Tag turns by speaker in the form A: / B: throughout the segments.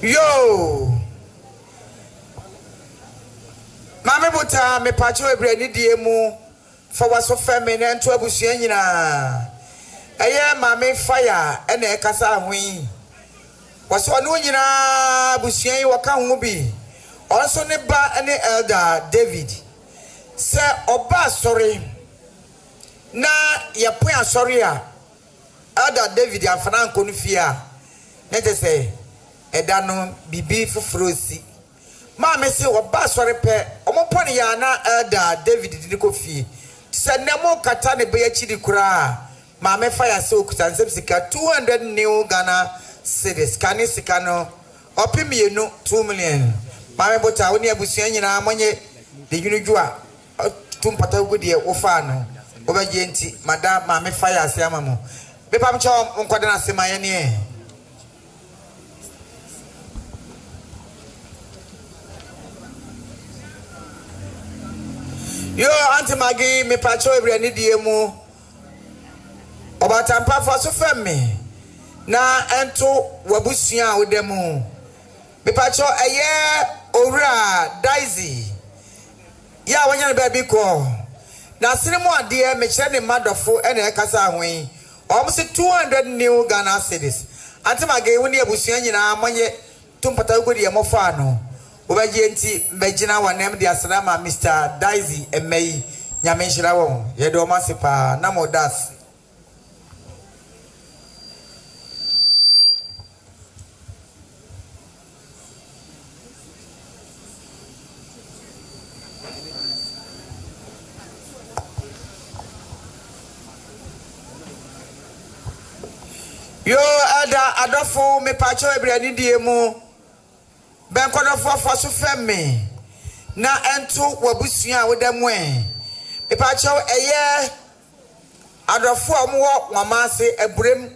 A: Yo, Mammy Buta, me patcho a brandy diemu for what's so feminine and to a busianina. A year, Mammy fire and a casa wing. Was one winina busian waka be. Also, neighbor any elder David. Sir, Oba sorry. Na ya point sorry. Elder David and Fanan Conifia. Let us say. Edano bibi fufrosi ma me se oba sore pe omopone ya na elder David didiko fie se nemo kata ne be achidi kura ma me fa ya se okuta nsem sika 200 new Ghana cedis kani sika no opimienu 2 million ma me bota woni abusuan nyina monye de yunudwu a tumpata gudie wo fa no obaje nti madam ma me fa ya se amamo be pam cho nkwade na se maye ne Yo, Auntie Maggie, me patrol every any diemu. Oba tampa for so femme. Na ento wabusia with demu. Me patrol a year ora Daisy. Ya wanya baby ko. Na cinema dear me chene madofo ene kasa hwen. Almost 200 new Ghana cedis. Auntie Maggie woni abusia nyina manye tumpata ugodi e mofa no. Obajenti mbejina wanem di asalama Mr. Daisy Emei nyamenshira wo yedo masipa na modas yo ada adofo me pacho ebrani diemu Ben kono fo so femme na ento wabusua wodam e pa chaw eye adofo amwo mamase ebrem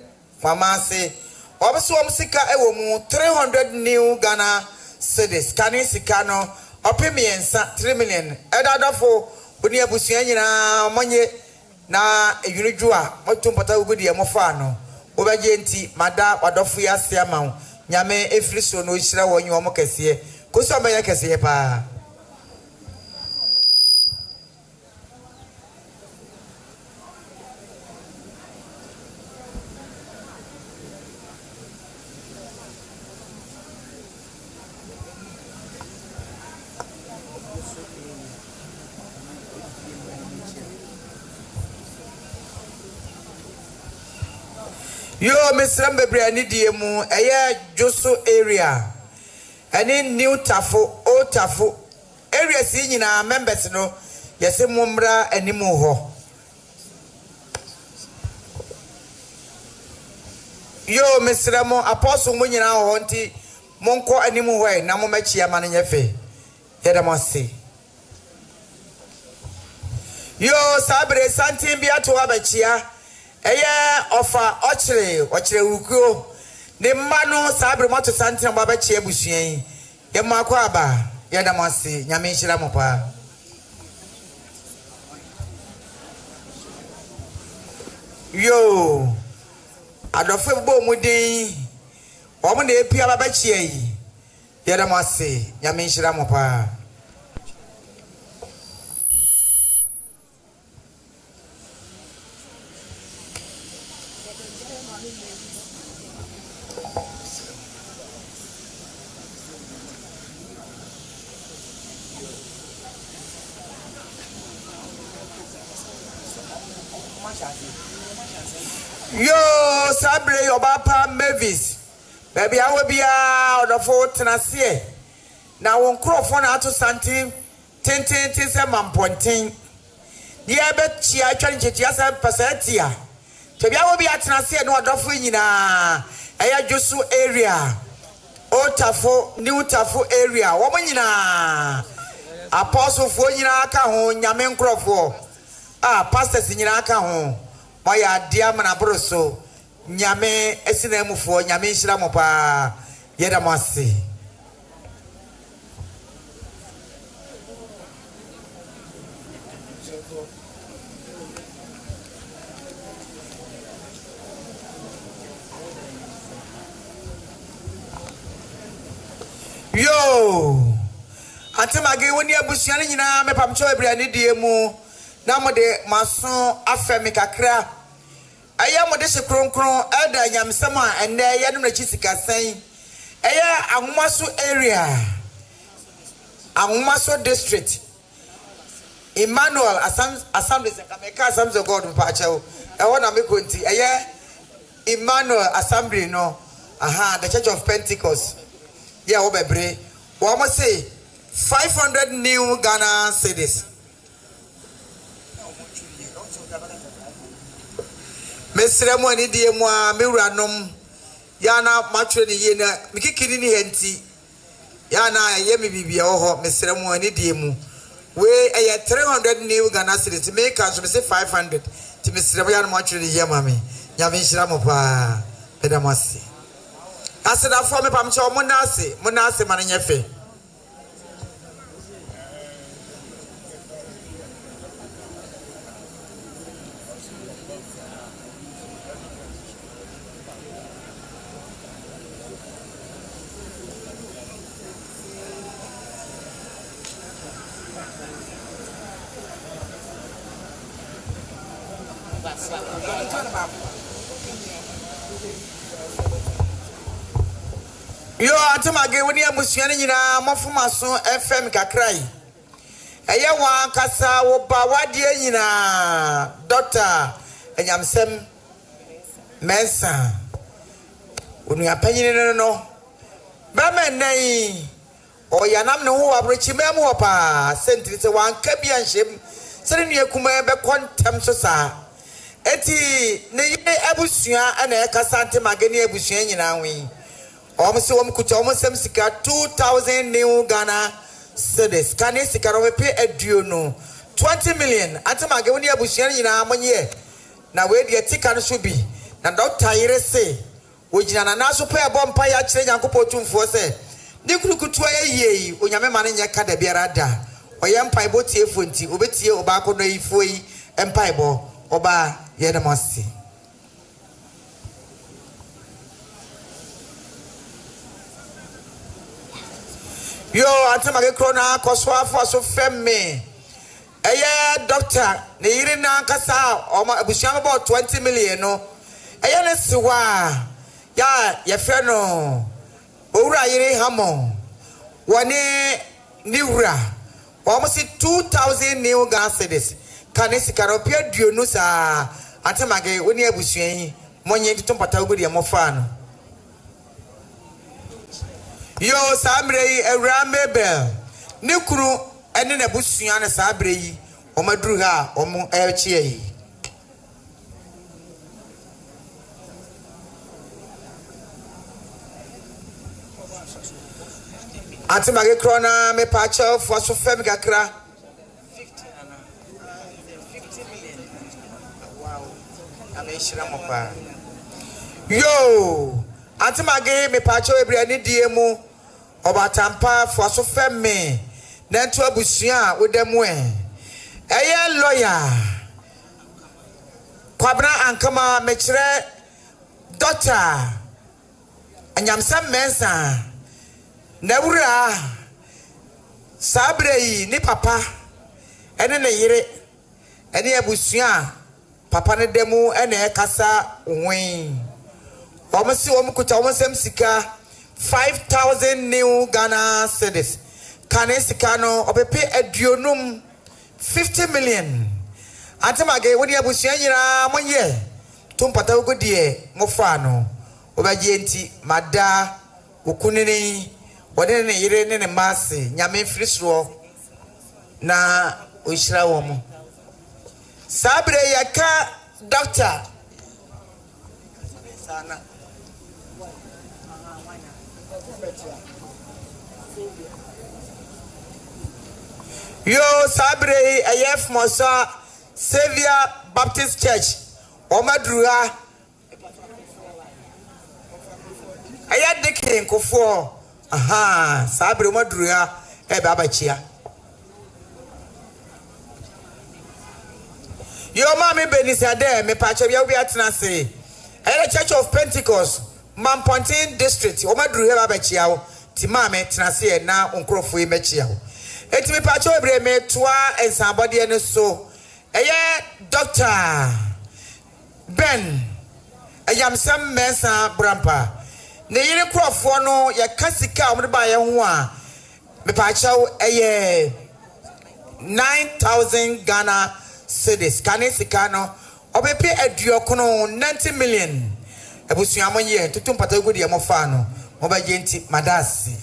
A: mamase obeso sika ewo mu 300 new Ghana cedis kani sika no opemiensa 3 million edadofo oni abusua nyina monye na eyunudwu a motumpata ugudi emofa no obaje nti mada wadofo ya se amawo Nyame efriso no hira wonyi omo kese koso amaya kese pa Yo Mr. Bebrani diemu eye Joso area any new tafo old tafo area si nyina members no yese mumra animu ho Yo Mr. Mo apostle mo nyina ho nti monko animu ho na mo machi ama ne nyefe yeda mo se Yo sabre santim bia to abachia Eye ofa ochire wukuo ne manu sabre moto santin baba chie busuan ye mako aba ye da mase nyame nhira mo pa Yo adofo bo mudin o mo na epia baba chie yi ye da mase nyame nhira mo pa Yo sabre obapa Mavis baby awo bia odofo tenase na won krofo na ato santim ten se mamponten dia be chia atwa nchetia se percentia to bia awo bia tenase no odofo nyina eya Josu area Otafo new Tafo area wo nyina apostle fo nyina aka ho nyame nkrofo pastors nyina aka ho Maya dia mana broso nyame esina mufo nyame nhira mo pa yeda mo ase Yo, Antemage, when you are bushing, I'm a pamcho every day mu. Namode, Mason, Afemic Accra. I am a dish of cron, Anyamesem, and there Jessica saying, Amumasu area, Amumasu district. Emmanuel, Assemblies and Kameka, Assemblies of God, Pacho. I want to make Kunti. Emmanuel Assembly, no. The Church of Pentecost. Yeah, Obebre. What must say? 500 new Ghana cedis. Ceremonial, dear moi, Miranum. Yana, Matron, Yena, Mikini Henti. Yana, Yemi Bibi, oh, Ceremonial, dear mu. We a 300 new Ghana cedis to make us say 500 to Mr. Rayan Matron, Yamami. Yamishramopa, Pedamasi. I said, I form a pamcho Monase, Mananyafe. Yo, Antemage, when you are Musiani, Mofumason, FM Kakrai. Ayawa Kasa, Bawadia, Doctor, Anyamesem, Mensah. When you are paying no, Baman nay, or Yanam no, Abrichimapa, sent it to one championship, sending you Kumaba quantum sosa. Eti, Nay Abusia and Ekasante Magani Abusian. Almost Anyamesem sika 2,000 new Ghana cedis. Can you sika pay a due no 20 million? Antemage when you are bushing in a money. Now where the ticket should be. Now Dr. Ire say, which is an national pay a bomb pay a change and couple for say. Niku could try ye, when your man in your cadabiarada, or yam pibo tea funti, obeti obako no ifui, and pibo, oba yenamasi. Yo, Antemage Krona, Koswa for so femme. Doctor, Nirina Kasa, or my Busham about 20 million. No, Siwa, ya, Yafeno, Ura Yere Hamon, Wane Nura, almost 2,000 new Ghana cedis. Canisikaropia Dionusa, Antemage, when you are Bushing, Monya to Tompatagudi Mofano. Yo, Sabre, a ramebel. Nukuru, and then a busiana Sabre, or Madruga, or Mon Elchie. Antemage Krona, me pacho for so femic Accra. 50 million. Wow, I'm a shiramopa. Yo, Antemage me pacho every diemu. Obatampa for so femme. Nanto abusia with them when. Aya lawyer. Kwabna ankama mechre daughter. Anyamesem Mensah. Nawura. Sabre ni papa. Ene ne yire. Ene abusia. Papa ne demu ene kasa wen. Omasi omukuta omosem sika. 5,000 new Ghana cedis. Kanesikano obepe edionum 50 million. Antemage when you bushanyira monye. Tumpata ugodie mofano. Obajenti mada ukunini wadene yire nene masi nyame frisro na uishira womu. Sabre yaka doctor. Sana. Yo, Sabre, AF Mensah, Savior Baptist Church, Omadrua. I had the king for aha, Sabre Omadrua, Babachia. Your mammy Benis are there, me patch of your Vietnam. And the Church of Pentecost, Mampontin District, Omadrua Babachia, Timame Trase na Uncrofo Mechia. It me pacho ebre me toa and somebody and so. Dr. Ben Anyamesem Mensah Brampa. Ne yire krofo no ye kasika omde ba ye ho a me pacho 9,000 Ghana cedis. Kane sika no obepe aduokono 90 million. Ebusuamo ye tutum patago de mo fa no. Oba genti madasi.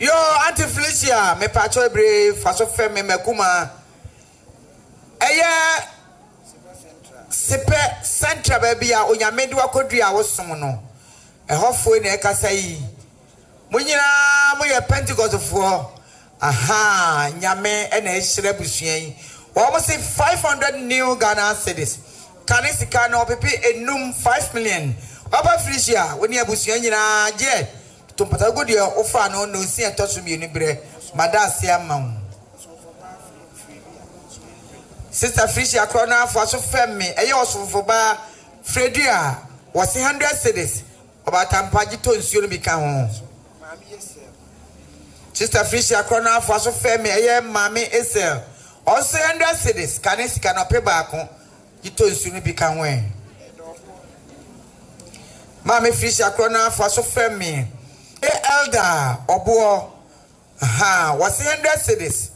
A: Yo, Auntie Felicia, me pacho ebre faso femme me kuma. Sepe central baby a onyame de wakodua wo som no. Ehofo ne ekasa yi. Munyina moye Pentecost fo. Aha, nyame ena ehire busuan. Wo say 500 new Ghana cedis. Kane sika no pepe enum 5 million. Baba Felicia, woni abusuan nyina je. Tumpata go de ofa no no si etoso mi ni bre. Madase amam. Sister Felicia Krona for so femme. Eye osofo ba Fredua was 100 cedis. Oba tampaji to nsuo no bi ka ho. Sister Felicia Krona for so femme. Eye mami Esel. Also 100 cedis. Kane sika no pe ba ko. Gito nsuo no bi ka ho. Mami Felicia Krona for so femme. Elder Obo. Aha, was 100 cedis.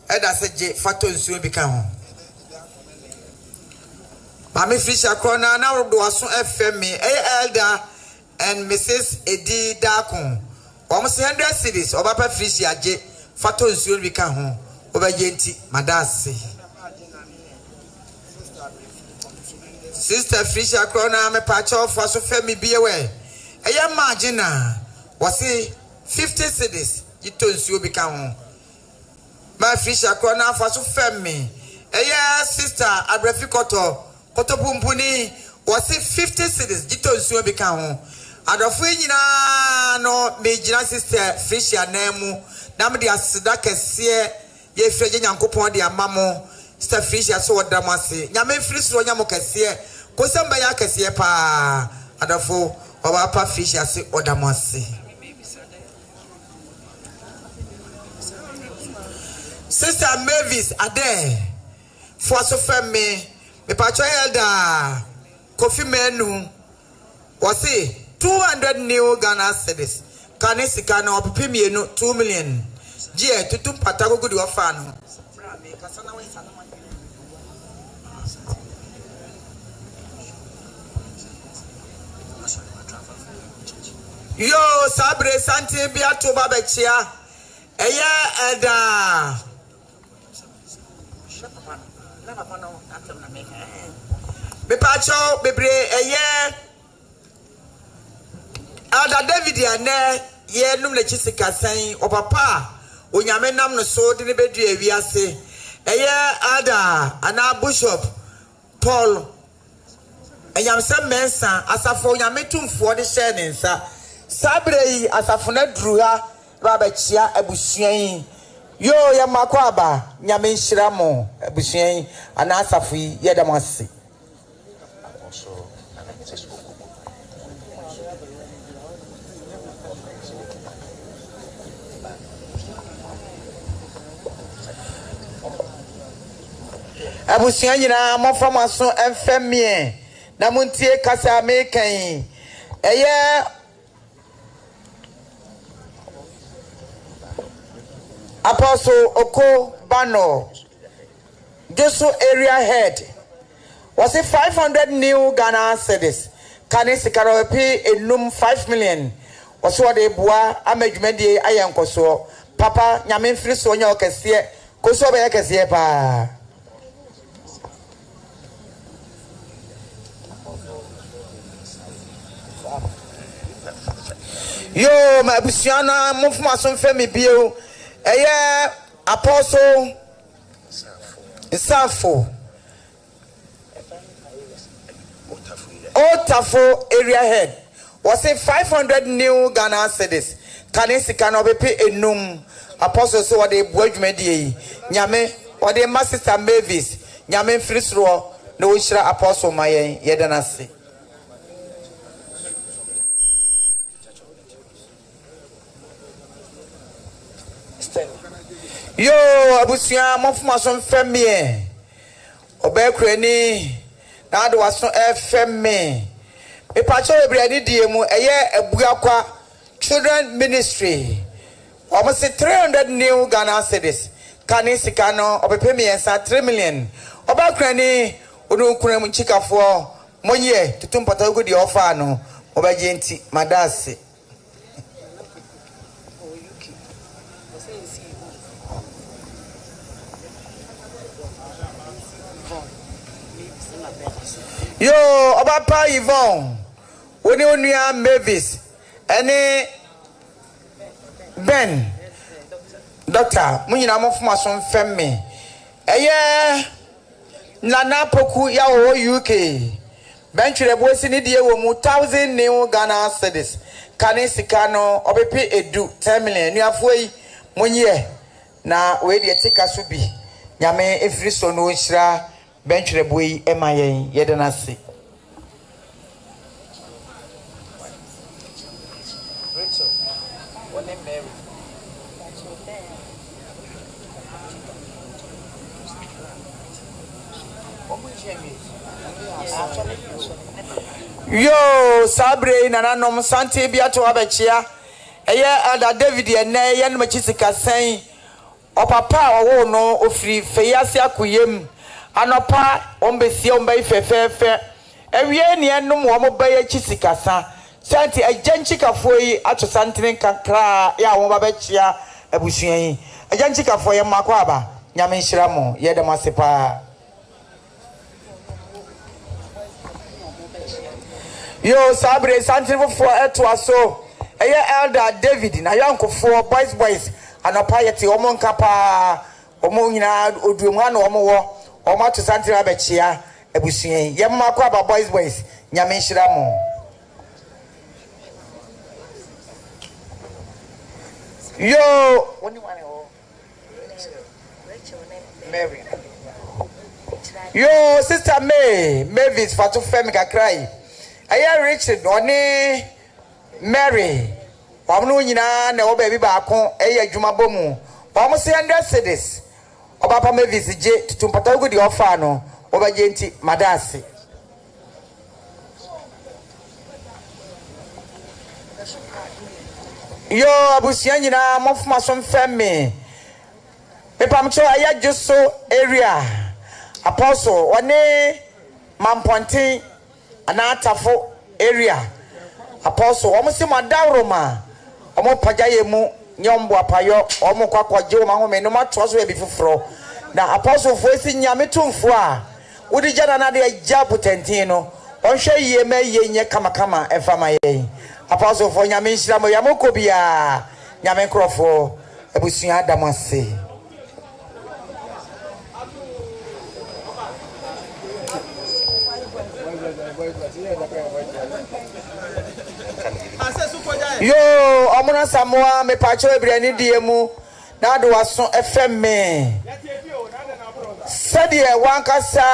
A: Elder seje fato nsuo bi ka ho. Mami Felicia Krona na do aso FM Elder and Mrs. Edi Dakon. Almost 100 cedis. Oba pa Felicia je fato nsuo bi ka ho. Oba yenti madase. Sister Felicia Krona me pacho for so femi biewe. Eye margina was 50 cedis. Gito nsuo bi ka ho. Ma Felicia Krona for so femi. Eye sister Abrefikoto Kotopumpuni was 50 cedis. Gito nsuo bi ka ho. Adofo nyina no me gina sister Felicia nemu na me de aseda kese ye freje nyankopon de amamo sister Felicia so odamase nyame firi so nyamo kese ko samba ya kese pa adofo oba pa Felicia se odamase. Sister Mavis ade for so femme me pacho elder Kofi Menu was 200 new Ghana cedis. Kane sika no opepe mienu 2 million. Je tutum patago gudi ofa no. Yo sabre santi bia to babechia. Eya eda. Me pacho bebre eye Ada David ane ye num na chisika san opapa onyame nam no so de ne bedu awiase eye ada ana Bishop Paul Anyamesem Mensah asafo onyame tumfo de share ne nsa sabre yi asafo na druha ba ba chia abusuan yo ye makwaba nyame nhira mo abusuan ana asafo yi ye damase. Abusuan nyina mofama so emfemie na muntie kasa mekan eye Apostle Oko Bano Joso area head was a 500 new Ghana cedis. Kane sikaro pe enum 5 million was what de boa amedwumade ayenkoso papa nyame mfiri so nya okese koso be yakese pa. Yo ma busiana mufuma so femi bio eye Apostle Safo Otafo area head was a 500 new Ghana cedis. Kane sika no bepe enum apostle so what they boadwumadi nyame or the master Mavis nyame frisro no shira apostle mayen yedanase. Yo abusia mofuma so mfemie obekrani na do waso fm me pacho ebrani die mu eye ebuakwa children ministry almost 300 new Ghana cedis kani sika no obepemi ensa 3 million obekrani onunkuna mu chikafo monye tutumpata go di offer no obagenti madase. Yo Obapa Yvonne Oni Onuya Mavis any Ben Doctor Munyina mofuma so mfemme eye Nana Poku ya wo UK benchire bosi ni die wo mu 1000 new Ghana cedis kane sika no obepe edu 10 million nuafo yi monye na we de tika so bi nyame efri so no hira benchire boyi emayen yedenase. Yo sabre nana nom sante bia to abechia eye ada David ene ye no machisika sen opapa owo no ofri feyase akoyem anopa ombesi ombai fefefe ewie ne enom wo mobaye chisika sa sante ajanchikafo yi ato santene kakra ya wo babechia abusuan yi ajanchikafo ye makwa aba nyame nhira mo ye demasepa. Yo sabre santin for etwaso eye elder David na yankofo boys anopa yete omo nkapa omo nyina oduomu ana omo wo omo to santin abechia abusuan ye makwa aba boys nyame nhira mo. Yo woni wane o Mary. Yo sister Mavis fatu femi kakrai aya Richard oni Mary wamno nyina na obabi baako eya adwuma bomu wamo se 100 cedis obapa Mavis je tutumpata ugo di offer no obaje nti madase. Yo abusia nyina mofuma so mfemme pepamcho aya juso area apostle one mampontin anatafo area apostle omo se madawroma omo pajaye mu nyombo apayo omo kwakwaje omo home no mato so ebi fufuro na apostle fo esi nyame tumfo a wodi jana na de agya potentin no onhwe ye ma ye nye kamakama efama ye apostle fo nyame nhira mo yamoko bia nyame nkrofo abusuan adamase. Yo omuna samoa me pacho ebrani diemu na do waso fm sadi e wankasa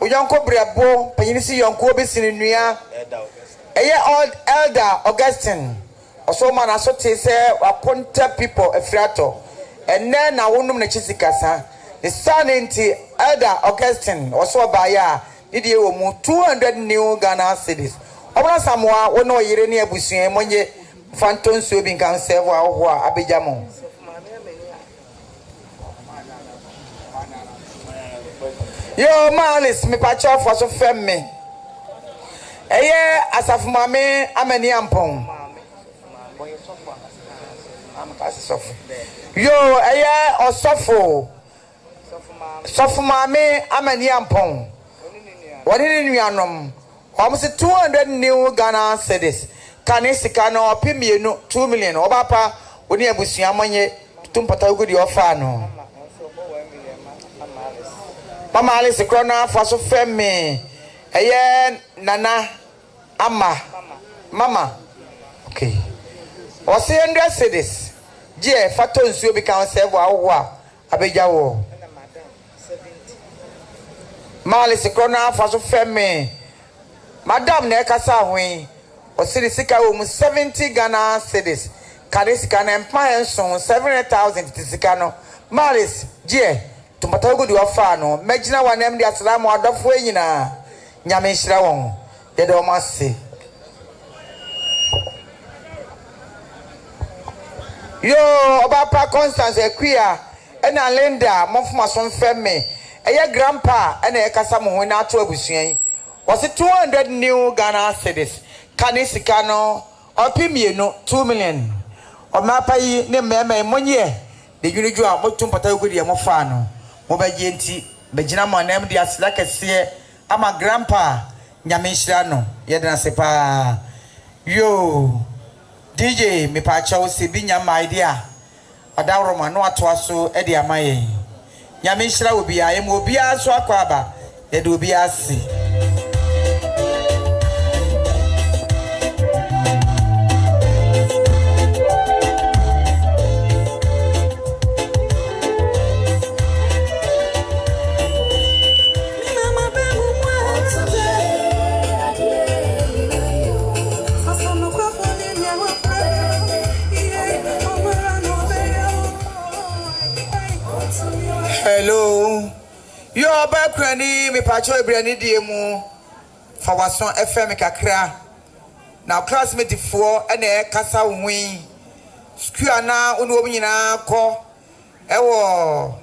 A: uyonko brebo panyinisi yonko obesini nua eye old elder Augustine oso man aso te se wakonta people efrato enne na wonum na chisikasa the son enti elder Augustine oso baya idie wo mu 200 new Ghana cedis obra samoa wono yire ne abusuan monye fanton so bi kan serve aho a abejamo. Yo malis me pacho for so femme eye asafu mame amani ampon yo eye osofo sofu mame amani ampon woni ni nuanom almost 200 new Ghana cedis kane sika no opemienu 2 million obapa woni abusuan manye tumpata ugo di offer no mama Alice krona faso femme eye nana ama mama okay o 100 cedis je fato nsuo bi kan se wo abeja wo mali se krona fa so feme madam na ekasa hwen o siri sika wo mu 70 Ghana cedis kare sika na empa enson 700,000 tisika no malis je tumpata go di ofa no magina wanem di asalamu adofo enyina nyame nhira won de do mase yo obapa Constance Equia ena Linda mofuma so feme eye grandpa ena ekasa mo ho na ato abusuan was 200 new Ghana cedis kane sika no opimienu 2 million o mapa yi ne meme monye de juniju a motum pata gudi e mo fa no mo baje nti begina mo anam de asla kese ama grandpa nyame nhira no ye de na sepa yo DJ me pa cha o se bi nyama idea adawro ma no ato so e de amaye nyame nhira obi a ye mo obi a so akwa aba ye de obi ase hello yo bakrani me pacho ebrani diemu fa wason FM kakra na classmate fo ene kasa win school na onu obi nyina ko ewo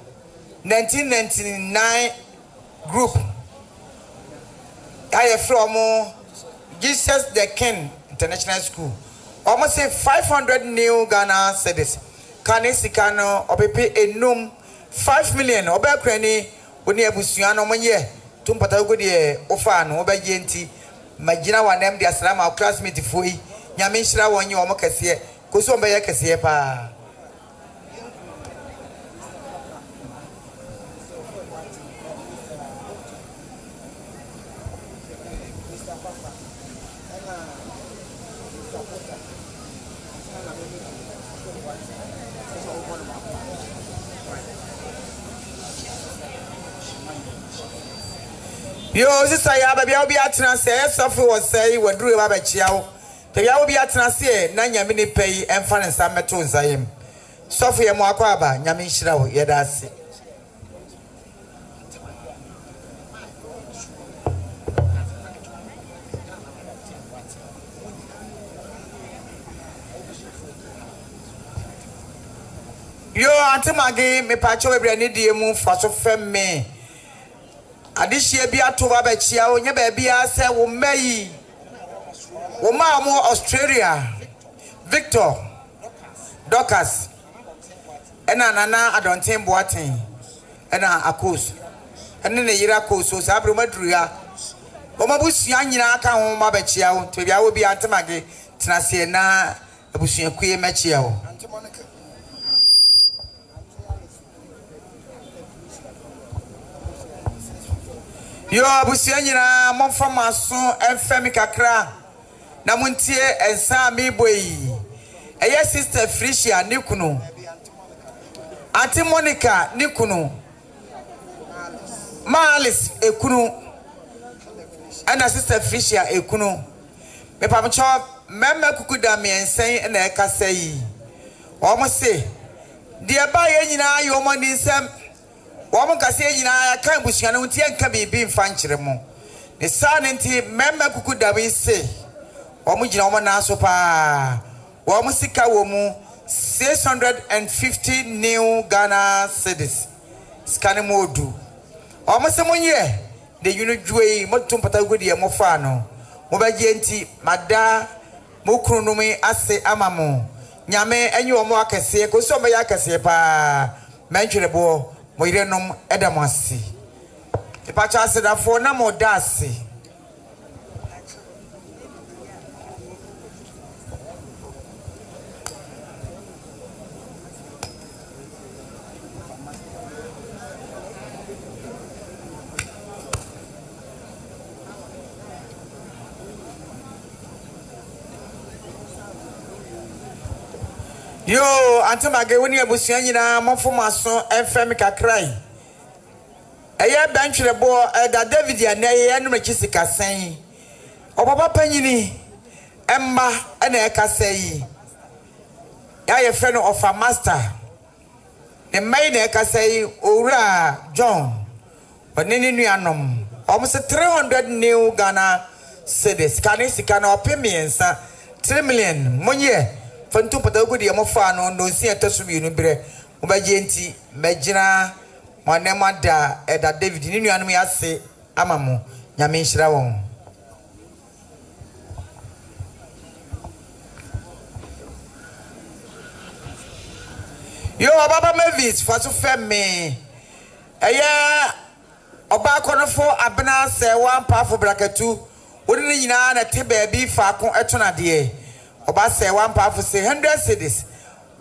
A: 1999 group I from Jesus the King International School almost say 500 new Ghana cedis kanisika no obepe enum 5 million obekrani oni abusuan no monye tumpata go de ofa no obaje nti magina wanem de asrama classmate foi nyame nhira wonye o mokase koso mbe ye kase pa yo sister ya ba bia obi atena se esofu wo sei waduru ba ba chiawo te bia obi atena se na nyame ne pei emfa ne sa meto nzayem sofu ye mo akwa aba nyame nhira wo ye da ase yo antemage me pacho ebre ne die mu fa so femme adishie bi ato ba ba chia onye ba bia se wo mai wo ma mo Australia Victor Docas ena nana adonten boaten ena akos ena ne yira koso sabro madruya wo mabusua nyina aka ho ma ba chia wo to bia wo bi antemage tenase na abusua kue ma chia wo yo abusia nyina monfama so FM kakra na muntie ensa mi boyi eye sister Frisia nikunu Auntie Monica nikunu Malis ekunu ana sister Frisia ekunu me pamcho memme kukuda mi ensen na ekasa yi omo se de ba ye nyina yo mo ni nsem woman kase nyina kan busua no ntie nka bibi mfa nkyere mo ne sa ne nti memma kuku da bi se womu gina woman na so pa womu sika wo mu 650 new Ghana cedis skane modu womu se monye de yunu dwei motum pata godi e mo fa no mo baje nti mada mo krunu mi ase amamo nyame enyi wo mo akase ko so me ya akase pa mentwere bo moirenom edamasi ipacha asedafo na modasi Yo, Antamage, when you was young, Monfomason, and Femica cry. A year bench the boy that David and Nay Jessica saying, O Papa Penny, Emma, and Eka say, I a friend of a master. The maid Eka say, Ora, John, but Nini Anum, almost 300 new Ghana cities, Canisicano, Pimians, 3 million, Monye. Fantu patago di amofano no si etosu bi nubre obagenti magina monema da eda David ni nuanu yase amamu nyame nhira won yo baba Mavis faso femme eye oba konofo abena se wan pafo brakatu wodi ni nyina na te baabi faako etona de Oba say one powerful say 100 cities.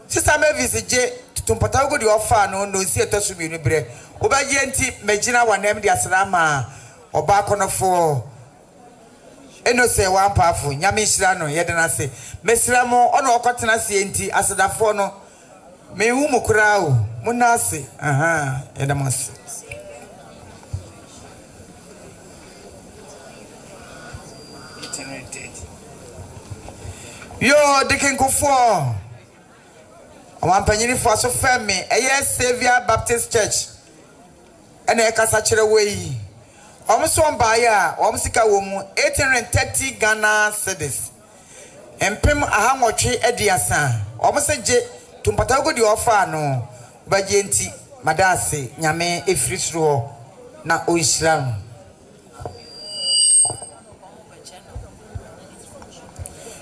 A: Sister Mavis je tumpata go di offer no si etosu bi nubre. Oba je nti magina wanem di asalama oba konofo eno say one powerful nyame hira no yede na say mesira mo ono okotena say nti asadafo no me hu mukura o muna say yede mas Yo, the king go for. One penny for so family, a yes, Savior Baptist Church. And a Casachera way. Almost one buyer, almost a woman, 830 Ghana cedis. And Pim Ahamochi Ediasa, almost a jet to Patago di offer no. Bajenti, Madasi, Yame, a free straw, na Oislam.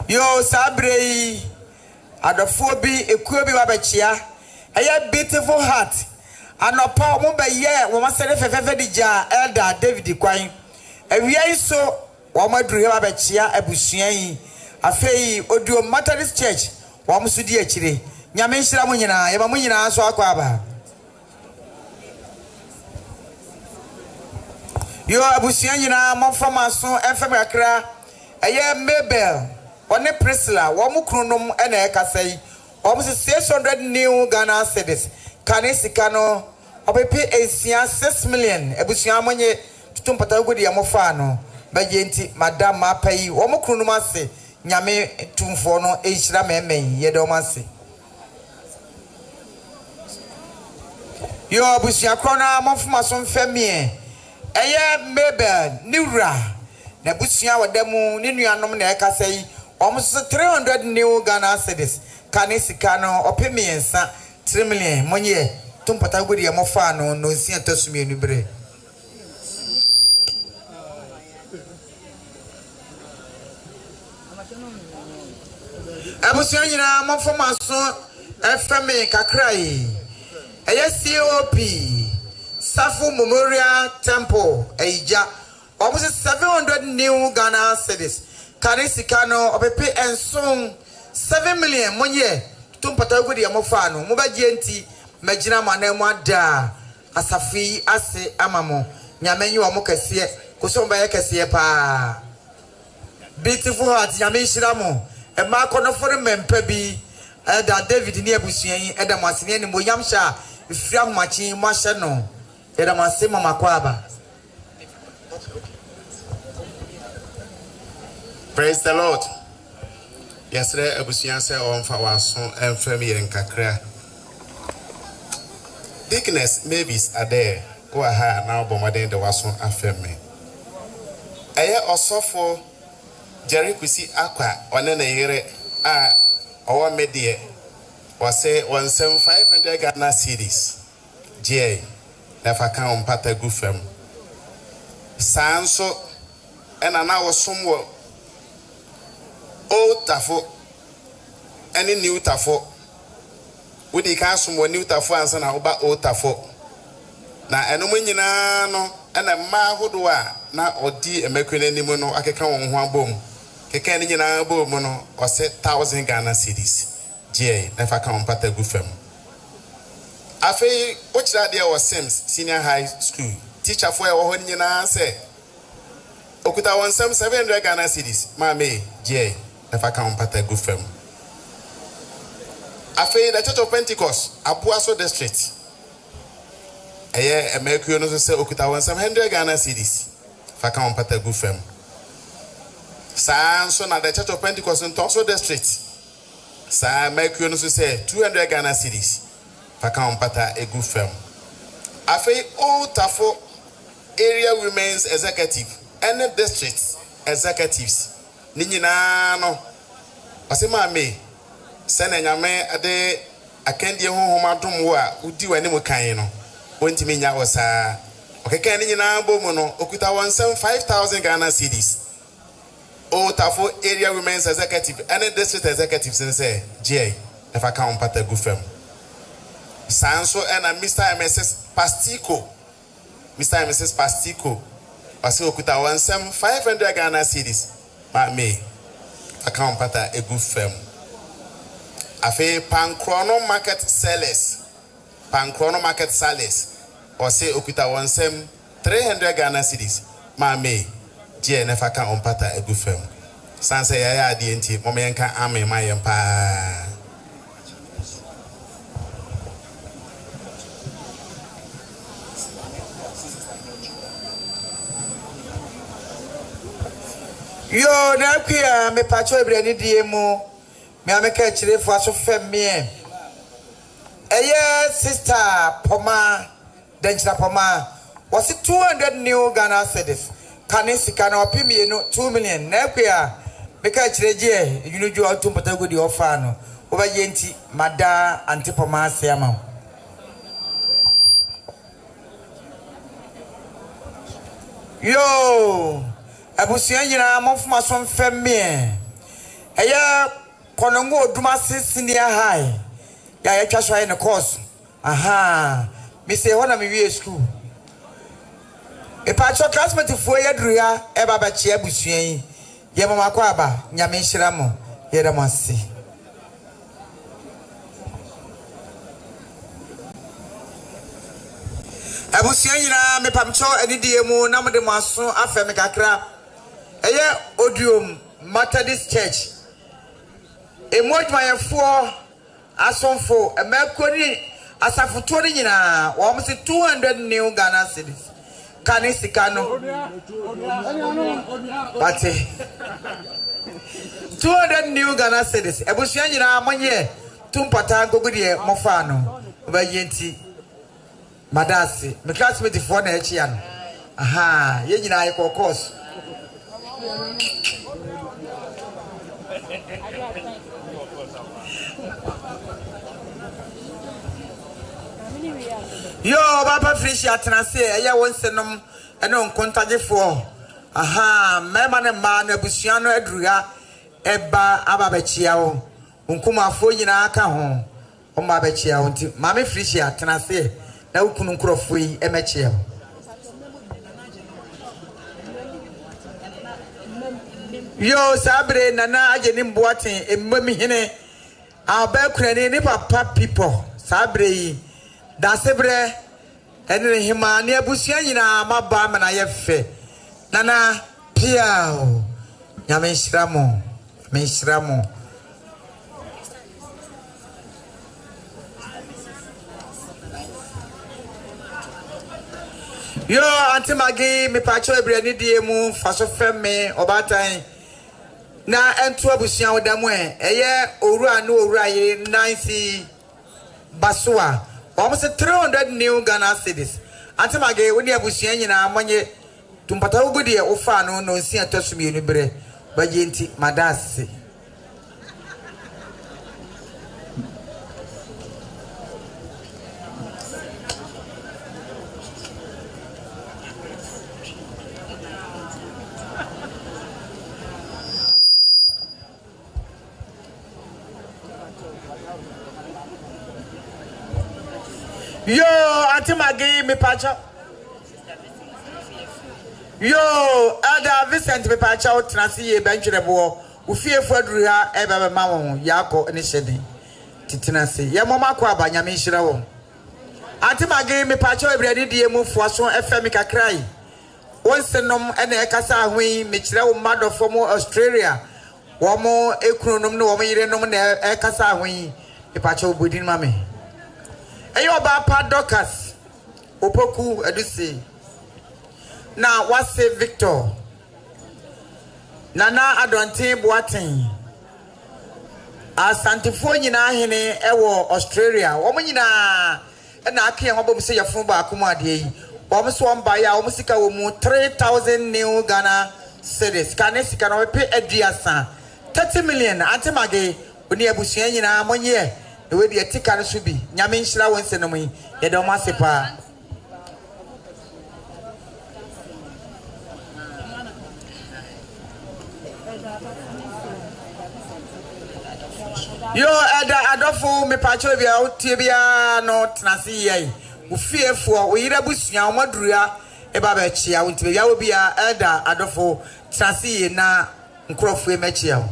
A: Yo sabre adofo bi ekuo bi wabachia eye beautiful heart anopa mo ba ye wo masere fefefe dija elder David kwan awia so wo maduru wabachia abusuan yi afei odio Methodist Church wo musu di akire nyame nhira mo nyina ye ba mo nyina so akwa aba yo abusuan nyina mo fama so efem Accra eye Mabel One Priscilla, one Krunum and a Casay, almost 600 new Ghana cedis. Canisicano, or pay a 6 million, a Bushamone, Tumpatagudi Amofano, Bagenti, Madame Mapai, one Krunumase, Yame Tumfono, Hrame, Yedomasi. Your Bushiacrona, Monfmason Femie, a year Mabel, Nura, Nabusia, Demu, Ninuanum, Casay. Almost 300 new Ghana cedis. Canisicano, or Pimiensa, 3 million, Monye, Tumpatagudi Amofano, no Sientosumi Nubre. Abusiana, Monfomason, Fame Kakrai, ASCOP, Safu Memorial Temple, Aja, almost 700 new Ghana cedis. Canisicano, Opepe and soon 7 million monye, Tumpatagudi Amofano, Mubagenti, Magina Manemwa da, Asafi, Ase, Amamo, Nyamenyu Amokasie, Kusomba Yakasie pa. Beautiful heart, Yamishiramo, and Marco for the Mempebi, that David near Busian, Edamasini, and Boyamsha, Fiam Machi, Mashano, Edamasima Makwaba.
B: Praise the Lord. Yesterday, Abusian said on for our son and family in Accra. Dickness maybes are there. Go ahead now, Bomaden the Wasson affirm me. A year or so for Jerry Kusi Aqua, on an year, our media was say 17500 Ghana cedis. J. Never count Pata Gufem. Sanso and an hour somewhere. Old Tafo, any new Tafo. Would the castle more new Tafo and about old Tafo? Now, and when you know, and a ma who do I now or D American anymore, I can come on one boom. Can you know, boom, or set 1,000 Ghana cedis. J. Never come part a good firm. I feel which that there was Sims, senior high school. Teacher for our when you know, say, Okuta 1,700 Ghana cedis, Mammy, J. If I can't part a good film. Afei the Church of Pentecost Abuaso district. Eye America no say okuta 100 Ghana cedis. Faka on pata gu fam. Sa so na the Church of Pentecost in Toso district. Sa America no say 200 Ghana cedis. Faka on pata egu fam. Afei Old Tafo area women's executive and district executives. Ni nyina no. Osema me sene nyame ade akandie honhom adom wo a udi wani mu kan no wontimi nya wo saa okeka ni nyina bomu no okuta 175,000 Ghana cedis. O Tafo area women's executive and district executives say GI if I can pata gu fam. Sanso and Mr. and Mrs. Pastico. Mr. and Mrs. Pastico. Wasi okuta 175,000 Ghana cedis. Ma me I can't pata a good firm. Afe Pankrono market sellers. Pankrono market sellers. Or say okuta 300 Ghana cedis. Ma me GNF I can't pata a good firm. Sansa ya DNT momenka ame my empire.
A: Yo, na kuya me pacho ebrani diemu. Me ameka chire fo aso fem me. Eye sister Poma, Denchira Poma. Was it 200 new Ghana cedis? Kanisika na opimi no 2 million. Na kuya me ka chire je, you know you out to pata go di offer no. Oba yenti mada anti Poma siama. Yo, abusia nyina mofuma so mfem me eya konongo oduma senior high ya ya twa so in course aha me say hona me wie school e pa cho classmate fo ya druya e baba chi abusia yi ye mama kwa aba nyame nhira mo ye da mo ase abusia nyina me pamcho anidie mu na mo de mo aso afa me kakra eye odium Methodist Church emojmayefo asonfo emakoni asafoto ni nyina wo mo se 200 new Ghana cedis kanisika no bate 200 new Ghana cedis ebusia nyina monye tumpata gogudie mofa no obayenti madasi me classmate for na echi an aha ye nyina ye course yo baba frishi atenase eya wonsenom eno nkontagefo aha mema ne ma na busua no adruha eba ababachia wo nkuma afo nyina aka ho o ma bachia wo nti mame frishi atenase na ukunu nkrofo yi emechia yo sabre nana ageni mboaten emmami hene abakurani ni papa people sabre yi da sebre ene hima ne abusua nyina maba mana yefe nana pia nyame nhyiramo me nhyiramo yo antimagi me pacho ebrani diemu faso femme obatan na entu abusua wodamu eye owura na owura ye nancy basua almost 300 new Ghana cedis antimage woni abusua nyina amanye tumpata ugudi e ofa no no nsia tosumi enu bere bagenti madase yo antimagi me pacha yo ada Vincent me pacha o transi ye benchirebo ufiefo adruha ebe be ma won yako ne hyede titinase ye mama kwa abanyame nhira won antimagi me pacha ebredi die mu foaso fm kakrai wonsenom ene ekasa ahwen me kire wo madofo mu Australia wo mo ekrunom ne wo mo yirenom ne ekasa ahwen Ipacho Budin Mami. Ayoba Padokas Opoku Edusi. Now what's say Victor? Nana Adonte Boatin. Asantifo nyina hene ewo Australia. Womo nyina na akia hobo se yafun ba akoma de yi. Womo so mba ya womo sika wo mu 3,000 new Ghana cedis. Kane sika no pe aduasa 30 million antemage oni abusua nyina monye e we de tika no so bi. Nyame nhira wonse no mu ye de mo asepa. Yo ada adofo me pacho bia otie bia no tenase yai wo fiefo wo yira busua wo madurua e ba ba chia wo ntibia wo bia ada adofo tenase ye na nkrofo e machia wo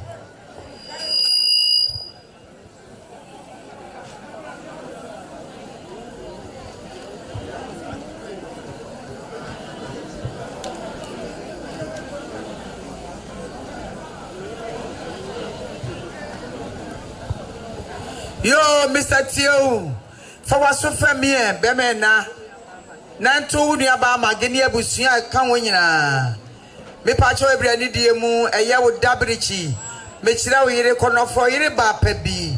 A: Yo, Mr. Tio, for what so familiar, Bemena, Nantu, Niaba, Magenia Busia, Kawina. Me pacho every diemu, a ya with Dabrichi, Mechira, we reckon for Iriba Pebi,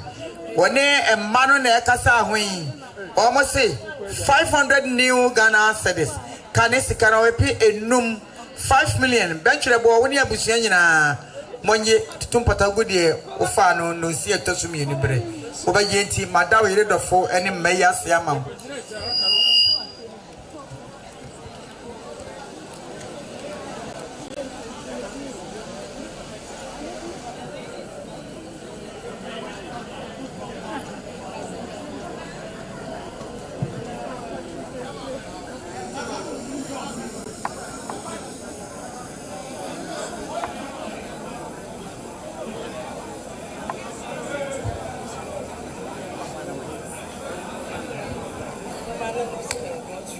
A: one and Manone Casa Wing, almost say 500 new Ghana cedis. Canesi canopi a num 5 million, benchable when you Busiana, Monye, Tumpata Goodie, Ofano, no see a Tosumi Unibre. Oba yenti madawo yire dofo ene meya se amam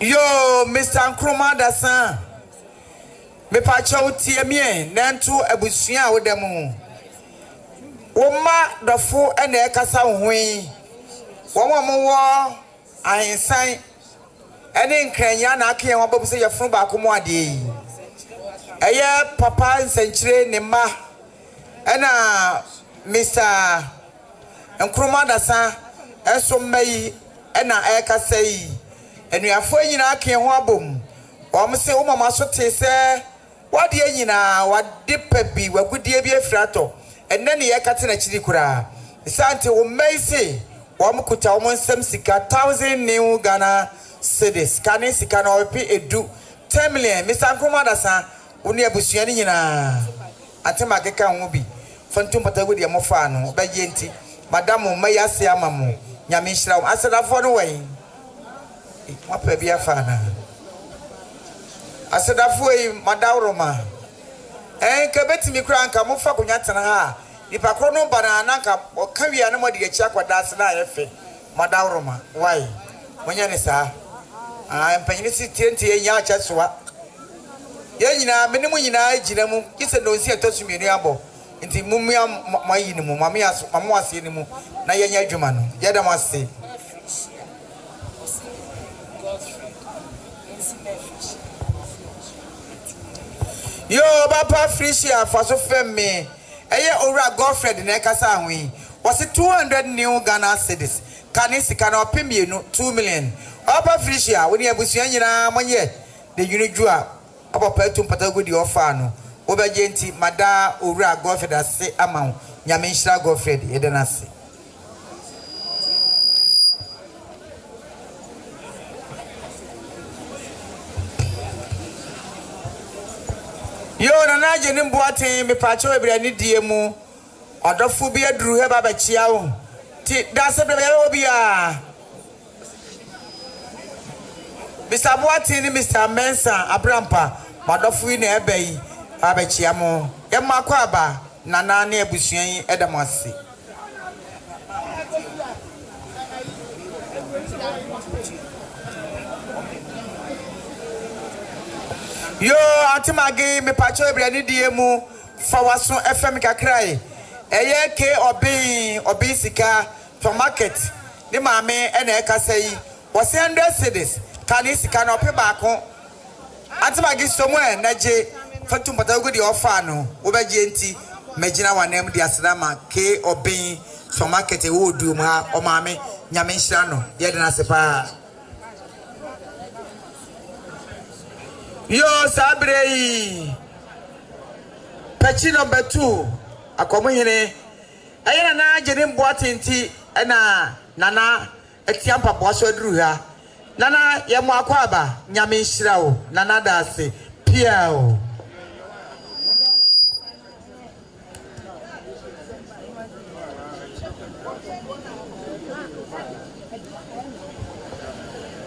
A: Yo, Mr. Nkrumah Dasan. Me pacho tie mie nantu abusuan wo demu. Wo ma dofo ene ekasa hwen. Wo mo wo ahinsan ene nkranya na aken wo babu se yefun ba komo ade yi. Eye papa nsenchire ne ma. Ena Mr. Nkrumah Dasan enso mai ena ekasa yi. Enuafo nyina ken ho abom o se wo mama so te se wade nyina wade pabi wagudie bi afrato enne ne yekate na chiri kura sante wo meise wo mkuta wo nsem sika 1,000 new Ghana cedis kane sika na opi edu 10 million Mr. Nkrumah Dasan woni abusua ni nyina atema keka ho bi fantum patagudi amofa no ba yenti madam mayase amamu nyame nhira asedafo no wen Mapa bia fana asedafo yi madawroma enka betimi kura anka mofa konya tena ha nipa kro no bana nanka okawia na modi achi akwada ase na yefe madawroma why monya ne sa empanyini si tienti enya acha soa ye nyina menimu nyina agina mu kise no si atosumienu abo nti mumia mayi ni mu mamia mamu ase ni mu na yenya adwuma no yeda mo ase Yo, Papa Frisia for so femme. Eye ora girlfriend na kasa ahwe. Was it 200 new Ghana cedis? Kanisi kana opimi no 2 million. Papa Frisia, when you abusua nyina monye. The unijua Papa petum patagudi ofa no. Oba genti mada ora girlfriend ase amount. Nyame nhira girlfriend yedana ase. Yo nana jeni mboate me pacho ebrani diemu odofu bi aduru he baba chia wo ti da se bebe obi a Mr. Boate ni Mr. Mensah abrampa madofu ni ebe yi baba chia mo ye makwa aba nana na ebusuan yi edamase Yo atimage me pacho ebrani diemu fawaso FM kakrai eye ke obi sika from market ne maame ene ekasa yi was 100 cedis kani sika na ope baako antima gi somwe naje fatum patago di offer no wo beje enti magina wanem di asrama ke obin from market e wo du ma o maame nyame nhira no ye de na sepa yo sabrei pachi number 2 akomuhene ayena na jeni mboatenti na nana etiampa boaso aduru ha nana ye mo akwaba nyame nhira wo nana dase pia o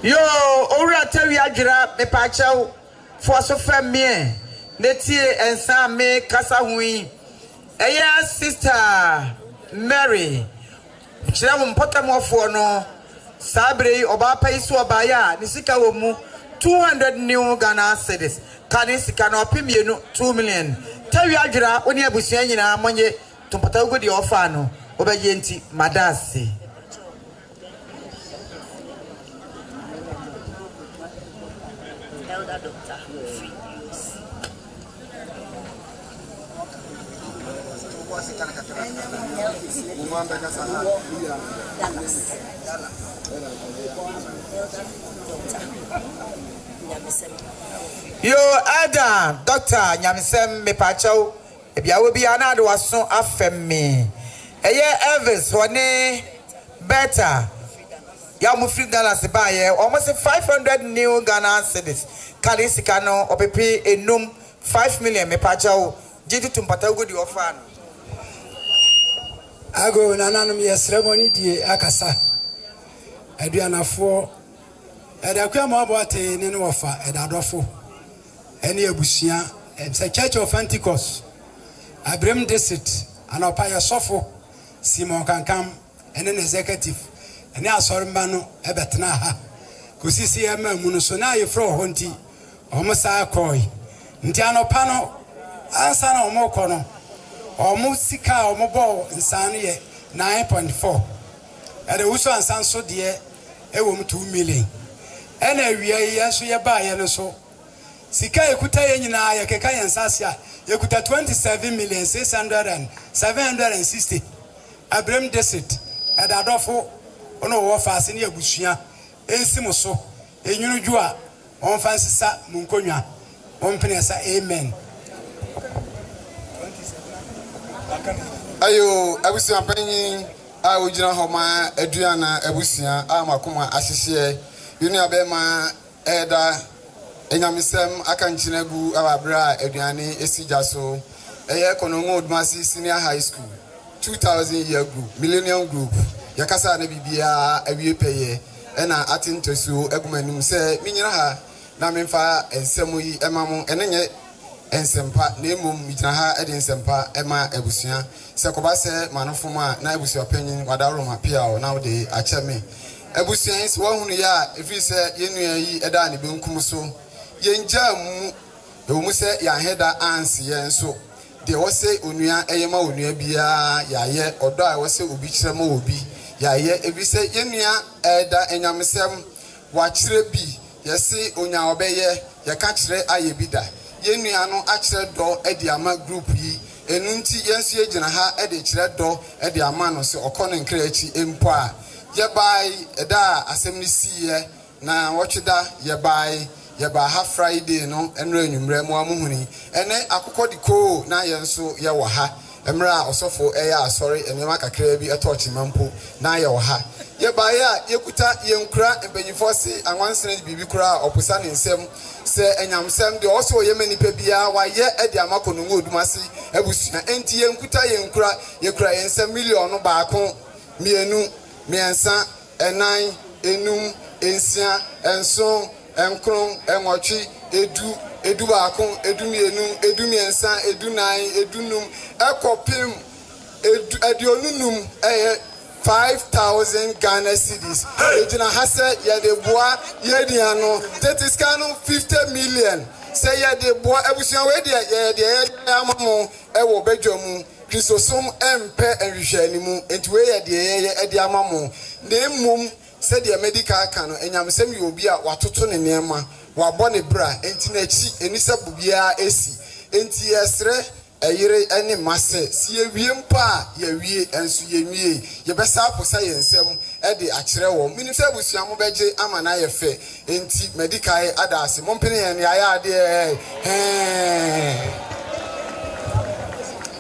A: yo owura tawi agira me pachaw fo so famie netie ensa me kasa hui eya sister Mary chira mo mpotamofo no sabre oba paiso oba ya ni sika wo mu 200 new Ghana cedis kani sika no pemienu 2 million tawi agira oni abusuan nyina monye tompata ugodi ofa no obaye nti madase doctor free news yo Adam Doctor Anyamesem me pacho ebia we bia na do waso afemme eye Elvis woni better ya mu free Ghana se ba ye almost 500 new Ghana cedis kali sika no opepe enum 5 million me pacho jidi tumpata ugodi ofan
C: ago nananum ye ceremony die akasa aduanafo edakwa ma oboate ne no ofa edadofo ene abusua the Church of Pentecost Abraham district anopa ye sofo Simon Kankam ene executive ene asormba no ebetena ha kosisi e ma mu no so na ye fro ho nti omosa akoi nti anopa no ansa na omoko no omo sika omo bo nsan ye 9.4 ade wuso ansan so de e wo 2 million ena awia ye so ye ba ye no so sika ekuta ye nyina ye keka ye nsase a yekuta 27,660 Abraham district edadofo ono wo faase ne abusua ensim so enyunu ju a on fansisa munkonwa on penesa amen
B: ayo abusua panyin a ojina homa aduana abusua a makoma ahyehye yunu abema eda Anyamesem akanchinagu ababra aduane esija so eye konongo odmasi senior high school 2000 year group millennium group yakasa na bibia awie peye ena atintosu egumanum se minyina ha na memfa ensemu yi emamu enenye ensempa na emom migyina ha ede ensempa ema abusua se koba se manofoma na abusua panyin wadaro mapia na wode acheme abusua yin se wahunu ya efi se yenua yi eda ne benkum so yenjamu ewomu se ya heda ansi yenso de wose onua eyema onua bia yaye odo a wose obi kirema obi yaye ebi se yenua eda Anyamesem wa kire bi yesi onya obeye ye ka kire aye bi da yenua no a kire do edi ama group yi enunti yensu yegina ha edi kire do edi ama no se okono nkra echi empo a ye bai eda asem ni siye na wochida ye bai yeba ha Friday no enro enwumre mu amuhuni ene akokodiko na yenso ye wo ha emra osofo eya asori enema kakra bi etochi mampo na ye wo ha yeba ya yekuta yenkura embenyifo se anwansene bibi kura opusa ne nsem se Anyamesem de oso ye manipa bia wa ye edi amakono ngodumase abusua enti yenkuta yenkura yekura yensa million no baako mienu miensa enan enum ensia enso enkron enwochi edu baako edu mienu edu miensa edu nine edu num ekopim edionunum 5,000 Ghana cedis ejina hase ye de boa ye dia no tetiskano 50 million say ye de boa ebusua we de ye amamo ewo bedwamu
D: Christosom empe enhwehwanimu enti we ye de ede amamo na emum said the medical can Anyamesem you be a watoto ne nema wabɔ ne bra enti na chi enisa bubia esi enti yesre eyire ene mase si ewie mpa ye wie enso ye nwie ye besa aposa ye nsem e de akyere wo minisa busua mo beje ama na ye fe enti medical adase mo mpene ye ne aya ade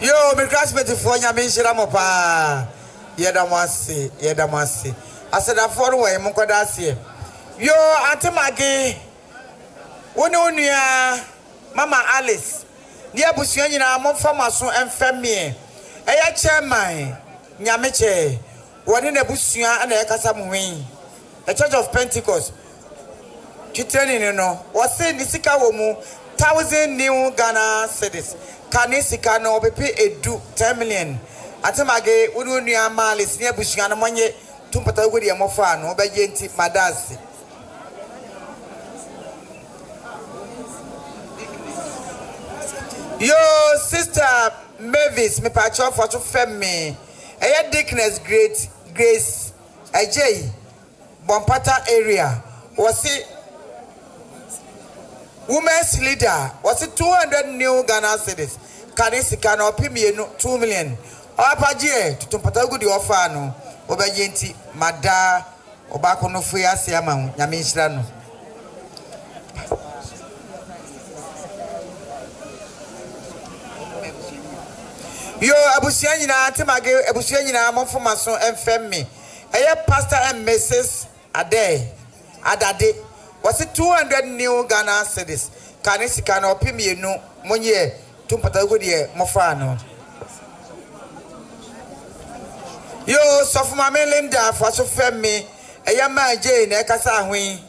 A: yo me classmate fo nyame nhira mo pa yedamase aseda for we mo koda ase yo antemage woni onua mama Alice ni abusua nyina mo fama so emfamie eya chairman nyameche woni na abusua na ekasa mo hwen the Church of Pentecost kiteni no wose ni sika wo mu 1000 new Ghana cedis kanisika no obepe edu 10 million atemage woni onua Alice ni abusua no monye tumpata gudi ya mofa no obeje nti madasi yo sister Mavis me pacho for to femme eya Dickness great Grace AJ Bompata area was it women's leader was it 200 new Ghana cedis kanisika no opimienu 2 million apaje tumpata gudi ofa no obeje nti mada obako no fu ya se ama nyame nhira no yo abusia nyina temage abusia nyina monfoma so emfemme eye pastor and Mrs. Adade was it 200 new Ghana cedis kanisika no opimienu monye tumpata gudi mofa no yo sofu mama Linda for so femme eya ma Jane na ekasa ahwen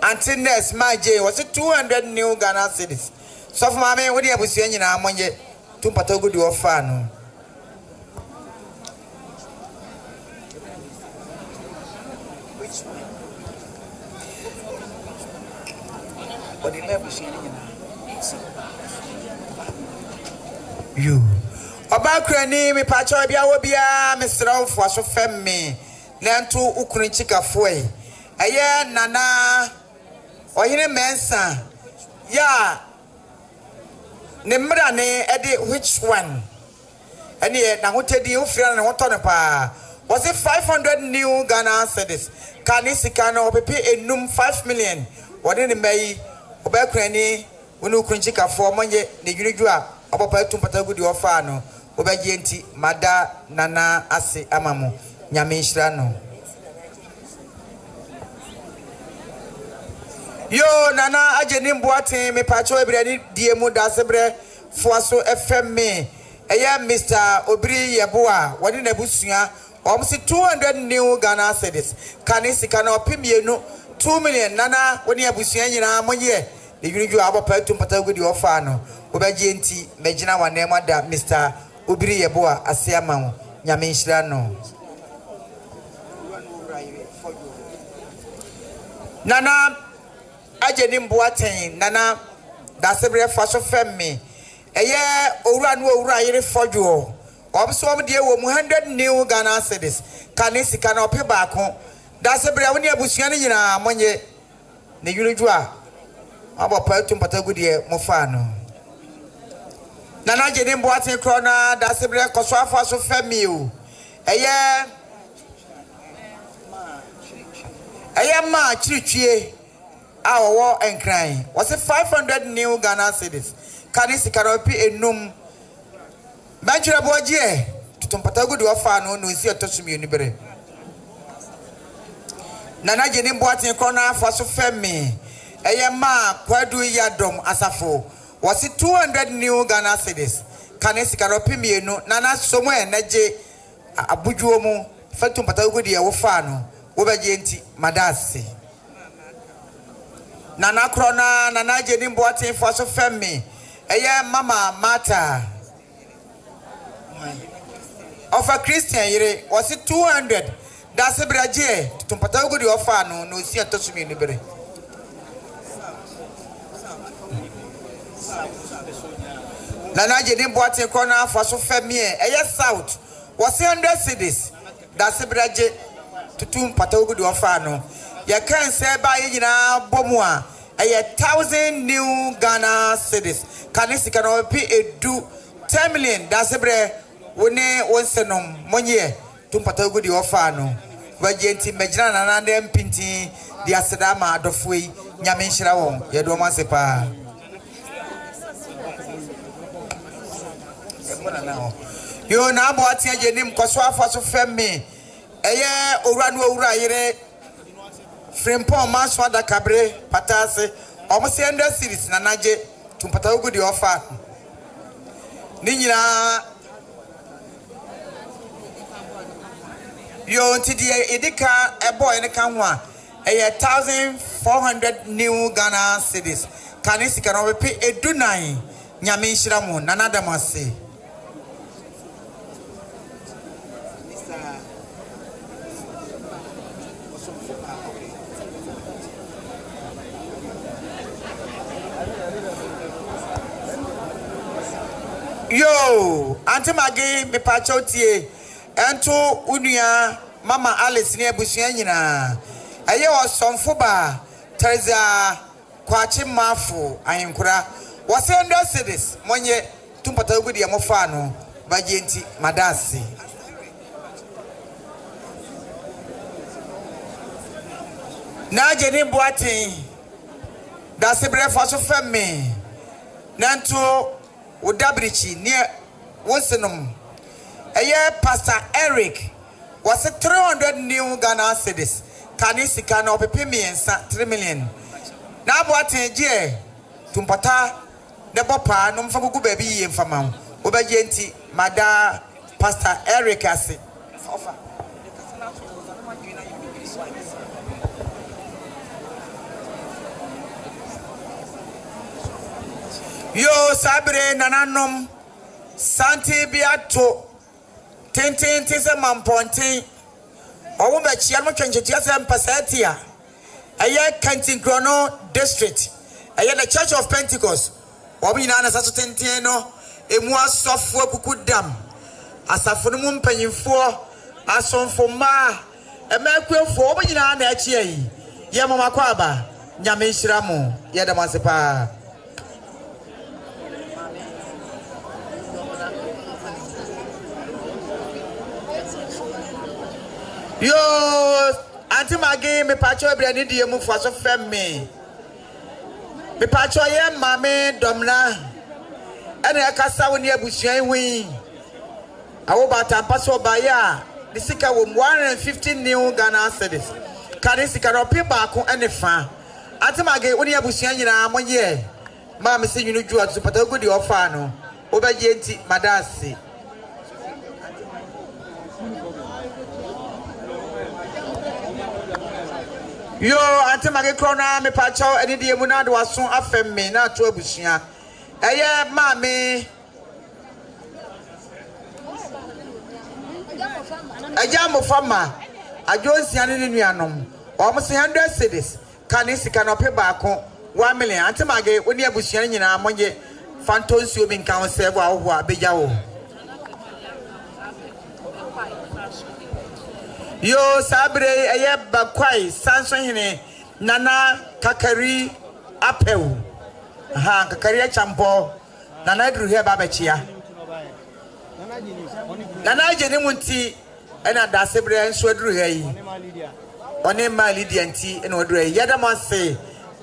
A: anti nurse ma Jane was it 200 new Ghana cedis sofu mama we dey abusua nyina amonye tumpata gudi ofa no what the abusua nyina you Obakra ni mi pacho bia wo bia mesra fo aso femme nanto ukunu chikafo eye nana ohine Mensah ya ne mra ne ede which one ene na hotedi ofira ne hoto ne pa was it 500 new Ghana cedis kanisika no opepe enum 5 million wode ne mai Obakra ni wonu ukunu chikafo monye ne yuriju a obopa tumpata gudi ofa no obeje nti mada nana ase amamu nyame nhira no yo nana ageni mboate me pacho ebrani die mu da sebre foaso fm eya Mr. Obiri Yeboa woni na busua omsi 200 new Ghana cedis kanisika na opimienu 2 million nana woni abusua nyina monye de yunju abopa tumpata gudi ofa no obeje nti megina wanema da Mr. Obiri Yeboa asiama nyame nhira no nana ageni mboaten nana da sebre faso femme eye owura no owura yire fodwo obso omde wo mu 100 new Ghana cedis kanisika na ope baako da sebre woni abusua ne nyina monye ne yuriju a abopa tumpata gudie mofa no nana ageni mboaten krona da sebre koso afaso femme o eye ma chiritwie awo enkran was it 500 new Ghana cedis kanisika na ope enum banjira boje tutumpata gudi ofa no no isi otosumi ni bere nana ageni mboaten krona afaso femme eye ma kwadu yadom asafo was it 200 new Ghana cedis kanisika na ope mienu nana somo enaje abujuo mu fatumpata gudi e wo fa no wo beje nti madase nana krona nana ageni mboaten faso femme eye mama Mata of a Christian yire was it 200 that's braje tumpata gudi ofa no no si atosumi ni bere Nana Jenny Boatin corner for so family, south was 100 cities. That's a braje to Tum Patogu do Fano. You can't say by Bomua, 1,000 new Ghana cities. Kanisi can pay a do 10 million. That's a bre one senum, 1 year. Tum Patogu do Fano. Vajenti Majana and them Pinti, the Asadama, Dofui, Yamin Shirawo, Yadoma Sepa. Yo na boati ajenim koswa faso femme eye oranu owura yire frempon maso da kabre patase omo 100 series na naje tumpata ogu di offer ni nyina yo ntidi edika eboy ne kan ho a eye 1400 new Ghana cities kanisi kan we pe edunan nyame nhiramu nanadamase. Yo, Auntie Maggie, me pachotie, ento unia Mama Alice ni ebusuya nyina. Aye was some fuba, Teresa kwachi mafu ayinkura. Was 100 cities, monye tumpata ugudi ya mofano, bajenti madasi. Na jeni boati, da sebre faso femme, nanto Udabrichi near Wilsonum. Pastor Eric was 300 new Ghana cities. Kanisi kano pepe Mensah 3 million. Na boate je tumpata nebopa no mfagugu baby yemfama. Obajenti mada Pastor Eric ase. Yo sabre nananom santi biato tintin tise mampontin owo be chia no twenchetia se mpasatia aye kantin krono district aye the Church of Pentecost obi na saso tintin no emu asofo akuku dam asafo no mpanyimfo asonfo ma emakwefo obi na na achi ayi ye mama kwa aba nyame nhiramu ye damasepa. Yo, Auntie Maggie, me pacho ebrani di emu faso femme. Me pacho ye mame domna. Ene akasa woni abusuan wi. Awo bata paso baya. The sika wo 150 new Ghana cedis. Kani sika no pe baako ene fa. Auntie Maggie woni abusuan nyina monye. Ma me se nyunu ju atu pata go di ofa no. Obaje nti madasi. Yo, Auntie Maggie Krona, me pacho, any day munad was soon after me, not to abusia. Aye, mammy. A jam of farmer. I don't see any Yanum. Almost 100 cities. Canisi cannot pay back 1 million. Auntie Maggie, when you abusia in Amonye, Phantom swimming council, who are Bejao. Yo sabre aye bakwai sanso hene nana kakari apeu ha kakari champo nana dru he ba bechia nana jeni munti ena da sebre enso dru he yi one ma lidia nti ena odru he yada mase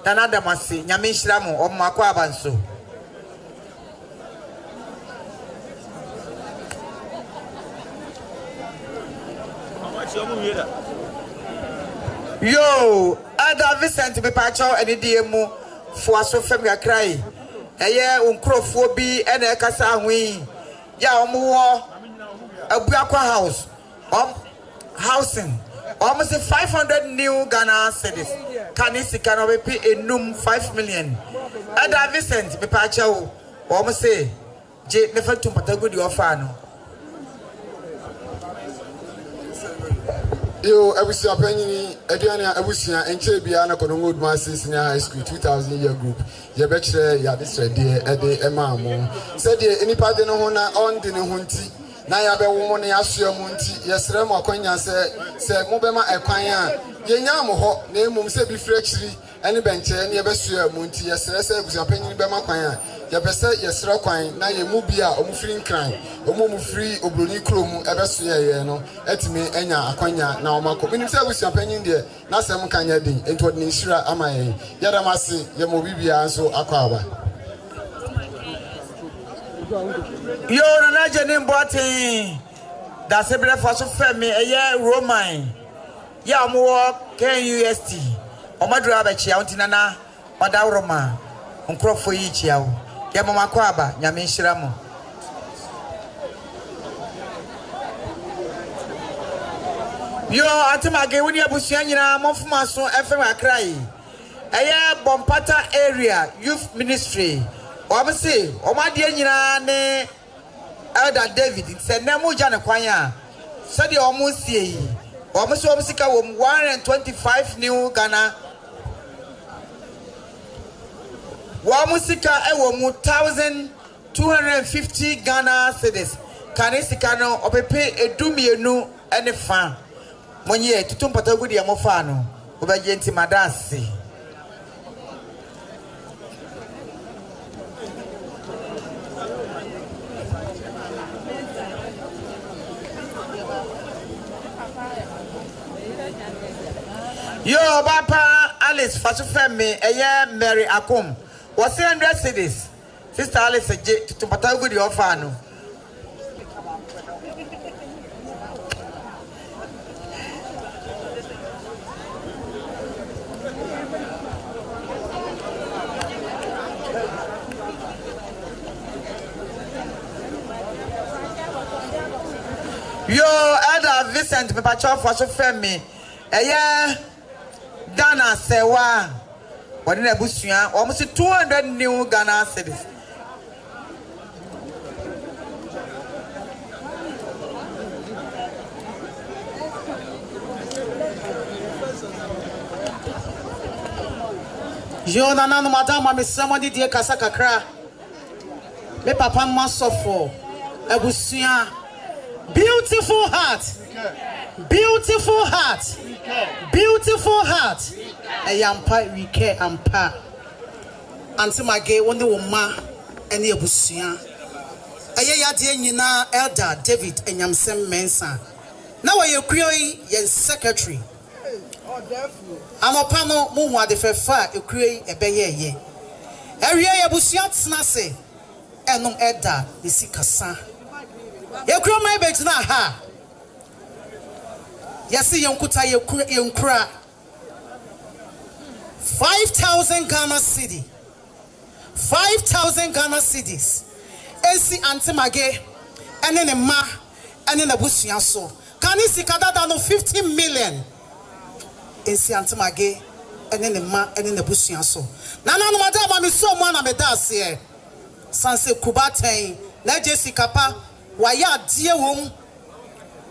A: nana da mase nyame nhiramu omako abanso. Yo, Ada Vincent be pacho any diemu for so fam ya cry. Eye uncrofo bi ena kasa hwi. Ya omo abuakwa house. Housing. Almost 500 new Ghana cities. Kanisi can be enum 5 million. Ada Vincent be pacho almost say je nefa tum patago di ofano.
D: Yo, Abusia Penny, Adriana Abusia, and Chebia, and Kumasi Senior High School 2000 year group. Your bachelor, Yadis, dear, Eddie, Emma, said, any part in Hona on the Hunti. Naya be woman Yasua Munti, yes, Remo Quanya said, Mobema Equania, Yanyamo ho, name Mumse be freshly, any bench, and Yabesua Munti, yes, Ressa, Penny Bema Quanya, Yabesa, yes, Raquine, Naya Mubia, Omufrin Crime, Omu free, Obruni Krum, Ebesia, no, Etime, Enya, Aquanya, now Marco, when you say with your penny there, Nasam Kanya Ding, and what Nishra Amae, Yadamasi, Yamobibia, so Aquaba.
A: Yo, na jeni mboti. Da sebre faso femi eye Roman. Ya omo KUST. Omadru abechi ya ntinana oda Roma. Nkrofo yi chi yawo. Ya mama kwaba nyame nhira mo. Yo, atimage woni abusua nyina monfuma so FM Accra yi. Eye Bompata area youth ministry. Obviously, Omadi nyina ne Elder David said nemu jane kwanya said the almost see almost obisika 125 new Ghana wamusika ewo 1250 Ghana cedis kanisika no opepe edumienu ene fa monye tutumpata gudi ya mofa no obaje nti madasi. Yo, Papa Alice Fasufemi, Eye Mary Akum. Was 100 cities. Sister Alice to Patagu the Orphano. Yo, Elder Vincent Papacho Fasufemi, Eye Ghana sewa wadi na busua almost 200 new Ghana cedis. Yo nana no madam ma somebody die kasa kakra me papa masofo abusua beautiful heart. Beautiful heart. Beautiful heart. Ayampa we care ampa. Anti mage wonde woma ene abusia. Aye yade nyina Elder David Anyamesem Mensah. Na we yekui yen secretary. Anopa no mu hu ade fefa ekui ebeye ye. Ewie abusia tsena se enom Elder nisikasa. Yekui mai betina ha. Yasi yonkuta yonkura 5,000 Ghana cedi 5,000 Ghana cedis esi antimage ene ne ma ene na busua so kanisi kadada no 50 million esi antimage ene ne ma ene na busua so nana no madama me so mo na me da ase sanse kubaten na jesi kapa waya die wom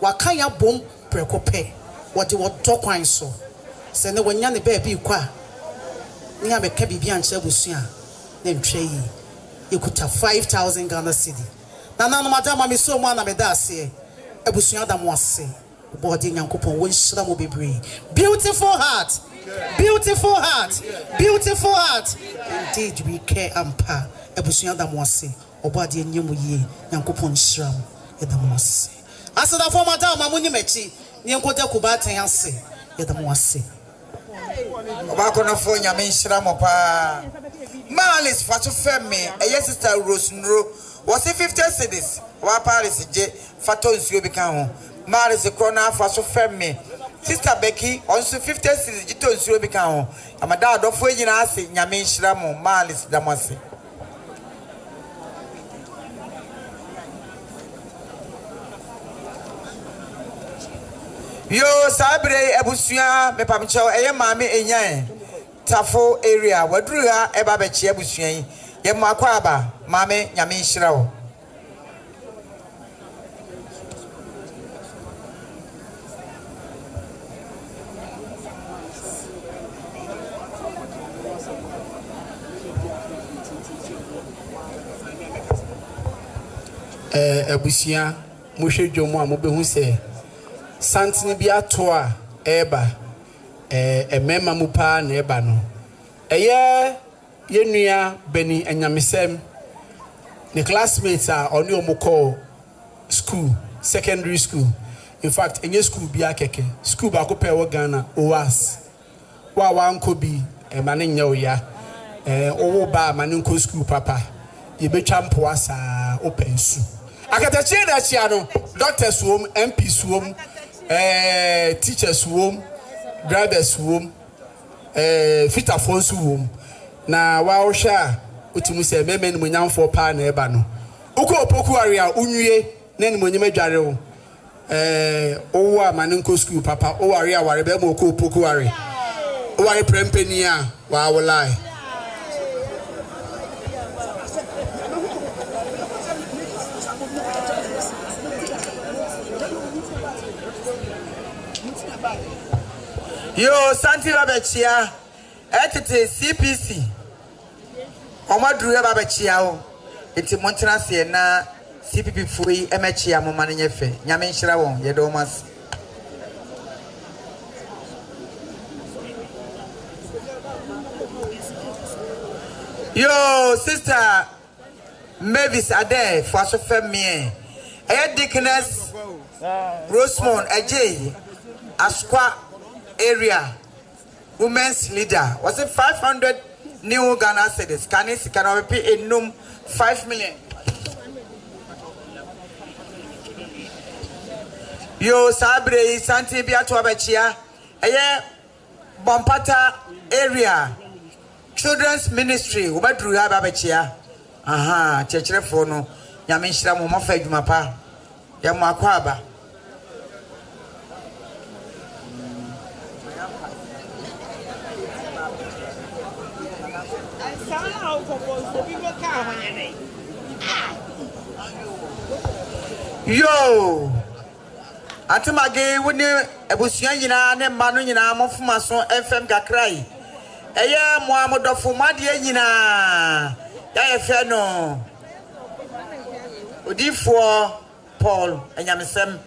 A: wakanya bom prekope wodi wotokwan so se ne wonya ne baabi kwa ni abeka bibia nche busua na ntwe yi ekuta 5,000 Ghana cedi na no madama me so mo na me da ase ebusua da mo ase body nyankopon won shira mo bebre beautiful heart beautiful heart beautiful heart indeed we care ampa ebusua da mo ase obade nyemu yi nyankopon shira mo da mo ase asada for madam amuni mechi ni enkote kubaten ase yeda mo ase obako no fo nyame nhira mo pa Malis fatu femi eye sister Rose Nro was 50 cedis wa Paris je fato nsuo bi kan ho Malis krona fatu femi sister Becky also 50 cedis jito nsuo bi kan ho amada adofo nyina ase nyame nhira mo Malis da mo ase. Yo sabre ebusua me pamcho eye maame enyan tafo area waduru ha eba be che ebusua yi ye mo akwa aba maame nyame nhira wo
C: abusia mohwe dwomo a mobehu se santene bi ato a eba emema mu pa na eba no eye yenua beni Anyamesem the classmates are oni omukọ school secondary school in fact enye school bi akeke school ba ko pe wo Ghana OAS wa nko bi mane nya oya owo ba mane nko school papa ye betwa mpoa saa open su akatachi na chia no doctors wom MPs wom teachers wom drivers wom fita fonsu wom na wa ohwa otimu se meme ni munyamfo pa na eba no uko opoku area unwie na ni monyem adware wo owo amane nko school papa o area ware be mo ko opoku area o ware prempeni a wa wolai
A: yo santi babechia etete CPC omadru ya babechia o enti montena se na CPP fui emechia mo mane nyefe nyame nhira won ye do mas yo sister Mavis Ade for so femme Dickness Rosemont Ajay Asqua area women's leader was it 500 new Ghana cedis can we pay a num 5 million yo sabre santi bia to abachia eye Bompata area children's ministry ubadru ha abachia aha chechrefo no nyame nhira mo mafa adwuma pa ya mo akwa aba yo atumage woni ebusuan nyina ne mma no nyina mofuma so FM gakrai eye mo amodofo made nyina ya yefe no odifo Paul Anyamesem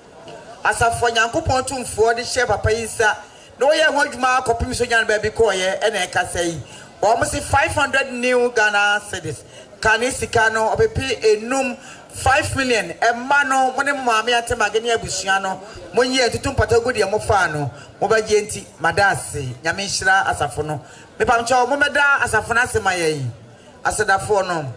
A: asafo nyankopon tumfo de hye papa yisa no ye hodwuma akopim so nyan ba bi ko ye ene kasai almost 500 new Ghana cedis kanisika no obepi enum 5 million emma no mone maame atemage ne abusua no monyi atutum patago de mo fa no mo ba je enti madase nyame nhira asafo no me pamcho mo meda asafo na asema yi asedafo no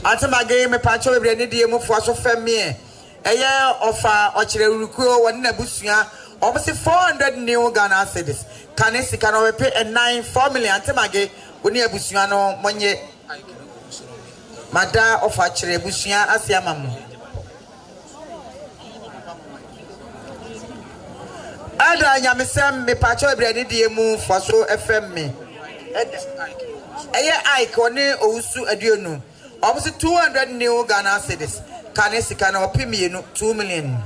A: atemage me pacho ebre ne die mo fo aso femme eye ofa okire rukuo woni na busua almost 400 new Ghana cedis kanisika no we pay a 4 million atemage woni abusua no monye mada ofa kire busua asiama mu ada Anyamesem me pacho ebre ne die mu fo so FM me eye icon ousu aduonu almost 200 new Ghana cedis kanisika no opimienu 2 million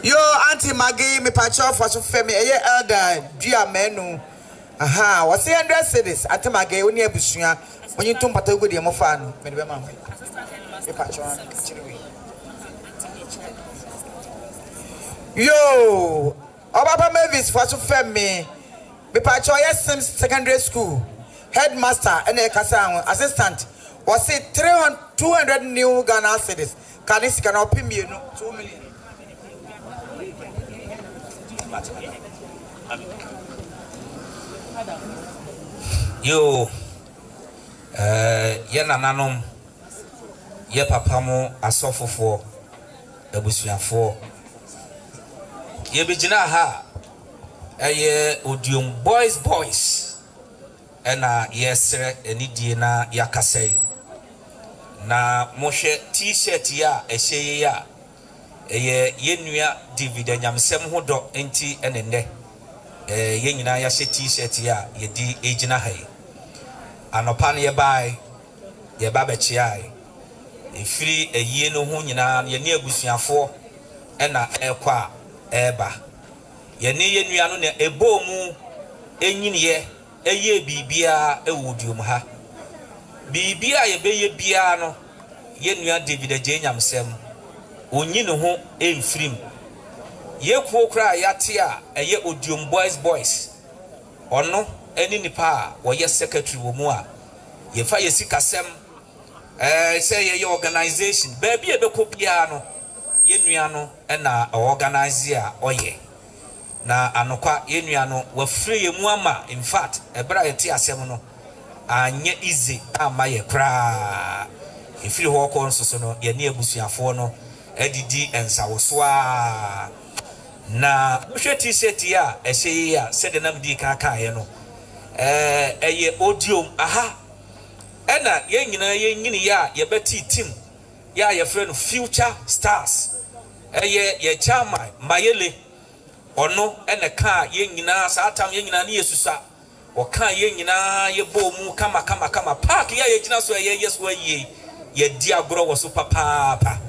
A: yo auntie Maggie me pacho fo so femi eye elder dua menu aha was 100 cedis auntie Maggie oni abusua onyi tum patago de mo fa no me be ma me pacho yo obaba Mavis fo so femi me pacho yes secondary school headmaster and a assistant was it 200 new Ghana cedis kanisika no opimienu 2 million
E: yo ye nananom ye papa mo asofofo abusuafo ye begina ha eye odium boys ena yesre enidie na yakasai na mohwe t-shirt ya ehye ya eye yenua David Anyamesem hodo enti enenne ye nyina ya hye t-shirt ya ye di ejina hai anopa ne ye bai ye ba bechiai efiri eyie no ho nyina ye ne abusuafo ena ekwa eba ye ne yenua no ne ebomu enyiniye eye bibia ewudium ha bibia ye beye bia no ye nua David Anyamesem onyi ne ho emfrim ye kuo kra yate a eye Odium boys ono eni nipa a wo ye secretary wo mu a ye fa ye sikasem say ye organization baby e be ko bia no ye nua no na organize a oye na anokwa ye nua no wa free ye mu ama in fact ebra ye ti asem no anye easy ama ye kra ifiri ho ko nsoso no ye ne abusuafo no adidi ensawoso a na hwe t-shirt ya ehye ya sede nam di kaka ye no eye Odium aha ena ye nyina ye nyini ya ye beti team ya ye friend Future Stars ye chairman Mayele ono ena ka ye nyina satam ye nyina ne yesusa o ka ye nyina ye bomu kama park ya ye gyina so ye yeso ayi ye di agoro wo so papa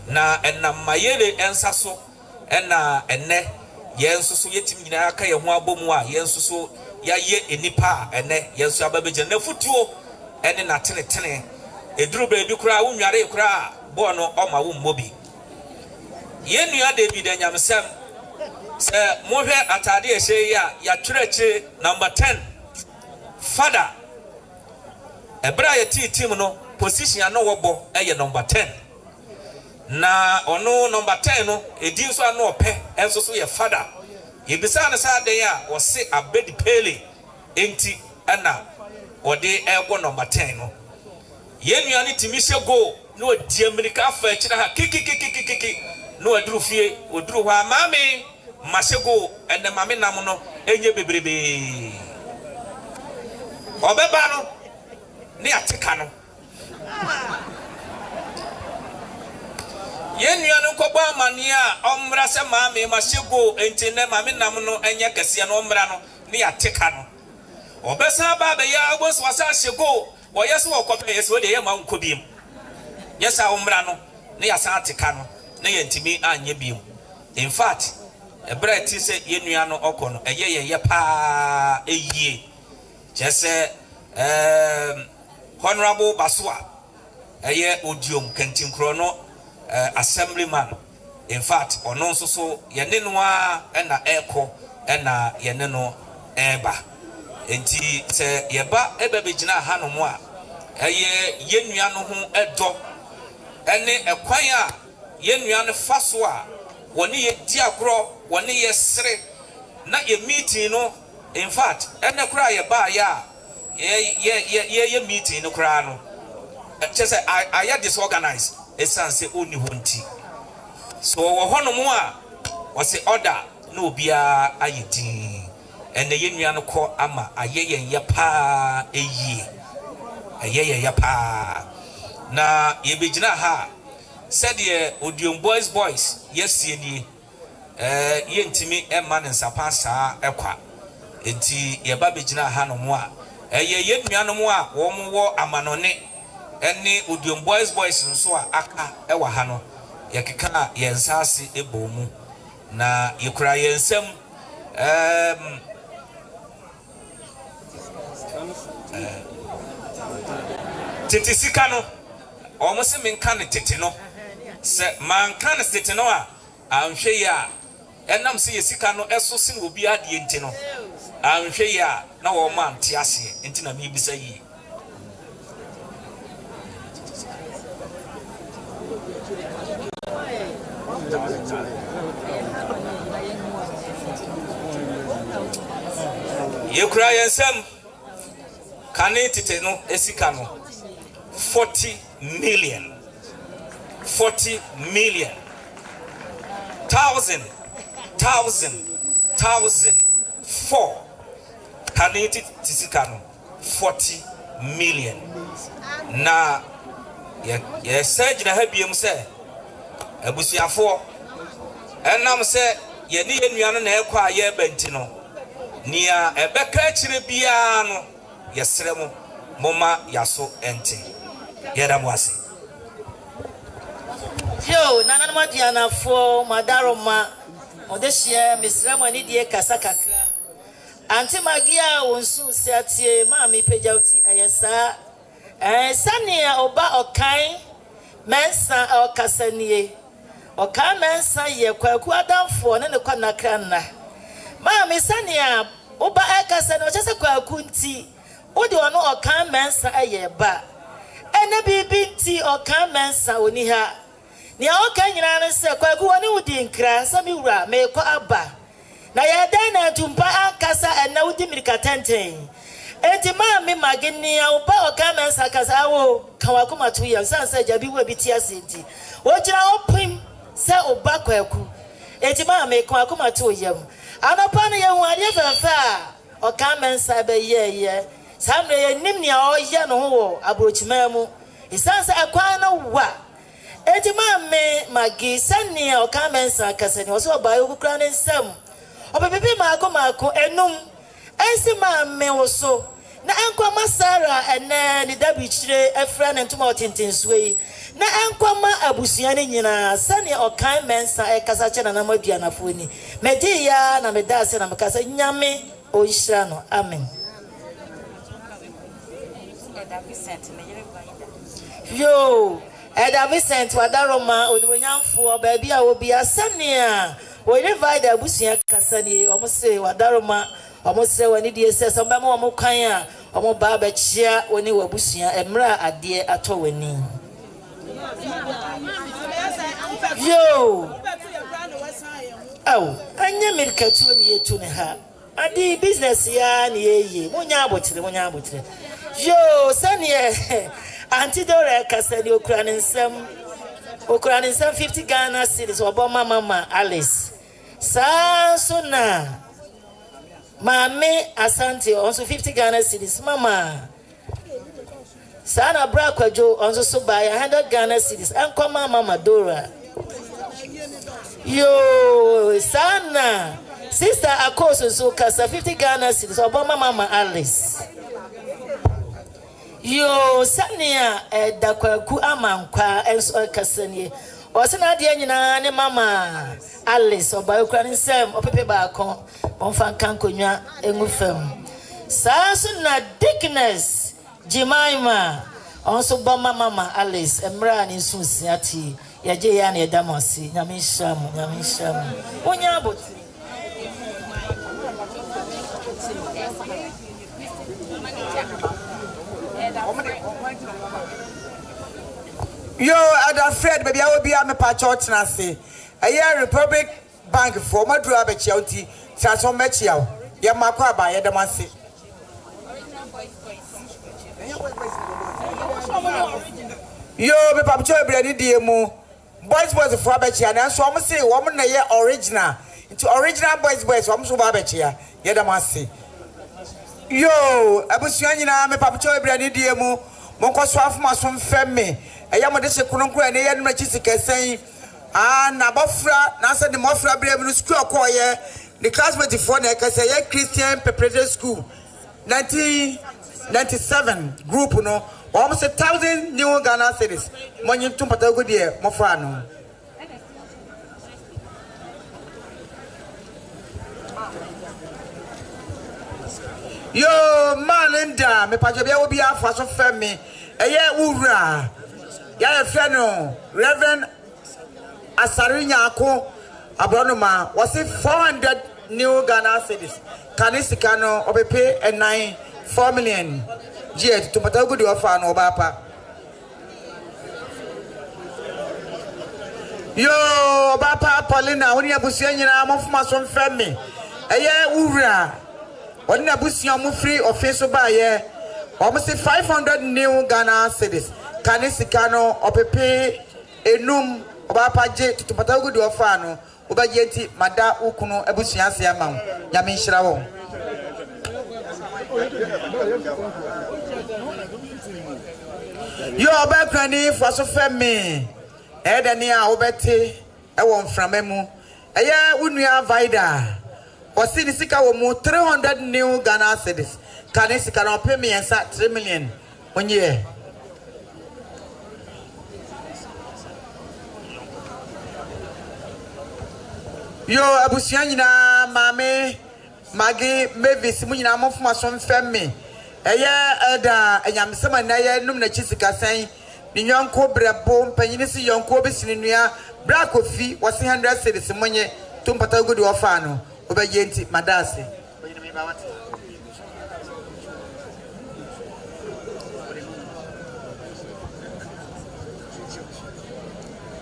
E: na ena Mayele ensa so ena enne ye nsusu yetim nyina aka ye ho abomu a ye nsusu ya ye enipa enne ye nsusu ababeje na futuo ene na tene eduru be bi kura wunware kura bo no oma wo mmobi ye nua David Anyamesem se mohwe atade ehye ya twerɛkye number 10 father ebra ye team no position no wobo eye number 10 na ono number 10 no edi so ano ope enso so ye father ye bisa na sa den a wo se abedi pele enti ana ode ego number 10 no ye nua ni timi hye go no di America afa kira ha kiki no aduru fie oduru ho amame mahye go ende mame nam no enye bebrebe obeba no ne ateka no ye nua no kobo amane a omra se mame mahye go enti ne mame nam no enye kese no omra no ne ateka no obesa ba be ya agboso wasa hye go wo yeso wo kope yeso de ye ma nko biem yesa omra no ne yasa ateka no ne ye ntimi anye biem in fact ebra ti se ye nua no okono ye pa eyie jese honorable Basua eye Odium Kantinkro no assemblyman in fact ono nso so ye ne no a na eko na ye ne no eba enti se ye ba ebe begina ha no mo a eye ye nua no ho edo ene ekwan a ye nua no fa so a woni ye di agro woni ye sere na ye meeting no in fact ene kura ye ba ya ye meeting no kura no just say I disorganized esanse oni honti so wo hono mo a wo se order na obia ayedin ene ye nua no ko ama ayeye ye pa eyie ayeye ye pa na ye begina ha said ye Odium boys yes ye ye ntimi emma ne nsapa saa ekwa enti ye ba begina ha no mo a ye nua no mo a wo mo wo amanone ene Odium boys nso a aka ewa ha no ye keka ye nsase ebomu na ye kura ye nsem tete sika no omo se menka ne tete no se manka ne tete no a anhwe ya enam se ye sika no eso se no obi ade enti no anhwe ya na wo ma ante ase enti na me bisa yi ye kura yensem kane tete no esika no 40 million 4 kane tisika no 40 million na ye sajina habiem se abusuafo enam se ye ne ye nua no na ekwa ye benti no nia ebeka kire bia no yesremo moma yaso ente yeda mwase
F: yo nana madiana fo madaroma odehia misremo ni die kasa kakra anti magia wonsu siatie ma mi pejauti ayesa Sania oba okai Mensah or Cassanie. Oka Mensah ye kwaku adamfo ne ne kwa nakra na. Mama Sania oba Cassanie o chese kwaku nti. Odi ono Oka Mensah aye ba. Ene bibi nti Oka Mensah oni ha. Ni oka nyina ne se kwaku woni udi nkra sami wura me kwa aba. Na ya dan na tumpa ankasa ena udi mirika tenten. Enti mami magini ya uba Oka Mensah kasa awo kawakuma tu ya sansa jabi we bitia senti. Wojira opim se uba kwaku. Enti mami kawakuma tu ya. Anapa ne ye hu ade fafa Oka Mensah be ye. Samre ye nimni a oye no ho abrochima mu. Isansa akwan na wa. Enti mami magi sani Oka Mensah kasa ni oso ba yo kukra ne nsam. Obebebi mako enum. Ensi mami woso na enkwa Sara ene ni dabichire efra ne ntuma otintinswe na enkwa abusua ne nyina sani Oka Mensah ekasa che na namabia na foni medi ya na medase na mekasa nyame oishra no amen. Yo Eda Vincent wadaroma odwonyamfo baabi a obi asani a we divide abusua kasa ni omose wadaroma omose wani die sese mbama omo kwan a omo ba ba chia woni wabusua emra ade ato wani. Yo anya mirkatu ni yetu ne ha adi business ya ni yeye munya abotire. Yo sani antidore kasa ni okuransem 50 Ghana cedis oboma mama Alice Sasuna Mame Asante also 50 Ghana cedis mama Sana Brakwajo also so buy 100 Ghana cedis anko mama Dora. Yo Sana sister Akoso so kasa 50 Ghana cedis oboma mama Alice. Yo Sania dakwaku amankwa enso kasanie osina de nyina ne mama Alice obayokra nsem opepe baako onfa kankonwa engufam saso na Dickness Jimaima onso boma mama Alice emra ni nsusiati yaje ya na edamosi nyame hyamu onya abot.
A: Yo, Ada Fred, baby, I will be at my patch na say. A year Republic Bank for my drab at Chelsea, Sasso Mechio. Yamakwa by Edamasi. Yo, be Papa Brady Diemo. Boys was a Fabachi, and so I'm say woman a year original. Into original boys, I'm so Babachi, Yedamasi. Yo, Abusiana, me Papa Brady Diemo, Monco Swaf Mason Femme. Ayamodese kunonkro ene ye nma chisike sen na bofra na se de mofra bre mu school akoye the classmate for na kase ye Christian Preparatory School 1997 group no almost 1,000 new Ghana cedis monyi tumpata go de mofra no. Yo Malinda me pajo bia obi afa so femi eye wura ya friend Reverend Asarinya Ako Abronoma was it 400 new Ghana cedis kanisika no obepe and 4 million jet to patago di ofa no bapa. Yo bapa Paulina woni abusia nyina amofuma so mfemi eye wura woni abusia mu free office ba ye almost 500 new Ghana cedis kanisika no opepe enum obapa je tutupatago di ofa no obaje nti mada ukunu abusia ase ama nyame nhira wo. Yo obakrani faso femi edani a obete e wo mframemu eye unua vida osini sika wo mu 300 new Ghana cedis kanisika no pay me ensa 3 million onye. Yo abusia nyina mame magi Mavis mu nyina mofuma so mfemme Eda Anyamesem na ye num na chisika san ni nyonko brebo mpanyini si yonko besinua bra kofi wose 100 cedis monye tumpata gudi ofa no obaye nti madase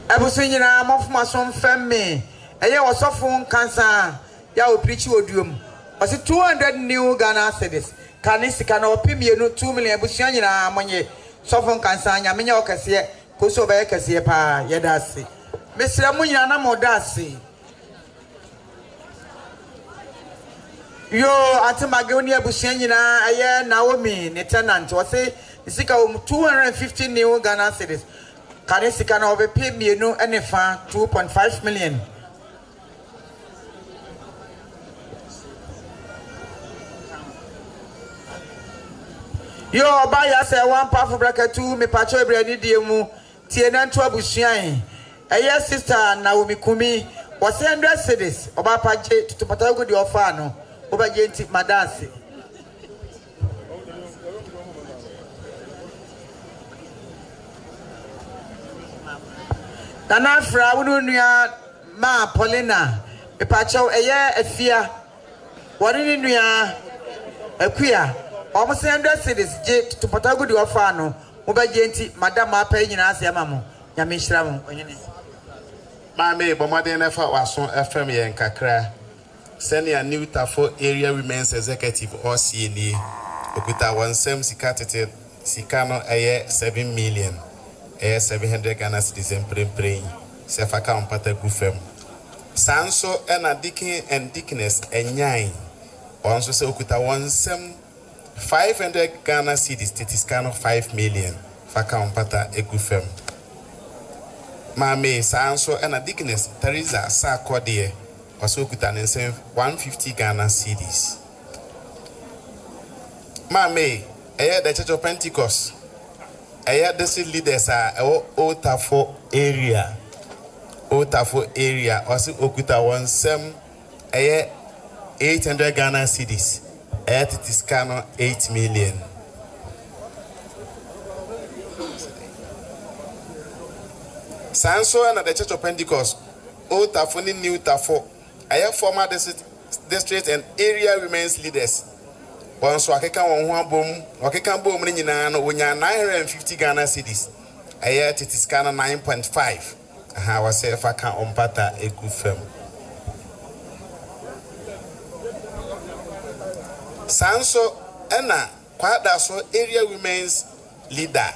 A: abusunyina mofuma som femme eye wosofo kansa ya oprichi oduom wose 200 new Ghana cedis kanisika na opimienu 2 million abusunyina monye sofo kansa nya menya okase koso obaye kase pa yedase mesira munyina na modase yo atimagoni abusunyina eye Naomi ne tenant wose isika 250 new Ghana cedis kanisika na opimienu enefa 2.5 million yo ba ya say one powerful bracket 2 me pacho ebrani die mu tie na nto abusuan eye sister Naomi Kumi was 100 cedis oba paje tutupata go di ofa no oba je nti madase Nana fra wonu nua ma Paulina me pacho eye afia woni ni nua akuya almost 100 cedis je tutupata go di ofa no oba je nti madam apa nyina ase amamo nyame hira mo onyene
B: Mame bomade na fa waso FM ye nkakra senior new tafo area women's executive or CNA okuta wansem sikatete sikano eye 7 million 700 Ghana cedis prem se fa ka ompata gufem sanso ena dikin and dickness enyan onso se okuta wansem 500 Ghana cedis titiskano 5 million fa ka ompata egufem Mame sanso ena dickness Teresa sa kodie waso okuta nense 150 Ghana cedis Mame eye the Church of Pentecost eye district leaders are Otafo area waso okuta wansem eye 800 Ghana cedis eye titiskano 8 million Sanso and the Church of Pentecost, Old Tafo, New Tafo, aya former district and area women's leaders. Once Wakeka one boom, Wakeka boom in 950 Ghana cedis, aya Titiscana 9.5. I was say if I can't umpata a good film. Sanso Anna, Quadaso area women's leader,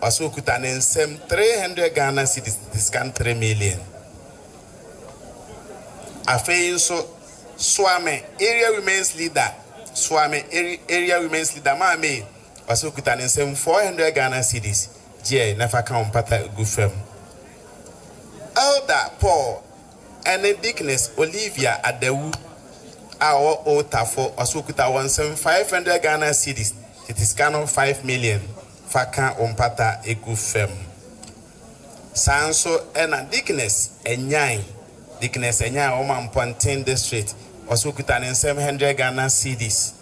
B: also kutanen sem 300 Ghana cedis discount 3 million. Afei so Swame area women's leader mame also kutanen sem 400 Ghana cedis je never can pata gufem. Elder Paul and Dickness Olivia Adewu our Otafo also kutawan sem 500 Ghana cedis it is kind of 5 million. Faka ompata egufem sanso ena dickness enyan oma Mpontin district also kutanen 700 Ghana cedis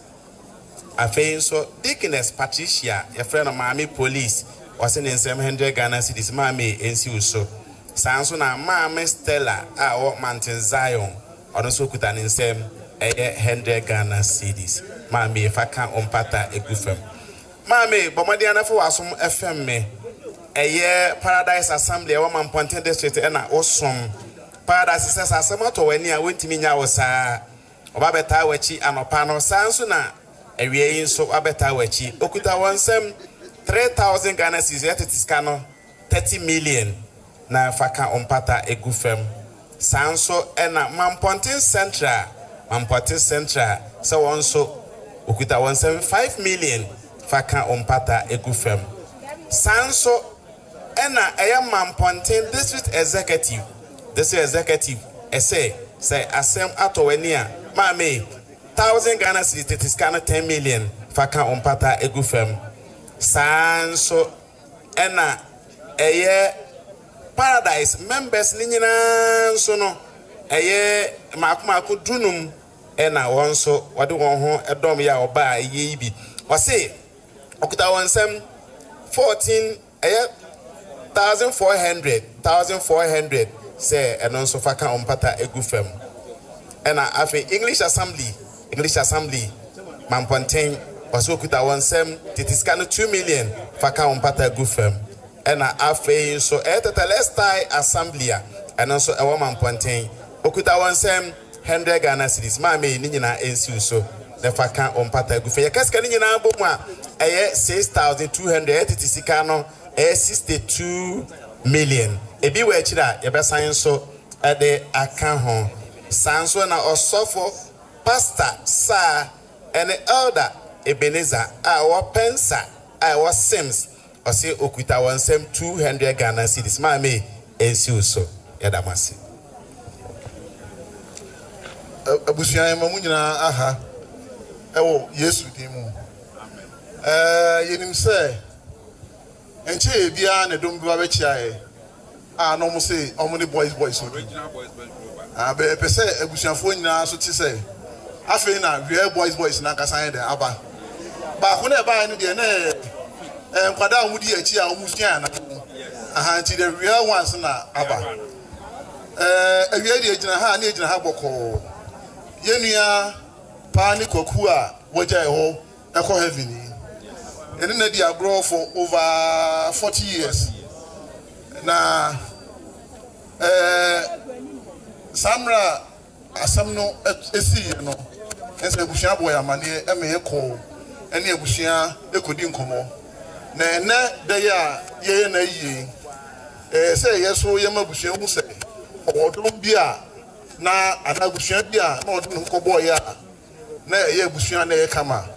B: afei so dickness Patricia your friend of Mami police was in 700 Ghana cedis mame ensi uso sanso na Mame Stella our Mountain Zion also kutanen 100 Ghana cedis mame faka ompata egufem Mame, Bomadiana for Wasum FM me. Paradise Assembly, a woman Pontin District, and awesome. Paradise says, as a motto when you went to me, I was a Babeta Wechi and Opano Sansuna. A re so Abeta Wechi. Okuta wansem 3,000 Ghana is yet it is cano 30 million. Na Faka Ompata Egufem. Sanso and Mampontin Central. So also Okuta wansem 5 million. Faka ompata egufem sanso ena Mpontin district executive say asem atowenia mame 1,000 Ghana cedis it is kind 10 million faka ompata egufem sanso ena paradise members ni nyina so no makuma ko dunum ena won so wode won ho edom ya oba eye bi wase okuta won sem 1400 say eno so fa kan ompata egu fam ena afi English assembly Mamponten was okuta won sem titiska no 2 million fa kan ompata egu fam ena afi so last time assembly eno so ewo Mamponten okuta won sem 100 Ghana cedis ma me ni nyina ensi so the fa kan ompata egu fam yakaska ni nyina bomu a eye 6200 titisika no 62 million ebi we chira ye be san so ede aka ho san so na osofo pastor sir and elder Ebenezer our pensa our sims or say okuta won sem 200 Ghana cedis ma me ensi so yadamase
G: abusuan mamu nyina aha ewo Yesu dimu yenim se enche bia ne dom bia be chiae no mo say omo the boys original boys be pese abusuanfo nyina so ti say afi na we boys na kasan de aba ba ko na ba ni de na nkwada omudi achi a omusuan na aha nti the real ones na aba awie de agina ha na agina ha boko yenua pa ni koku a woja ho eko heaven and then they are grow for over 40 years. Na Samra asamno esi no. Ense ebushia boy amane eme ko ene ebushia ekodi nkomo. Na ene de ya ye na yi. Say yeso ye mabushia hu se. Odom bia na anabushia bia na odom ko boy ya. Na ye ebushia na ye kama.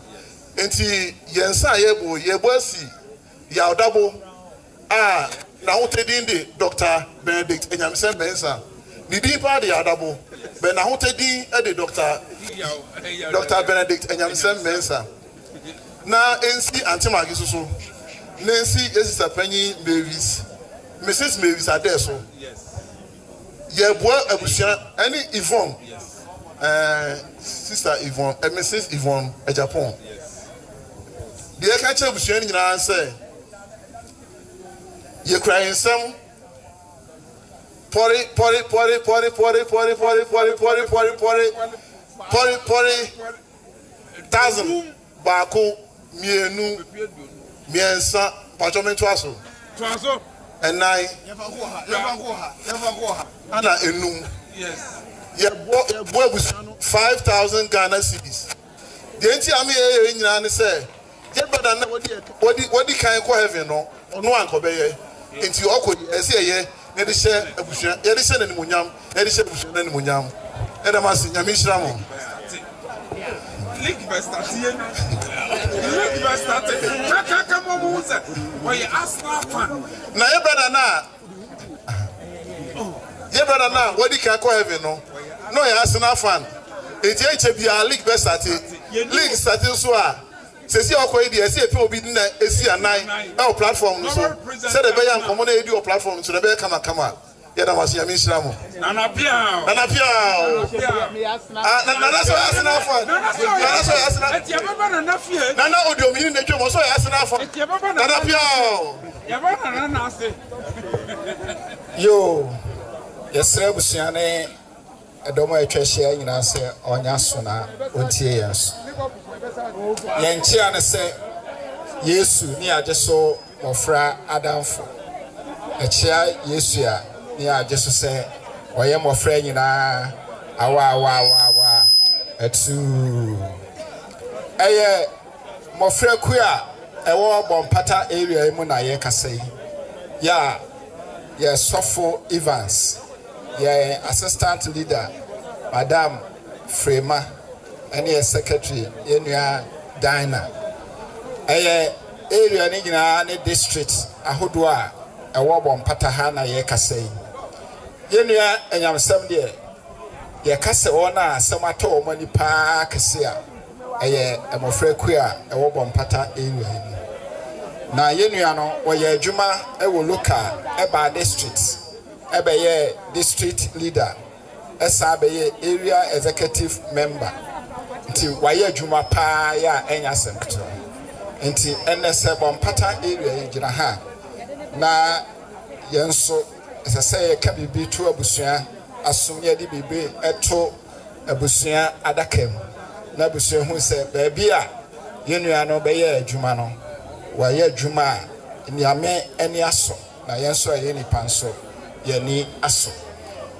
G: Enti yensa yebo asi ya odabo na hotedin de Dr. Benedict Anyamesem Mensah ni din pa de odabo be na hotedin e de Dr. Benedict Anyamesem Mensah na ensi antimagi so nensi esisa panyi Mavis Mrs. Mavis adeso yebo abusia any Yvonne sister Yvonne Mrs. Yvonne Japan. The catcher of Shane in answer. You crying some potty thousand Baku Mienu Mensah Patrolman Twasso and nine Anna Enum. Yes, your boy was 5,000 Ghana cedis. The anti-army in say. What the kind of heaven no one could be into your could as a never share a bush, Edison and Munyam, Edison and Munyam, and I must Yamishramo. Lick by starting. Come on, why you ask now? Now, your brother now, what the kind of heaven no? No, you ask enough fun. It's a league best at it. League starting so. Say see okwa dey say people be na esi anan na platform no so say the be yan komo na edi o platform so the be kama ya da wasi Yamisra mo na pia na so asna fo na so asna etia baba na fie na odio mi ni twemo so asna fo etia baba na pia ya baba na ase yo yesra busuane edomo etwehia nyina se onya so na ontie yes yenchia ne se Yesu ni ajeso mofra adamfo echia Yesu a ni ajeso se oye mofra nyina awa etu eye mofra ku a ewo bompata area mu na ye kasai ya Sofo Evans ye assistant leader Madam Frema any secretary yenua Dina eye area ni nyina ne district ahodo a ewo bompata ha na ye kasai yenua Anyamesem de ye kase wona asemato mani pa kase a eye emofra ku a ewo bompata area ni na yenua no woye adwuma ewo local eba district ebe ye district leader esa be ye area executive member enti waye adwuma pa ya enya semkto enti enne se bompata area yigina ha na yenso sese ka bibi to abusua asomye di bibi eto abusua adakam na abusua hu se ba bia yenua no be ye adwuma no waye adwuma niame eni aso na yenso aye ni panso yani aso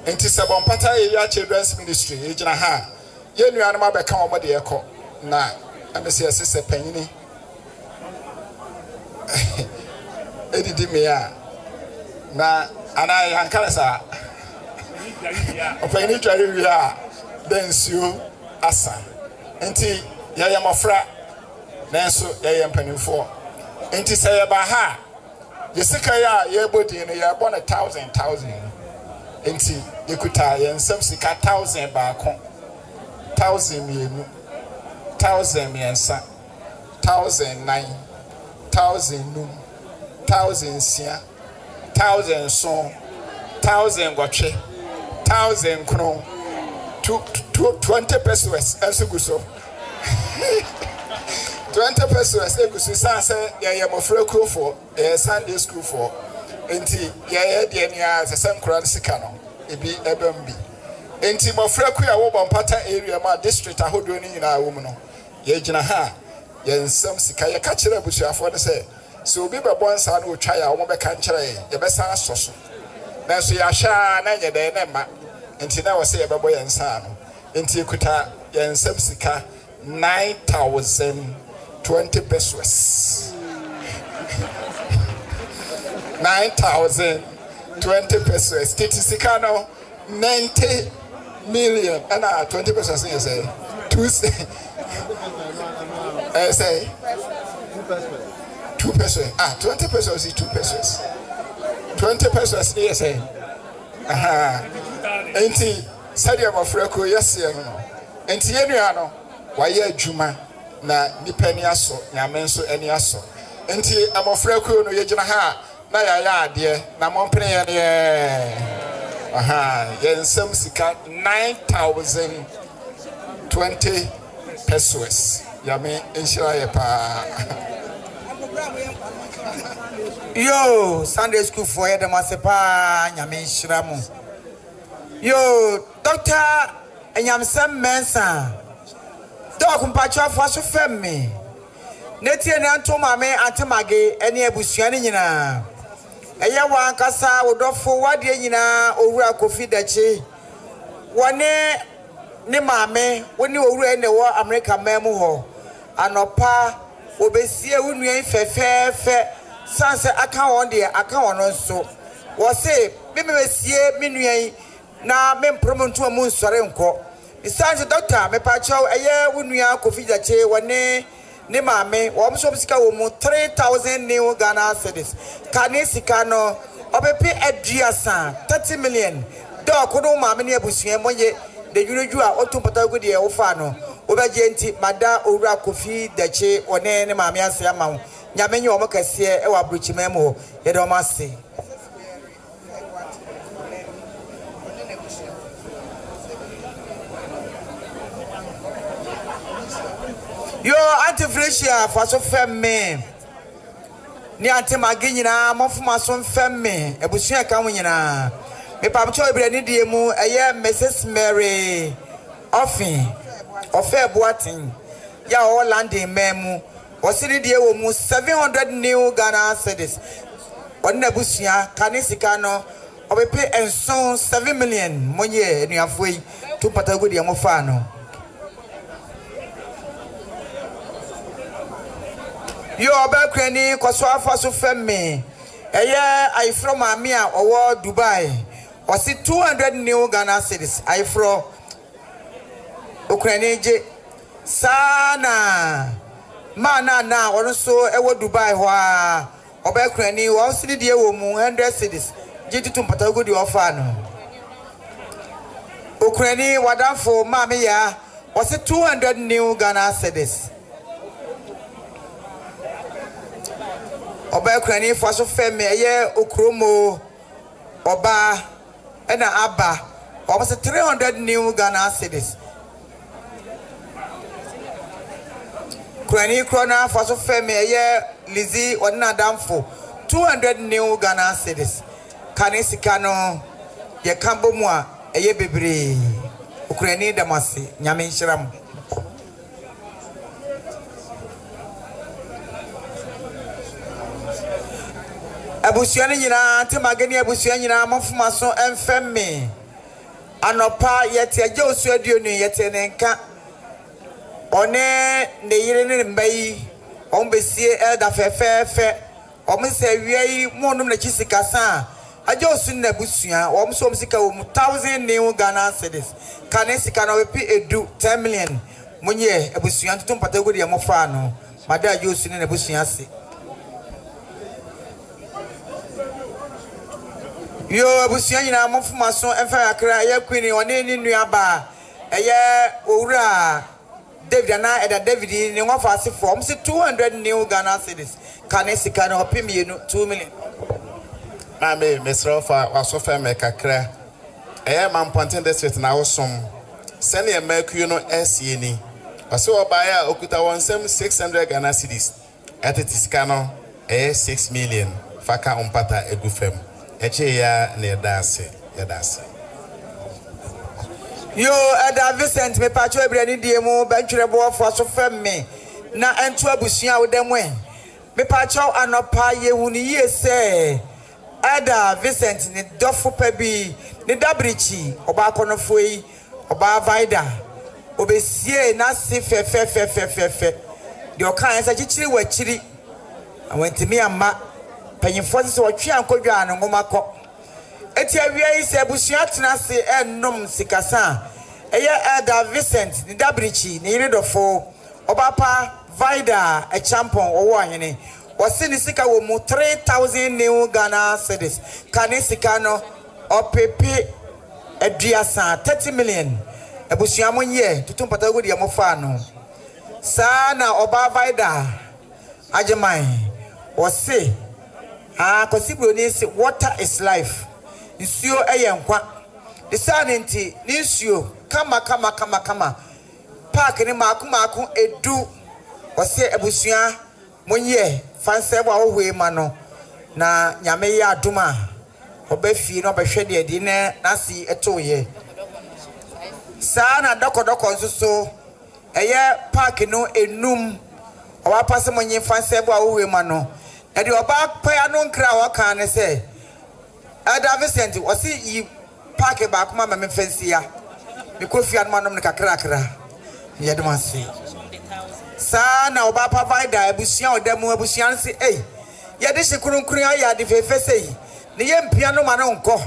G: enti se bompata area children's ministry yigina ha yenua no ma be ka omode yeko na amese sese panyini edidi me ya na ana yankarasa opani tware wi a densuo asa enti yeye mofra nanso yeye mpanimfo enti sɛ yɛ ba ha yesika ya yebodi no yɛ bɔ na 1000 enti yekuta yɛ nsɛm sika 1000 baako 1000 mienu 1000 miensa 1009 1000 num 1000 sia 1000 son 1000 gotwe 1000 kron 20 pesos esuguso 20 pesos egusu sanse ye mofra kro for Sunday school for enti ye de nia sesem kran sika no ebi ebambi enti mofra ku ya wo bompata area ma district ahodo ni nyina wo mu no ye gina ha ye nsam sika ye ka kire abusuafo ne se so obi be bon sa na otwa ya wo be kan kire ye be san asoso na so ya sha na nye de na ma enti na wo se ye be boy nsa no enti ekuta ye nsam sika 9,020 pesos 9,020 pesos titi sika no 90 million and 20 pesos you say 2 say 2 pesos 20 pesos is 2 pesos 20 pesos you say enti sadia mafreko yes no enti yenua no waye adwuma na nipa ni aso nyame nso ani aso enti amofreko no yegina ha na ya ade na mompene ye ne ye nsam sika 9,020 pesos yame enshira ye pa
A: yo Sunday school for ye dem asepa nyame enshira mu yo Dr. Anyamesem Mensah Dok mpacho afo so femme netie ne anto mame atemage ene abusua ne nyina eye wan kasa wodofo wade nyina owura kofi dachi wone ne mame woni owura ne wo America mamu ho anopa obesie wunua fefefe sanse aka won de aka won nso wo se memesie menua na mempromontu amu nsore nko Isanze doctor me pacho eye wunua kofi dache wone ne mame wo mso sika wo mu 3,000 new Ghana cedis kane sika no obepe aduasa 30 million dok no mame ne abusua moye de yureju a otumpata gudi e wo fa no obeje enti mada owura kofi dache wone ne mame ase ama nyame nye wo makase e wa bruchimem ho ye do mase yo anti-Freshia for so femme ni anti-magi nyina mofuma so femme ebusua ka wo nyina me pamcho ebre ni die mu eye Mrs. Mary Offin ofe boatin ya o landing memu osiri die wo mu 700 new Ghana cedis onna ebusua kanisika no obepe enson 7 million monye enuafoi tu patagodi ya mofa no yo obakrani kwaso afa so femme eye ayfro maami a owo Dubai osi 200 new Ghana cedis ayfro okrani je sana mana na onso ewo Dubai ho a obakrani wo sidi die wo mu 100 cedis je titu mpatagodi ofa no okrani wadanfo maami ya osi 200 new Ghana cedis Oba krani fo so femme eye okromo oba ena aba almost 300 new Ghana cedis Kurani krona for so fame ye Lizzie or Nadamfo 200 new Ghana cedis. Kanesikano ye kambo mwa ye bebre. Ukraini damasi nyame shiram. Abusiani nyina temageni abusiani nyina mafuma so emfemme. Anopa yete aje osu aduonu yete nenka. One ne yire ne mbayi ombesie elda fefefe omse wiei monum na chisikasa aje osu na busua omso omsika wo 1000 new Ghana cedis kanesika na wepi edu 10 million munye abusua tutum patago de mofa no mada aje osu na busua se yo abusua nyina mofuma so emfa Accra ya queen one ni nuaba eye owura David and I at David in one fast form, 200 new Ghana cedis. Kanesika no pay me 2 million.
B: Na me Mr. Ofa was so fair make Accra. Man Pontin district na awesome. Send a make you know SCNE. So buy okuta 600 Ghana cedis. At it is cano 6 million. Faka umpata egufem. Eche ya ne dance. Yo, Ada Vincent, me pacho ebrani diemu benchurebo for so femme. Na entu abusia wo dem wen. Me pacho anopa ye huni ye se. Ada Vincent ni dofo pa bi, ni dabrichi, oba konofoi, oba vaida. Obesie na si fe. Di okan ensa chichiri wachiri. Awentimi amma. Panyimfo se watwe ankodwa no ngomako. Eti awia yi se abusia tena se ennom sikasa eya Ada Vincent ni dabrichi ni yiredofo obapa vida a champon owo anyene wose ni sika wo mu 3000 new Ghana cedis kane sika no opepe aduasa 30 million abusia monye tutum patago de amofa no sana oba vida ajeman wose kosibro ni se water is life Nsuo eyenkwa desanenti nsuo kama park ni maku edu wose abusua monye fansebo ahohwe ma no na nyame ya aduma obafi no behwe de edi ne nasi etoye sana dokodoko nsuso eye park no enum oba pase monye fansebo ahohwe ma no na de oba pa no nkra waka ne se Ada Vincent was he park back mama me fancy ya me kofi an manom ne kakra ye de mansi sa na oba provide abusia odemu abusia nsi ye de shekurunkuru ya de fefe sei ne ye mpia no ma no nko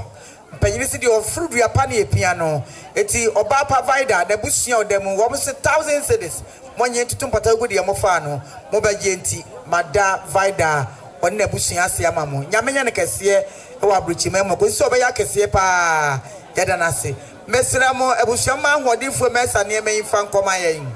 B: mpanyini si de ofrudu ya pa ne epia no eti oba provide da abusia odemu wo se 1000 cedis monye tutum patago de mofa no mo ba je enti mada vida on na abusia ase amamo nyamenya ne kese wa bruchi memo ko so be ya kese pa yada na se mesra mo abusia ma hodifo Mensah ne emeyin fa nkoma yen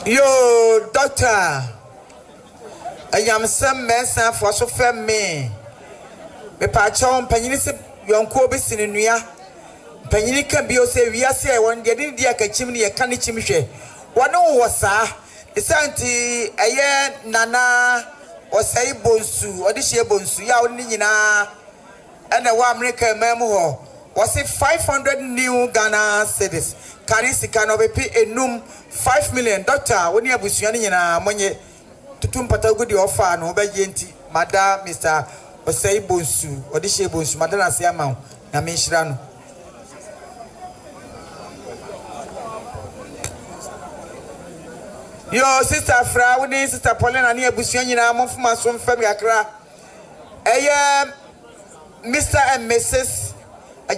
B: yo doctor Anyamesem Mensah for so femme me pa chon panyini se yonko be sinenua panyini kan bi o se wiase e won de di akachim ne ye kan chimhwe wono wo saa esanti eye nana osai bonsu odi hye bonsu ya oni nyina ena wa America memu ho was 500 new Ghana cedis kari sika no be pi enum 5 million doctor woni abusua ne nyina monye tutum patago di offer no be yenti mada Mr. Osei bonsu odi hye bonsu madana se ama na menhira no yo sister Fra woni sister Paulina ne abusua nyina mofuma so mfam Accra Mr. and Mrs.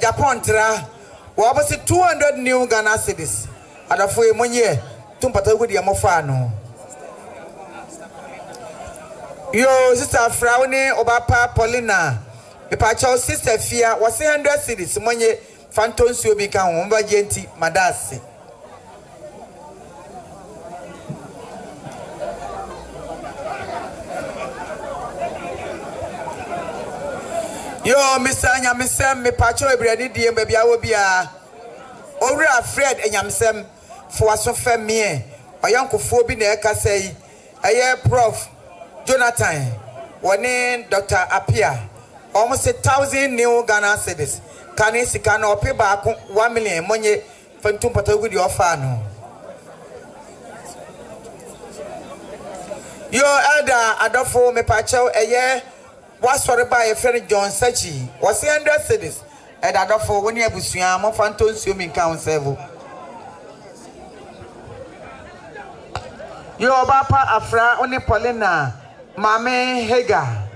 B: Japan tra wo abose 200 new Ghana cedis adafo e monye tumpatago di amofa no yo sister Fra woni obapa Paulina me pa chaw sister Fia was 100 cedis monye fantonsi obi kan ho mba genti madase
A: Yo, Mr. Anyamesem, me pacho ebrani die baby awo bia. Owura Fred Anyamesem for aso fam me. Oyankofo bi na e ka sei. Eye Prof Jonathan, woni Dr. Apia. Almost 1,000 new Ghana cedis. Kani sika na ope ba 1 million monye fantum patagu di offer no. Yo elder adofo me pacho eye was sorry by a friend John Sachi was 100 cedis. And adofo woni abusua mo fanton suo mi council. Yo bapa afra oni Paulina Mame Hega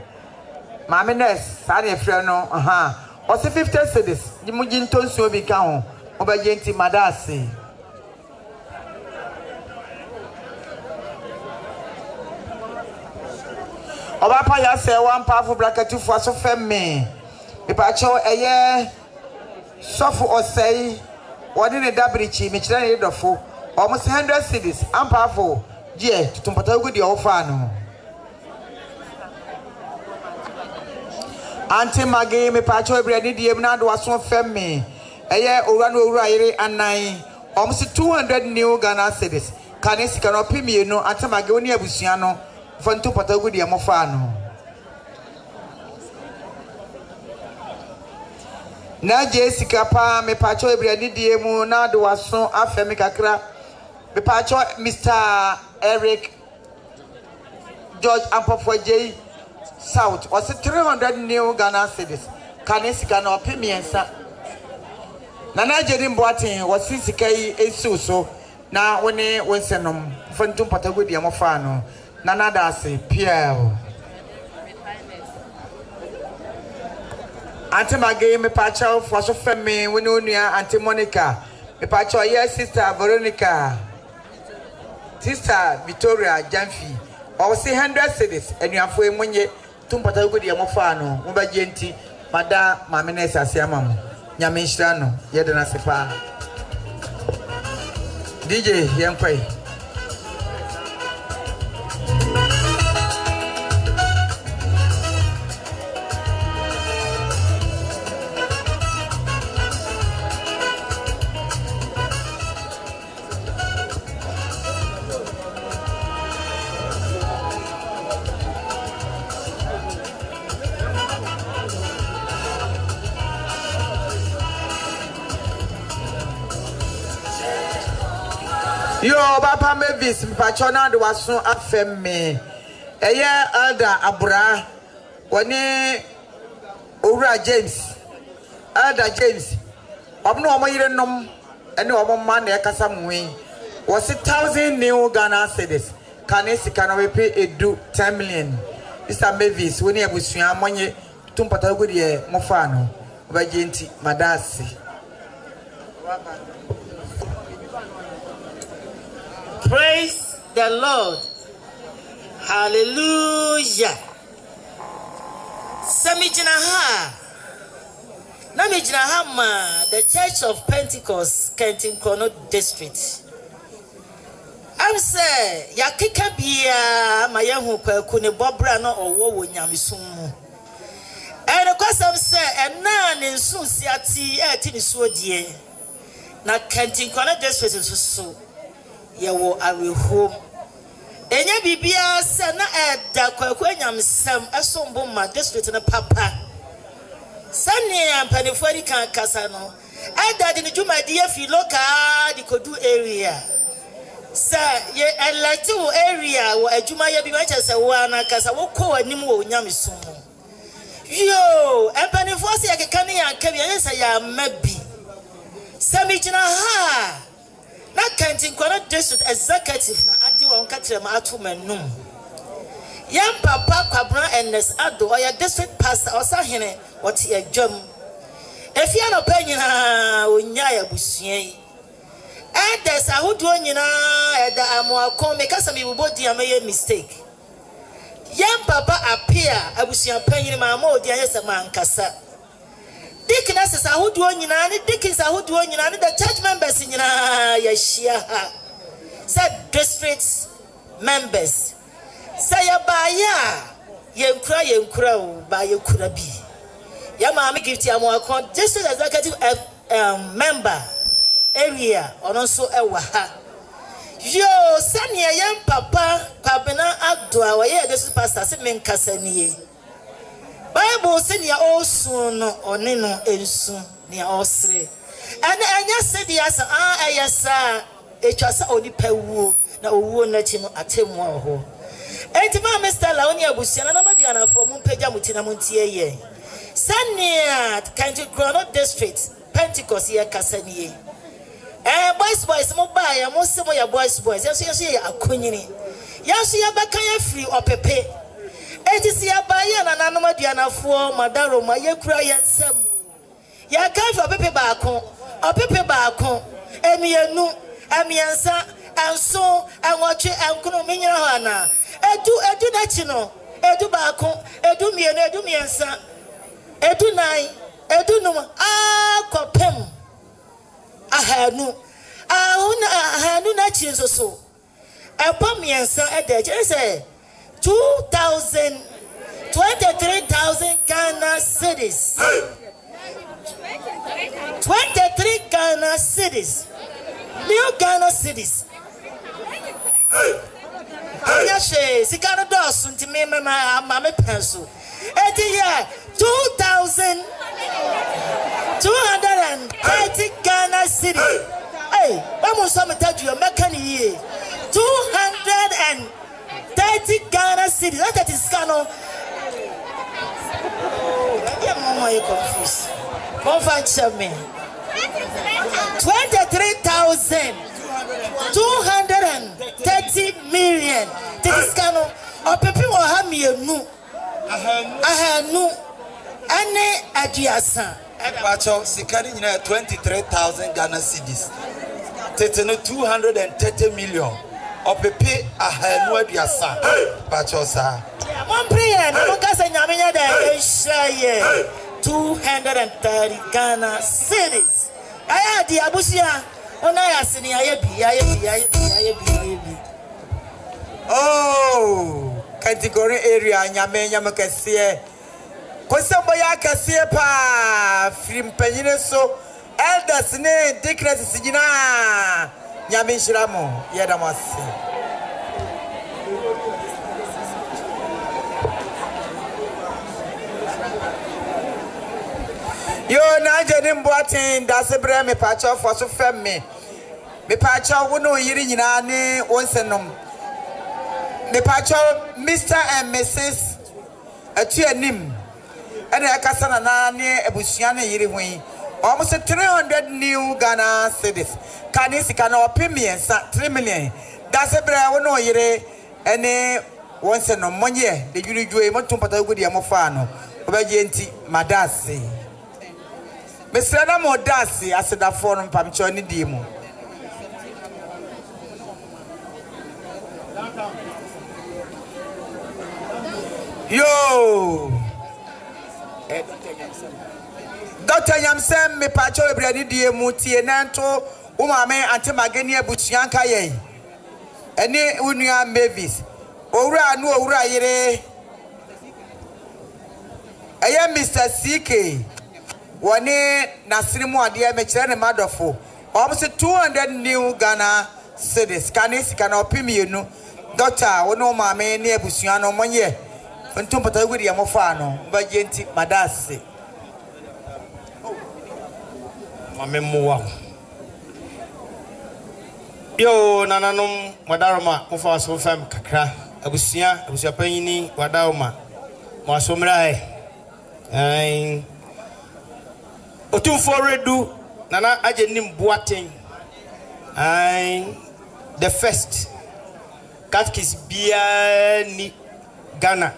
A: Mame Ness sani efre no Osi 50 cedis di muji ntonsu obi ka ho obaje nti madase Obapa ya se one powerful bracket for so femme ipa cho eye sofu osei wodi ne dabrichi me kire ne dofo almost 100 cedis am powerful je tutumpata gu di ofa no Auntie Maggie, me pacho ebrani diem na do aso femme. Eye owura no owura yire anan. Almost 200 new Ghana cedis. Kanesi kana pimie no Auntie Maggie oni abusua no fantu patagu di amofa no. Na Jessica pa me pacho ebrani diem na do aso afemi kakra. Me pacho Mr. Eric George Ampofo J South was 300 new Ghana cedis. Kanesi kana opimiensa. Nana Jedim Boatin was sikai esu so na woni wensenom fantum patagu di amofa no. Nana dase Pierre. Auntie Maggie me pacho for so femme woni onua Auntie Monica. Me pacho yes sister Veronica. Sister Victoria Jamfi. I was 100 cedis and you have for money tumpata go di amofa no mo ba genti mada mamene sase amam nyame nhira no ye de na sepa DJ yenkwai Yo bapa Mavis mpachona de waso afemme eye elder abura woni owura James elder James obno omoyire nom ene omomma na ekasa mwe was 1,000 new Ghana cedis kanesi kana we pay edu 10 million Mr. Mavis woni abusua monye tumpata gudi e mofa no obagenti madasi
F: Praise the Lord. Hallelujah. Samijinaha. Namijinahama, the Church of Pentecost, Kentin Kono District. I'm say, Yakika Bia, Mayahu Kune Bobra no or Wo Nyamisumu. And of course, I'm say, and none in Susiati, Tiniswodie. Na Kentin Kono District is so. Yawo awe home enya bibia se na eda kwaku Anyamesem esombo ma district na papa sane ampanefo ri kan kasa no eda de njuma de afi local di kodu area sa ye elect wo area wo adwuma ye bi ma chese wo ana kasa wo ko anim wo Anyamesem yo ampanefo se ye keka ne yanka bi ye se ya mabi samijina ha na Kentin Kono District Executive na adi won katrem atumanum yam papa kwabra NS ado oya district pastor osahene what ye dwam efia no panyina onya ya busuan edes ahodo nyina eda amoakon me kasa me bobodi amaye mistake yam papa appear abusuan panyina ma ma odi ayesa mankasa Dickness is a who do nyina ni Dickens a who do nyina ni the church members nyina ya shia ha said district members say ya ba ya yenkura o ba yekura bi Yamami gift Yamuakon, district executive member area, or also a waha. Yo, Sanya young papa, Kabina Abdua, where this pastor Simin Cassanie. Bible senior all soon or Nino and soon near all three. And I just said, yes, yes, sir, it was only Pewu, no one let him at him. And Mr. Laonia Busiana, Madiana for Mumpeja Mutina Muntia. Sanya, County Grono District, Pentecost, here Cassanie. Boys, mobile, most of your boys, yes, a queenie. Yes, you are back free or pepe. It is your buyer and Anamadiana for Madaro, my Anyamesem. Ya can't for pepe barco, or pepe barco, Emianu, Mensah, and so I watch it and Kumasi. Edu National, Edu Barco, Edu Mensah, Edu Nine, Edu Numa, Copem. I had no Natchins or so. A Mensah at the say 23,000 Ghana cities. 23 Ghana cities. New Ghana cities. Yes, Sigana Dawson to me, my pencil. 230 Ghana cities. Hey, vamos a meter you a mechanic. 230 Ghana cities. That is Ghana. You're confused. Come find me. 23,230 million. This is Ghana. Or people will have me a new. I had no. Ane Adiasa.
H: Pacho, Sikari 23,000 Ghana cedis. Teteno 230 million. Opepe ahanu Adiasa. Pacho sa.
F: One prayer, no kasa nyamenya de share 230 Ghana cedis. Aya di abusia. Ona yasini ayebi.
A: Oh, category area Anyamesem kesiye. Kosembo ya kesiye pa film penyine so elders ne decrease sigina Nyameshiramo yedamasi. Yo na jeni mboatin dasebre me pacha for so fem me pacha wono yiri nyina ne wonsenom me pacha Mr. and Mrs. Atuanim ene akasa na ne abusua ne yiri hwen almost 300 new Ghana cedis kani sika na opimiensa 3 million dasebre wono yiri ene wonsenom monye de yuri motumpata gudi amofa no obaje enti madase Mr. Modasi as the forum Pamchoni Dimo. Yo, Dr. Anyamesem, me pacho ebredi die muti enanto umame ante magenia buchianka ye. Eni unia Mavis. Owura anu owura yire. Eye Mr. CK. One Nasrimu Adia Mechane Madofo. Almost 200 new Ghana cities. Canis can opim you know. Doctor, no mamma near Busiano Monye. When Tumpata William Mofano, Bagenti Madasi.
I: Mamma Yo, Nananum, Madarama, Mufas of Fam Kakra, Abusia, Abusapani, Wadauma, Masomrai, and Otum Foredu, Nana Ajenim Boating, and the first Katkis Biani Ghana,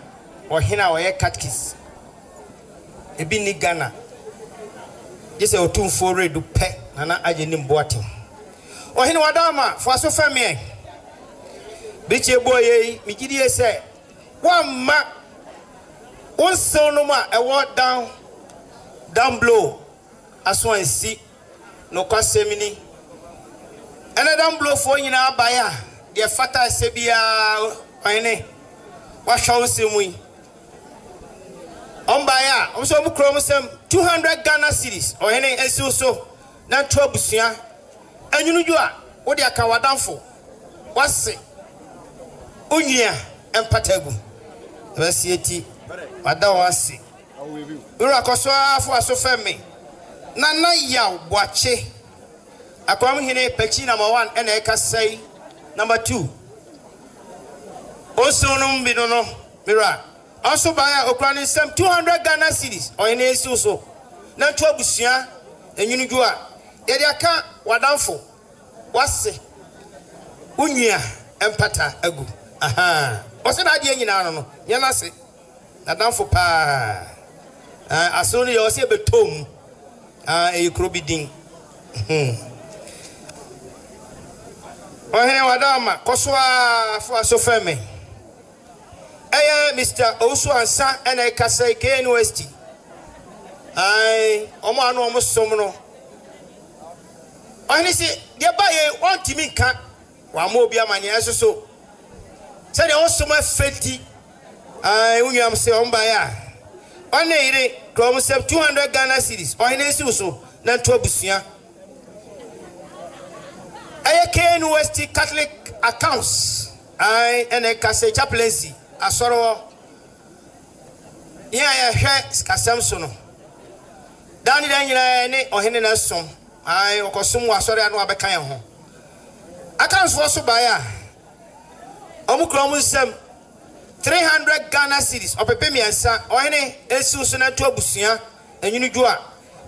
I: or Hina or Katkis, Ebini Ghana. Just a Otum Foredu Pe, Nana Ajenim Boating. Or Hina Wadama, for so family. Bitchy boy, Mikidi say, one ma, one sonoma, a word down blow. As one see, no cost semini. Another blow for you now, buyer. Dear Fata Sebia, Pine. What shall we see? Ombaya, also Mukromsem, 200 Ghana cedis, or any so, not Trobusia, and you are what they are Kawadanfo. What's it? Unya and Patagu. Vasieti, Madawasi. Urakoswa for so family. Nana ya wache. Akwam hine pechi number 1 and eka say number 2. Also no mira. Also buy Okrani some 200 Ghana cedis or in so. Na to abusia enyunu jua. Yede aka wadanfo. Wase. Unya empata agu. Aha. Wase na ade nyina no. Ye na se. Na danfo pa. Asoni yo se betom. E krobi din. Ohene wadama koswa fo asofeme. Mr. Osu Ansa and I can say KNUST. Omo anu omo somno. Ohene se dia ba ye won timi kan wa mo bia manye so. Say the osoma feti. Unyam se omba ya. One ire krom se 200 Ghana cedis. Ohene se so na to abusia. KNUST Catholic accounts. And I can say chaplaincy. Asoro ya kasam so no dani dan nyina ne ohene na som okosum asore anu abekan ho accounts for so baya omukrom nsem 300 Ghana cedis opepe miensa ohene esu so na to abusia enyunu ju a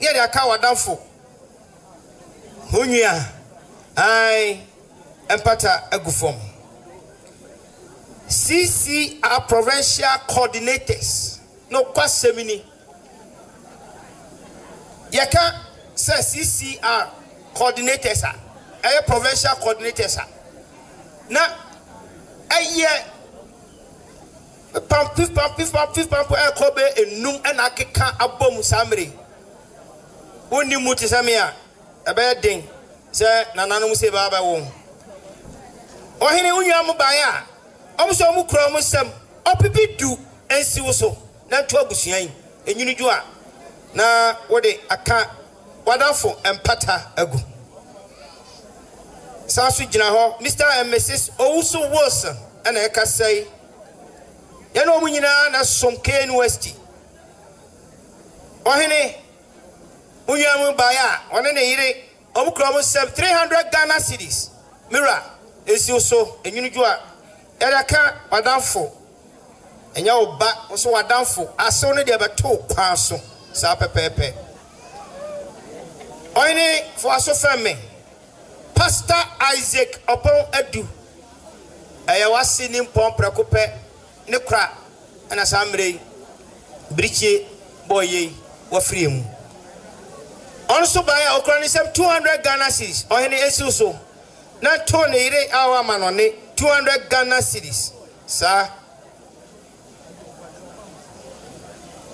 I: ye de aka wadanfo honua empata agufom CCR provincial coordinators. No kwasemini. Yaka says CCR coordinators are provincial coordinators are. Now, pump kobe enum enakeka abom samre. Undi muti samia ebe ding se nananum se baba wo. Ohene unya mubaya. Omuso omukro omusem opipidu ensiwo so na to abusuan enyunu ju a na wode aka wadanfo empata agu sasu gina ho Mr. and Mrs. Owusu Wilson and eka say ye no munyina na som KNUST ohene unyamu baya one ne yire omukro omusem 300 Ghana cedis mira ensiwo so enyunu ju a Eraka wadanfo enya oba so wadanfo aso ne de beto kwan so sa pepepe oyini for aso femme Pastor Isaac upon adu eya wasi ni mpom prekope ne kra na samre briche boye wa free also buy okra ni 200 Ghana cedis oyini esu so na to ne ire awa manone 200 Ghana cedis, sir.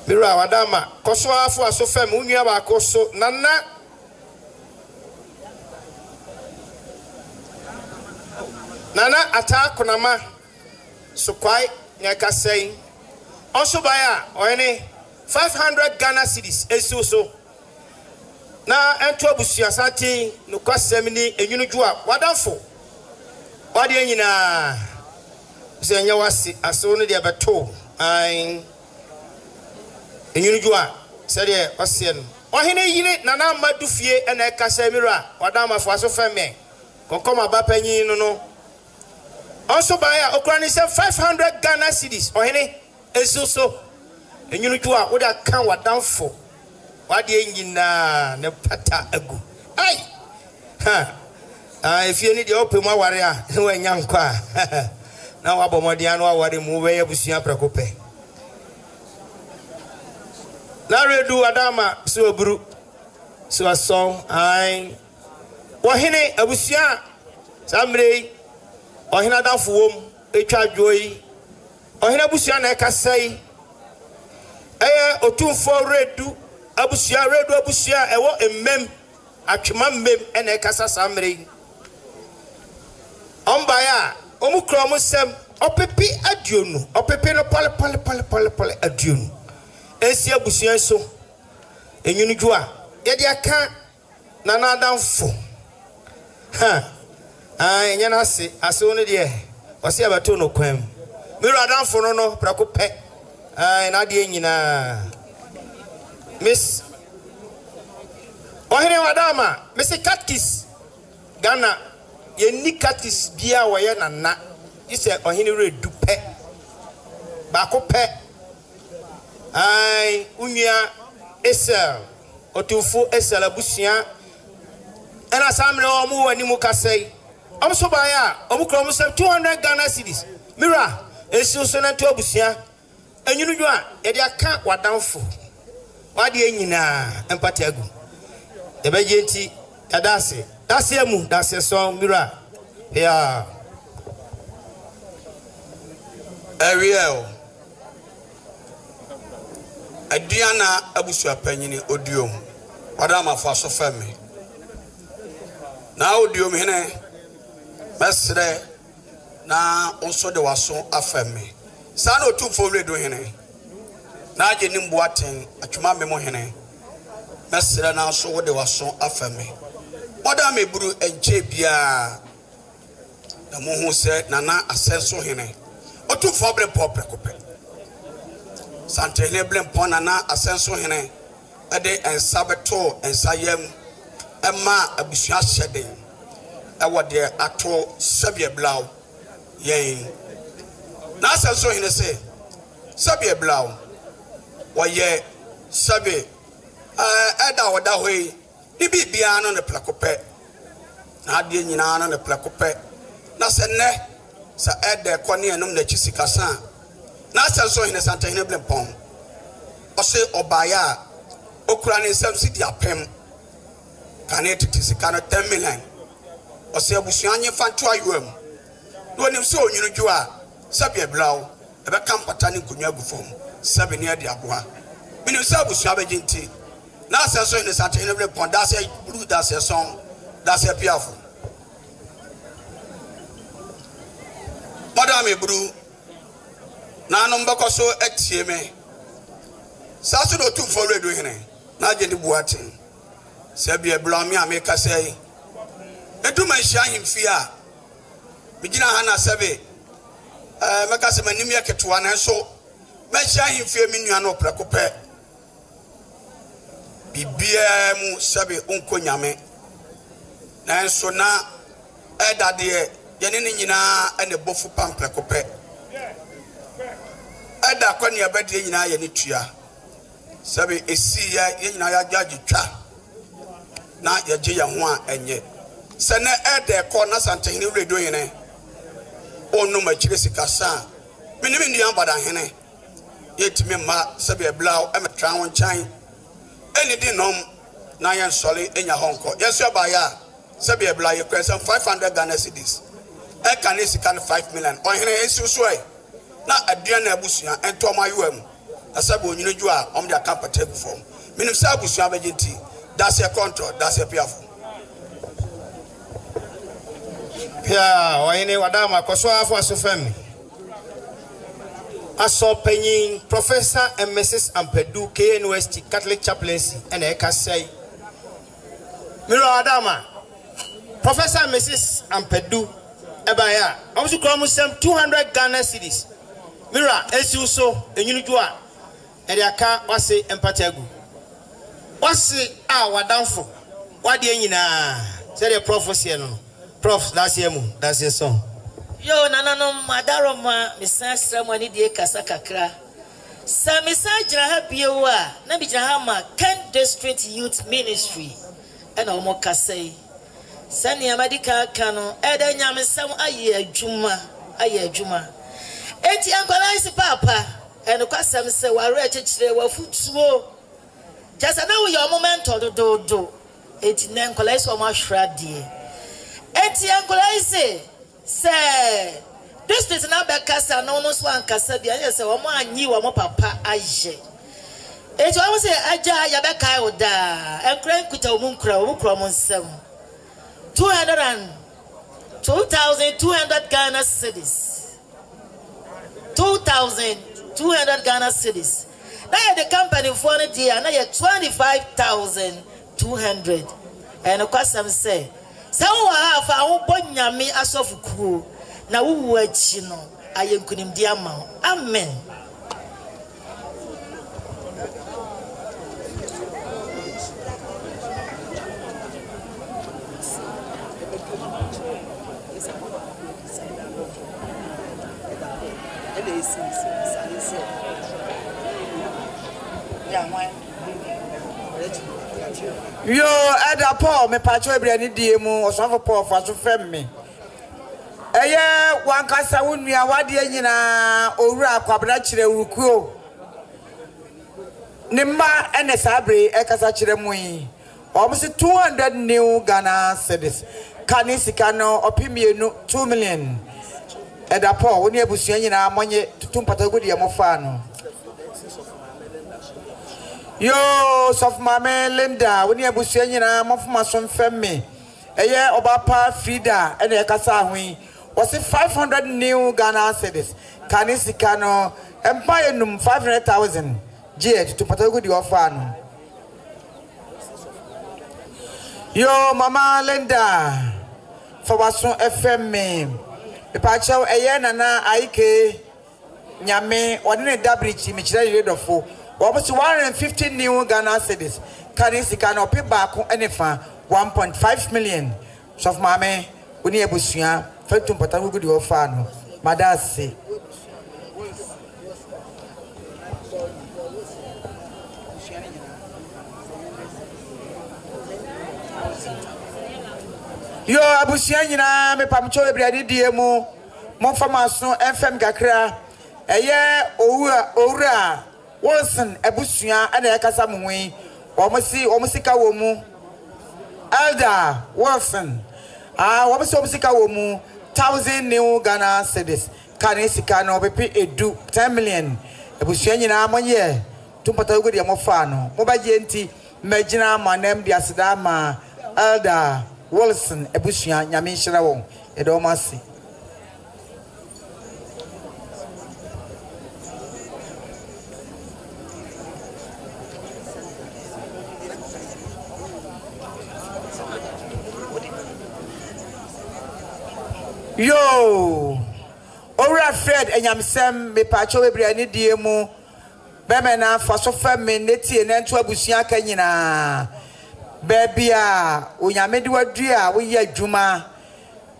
I: Mira wadama koswa fu asofem unya ba koso nana attack konama so kwai nyaka say also buy oyene 500 Ghana cedis esu so na ento abusia sati no kwasem ni enyunu jua wadanfo wadi nyina se nya wasi aso no de beto enyunu jua se de wase no ohene yire nana madufie ena kasa mira wadama fo aso femme konkoma bapanyin no also buy okrani se 500 Ghana cedis ohene esuso enyunu jua wo da kan wadanfo wadi nyina ne pata agu ai ha if you need the open my warrior, when young qua now Abomodiano, what move away Busia Precope. Now we do Adama, so a brew, so a song. I Wahine Abusia, Samre, or Hinada Fum, a child joy, or Hinabusia, I can say, or 2 4 red do Abusia, red Abusia, a mem, a chimam mem, and a casa samre. Ombaya, omukro musem, opepi adionu, opepi no pale adionu. esi abusua so enyunu ju a ye de aka na na adamfo enya na ase one de ose abato no kwam miru adamfo no prako pe na de nyina miss ohene wadama miss Katkis Ghana ye ni Katkis bia wo ye nana ise ohene redu pe ba ko pe unya Esel otufu Esel abusua ena samre omu wani mu kasai amso ba ya omu kro mu 200 Ghana cedis mira esi so na to abusua enyunu ju a ye de aka wadanfo wade enyina empati agu e be genti adase dase mu dase so mira ya
J: Ariel Adiana abusua panyini odiom wada amafo aso fami na odiom hene mesre na onso de waso afami sa na otumfo redo hene na agye nimbo aten atwuma memo hene mesre na so wode waso afami wada meburu enche bia na mo hu se nana asenso hene otumfo bre popre kope Santene blem pona na asenso hene ade ensabeto ensayem ema abusua hyeden ewode ato sabie blaw yen na asenso hene se sabie blaw woye sabe eda woda hoi ni bibia no ne plakope na ade nyina no ne plakope na se ne sa ede kone enum na chisikasa na asenso hene santene blem pon ose obaya okura ne subsidy apem kanet tisika no 10 million ose abusua nye fanto ayuam no nim se onyunu ju a sabia blaw e be kampata ne konwa gufom sabe ne ade aboa minim se abusua be ginti na asenso hene santene blem pon da se blue da se song da se piafo madam ebru na no mbako so etie me saso do tu for redo hene na je di buatin se bia blami ameka sei eduma hia himfi a bigina ha na sebe meka se manim ya ketoa na so ma hia himfi mi nua no prekope bibia mu sebe onko nyame na so na edade ye ne nyina ene bofu pam prekope eda kwani abadie nyina ye ne tua sabe esi ya ye nyina ya judge twa na ye je ye ho a enye se na eda ko na santene redo yene onu ma chire sikasa minim ndi ambada hene yetimi ma sabe blaw emetra won chan eni di nom na ye nsole enya honko yeso ba ya sabe blaw ye kwesa 500 Ghana cedis e kan esika 5 million o hene esi so e na aduana abusua ento mayuam asabe onyino ju a om dia kapata gufom minim sa abusua bagenti that's a control that's a piafo
I: pia wayene wadama koso afo asofami aso panyin Professor and Mrs. Ampedu KNUST Catholic Chaplaincy and ekasai miro adama Professor and Mrs. Ampedu ebaya omsu kromusem 200 Ghana cedis mira esi so enyunu ju a ede aka wase empati agu wase a wadanfo wade nyina se de prophecy no prof that's yemu that's your song
F: yo nanano madaroma misa ceremony die kasa kakra sa misa jira ha biewa na bi jira ha ma Kent District Youth Ministry ena omo kasai sani amadika kanu ede Anyamesem aye adwuma enti ankwala isi papa eno kwasem se ware achechire wafutuo jasa na wo your moment do enti na ankwala isi o ma hwra die enti ankwala isi se district na bekasa na ono so ankasa bia ye se wo mo anyi wo mo papa aje enti wo se aja ya beka oda enkran kuta wo nkura mo nsem 2,200 Ghana cedis 2,200 Ghana cedis Now the company for the year, now 25,200. And of course, I'm saying, so I have our Bonyami as of crew. Now we were chino, I am couldn't be amount. Amen.
A: Yo, Ada Paul, me pacho ebrani diemu, osafo Paul fa so fem me. Eye wankasa wonua wade nyina owura akwabra kire wukuo. Ne ma ene sabre ekasa kire mu yi. Almost 200 new Ghana cedis. Kani sika no opimienu 2 million. Ada Paul, woni abusua nyina monye tutumpata gudi ya mofa no. Yo, soft mama Linda, when you bush any mofuma some femme. A year obapa Frida and a casa was it 500 new Ghana cedis. Canisicano, Empire num 500,000 G to Patago di Orfano. Yo, Mama Linda, for was so FM. The pacho a year nana Ike Nyame, or in a dabrichi, Michelle Redofo. Almost 150 new Ghana cedis. Currency cannot pay back any fan 1.5 million. Soft mammy, when you bushia, felt to Patago good your fan. Madasi. Yo, Abusiana, me pamcho, every diemo, Monfamason, FM Accra, a year, Ora. Wilson Ebusia and Ekasa Mui, Omosika Womu, Elder Wilson, Omosika Womu, 1,000 new Ghana cedis, Canisika no Pepe Edu 10 million, Ebusiana Moye, Tumpatagudi Mofano, Mobagenti, Megina Manem Diasadama, Elder Wilson Ebusia, Yamishrawo, Edomasi. Yo, Ora Fred Anyamesem me pacho ebrani diemu bemena faso femme neti enentu abusia kanyina bebia onyamedi wadua wo ye adwuma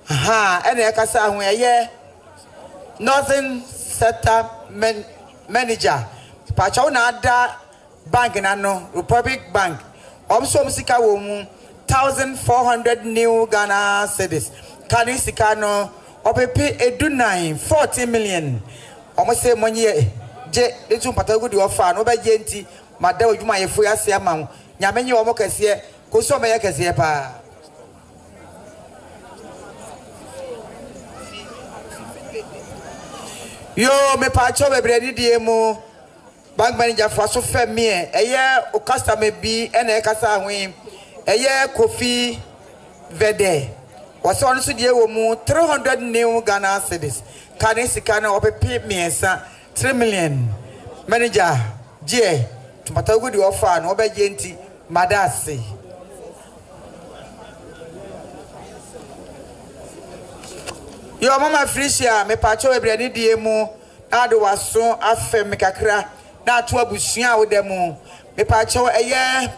A: ha ene ekasa ho eye Northern Sector Manager pacho na ada bank na no Republic Bank omso musika wo mu 1,400 new Ghana cedis. Kani sikano opepe edunai 40 million. Almost say money je letu patago di ofa no ba je nti mada odwuma ye fu ase ama nyamenye omo kase ko so me ye kase pa. Yo me pa cho bebredi diemu bank manager for so fe me eye o customer bi ena e kasa hwen eye Kofi Vede was on to deal with 300 new Ghana cedis. Canisicano or Mensah 3 million. Manager J. To Patago di Orfan, Obagenti, Madasi. Your mama Fricia, me pacho ebrani diemo, Ado was so afem Accra, not to Abusia with them. Me pacho a year,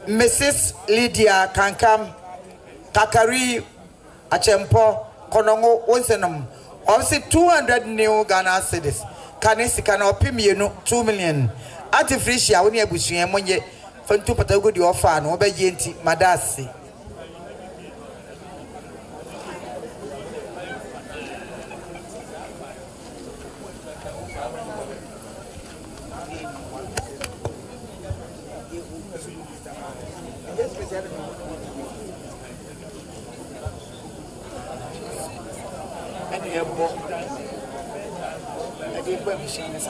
A: Mrs. Lydia can come. Kakari Achempo Konongo Onsenum. Also 200 new Ghana cedis. Canisika no pimienu 2 million. Antifricia when you bushing monye from 2 patago di ofan obagenti madasi.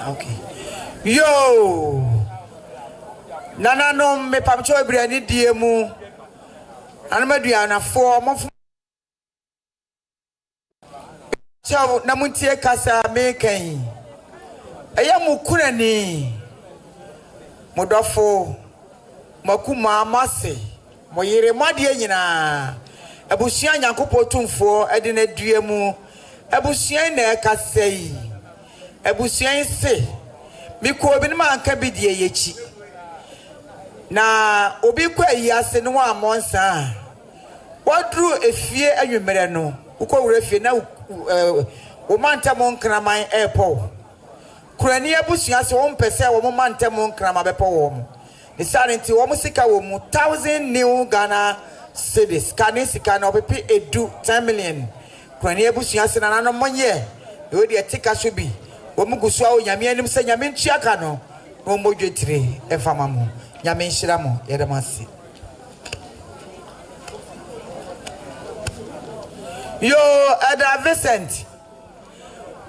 A: Okay. Yo, Nana no me pamcho ebrani diemu. Anamaduana for mo. So namuntie kasa meken. Eya mukunani. modofo makuma mase moyere modie nyina abusua nyankopɔ tumfo ede na dua mu abusua na kasai abusua se miko bi ma anka bi die yechi na obi kwa yi ase no wa monsa wadru efie anwumere no ukọ wura efie na wo mantam nkraman airport kurani abusua se wo mpese wo mantam nkraman bepo wo ni sare nti wo musika wo mu 1000 new Ghana cedis kane sika na opepe edu 10 million kurani abusua se na no monye e de etika so bi wo mugusu a onyame anim se nyame ntuaka no no modwetire efama mu nyame nhyira mo yedamasi yo Ada Vincent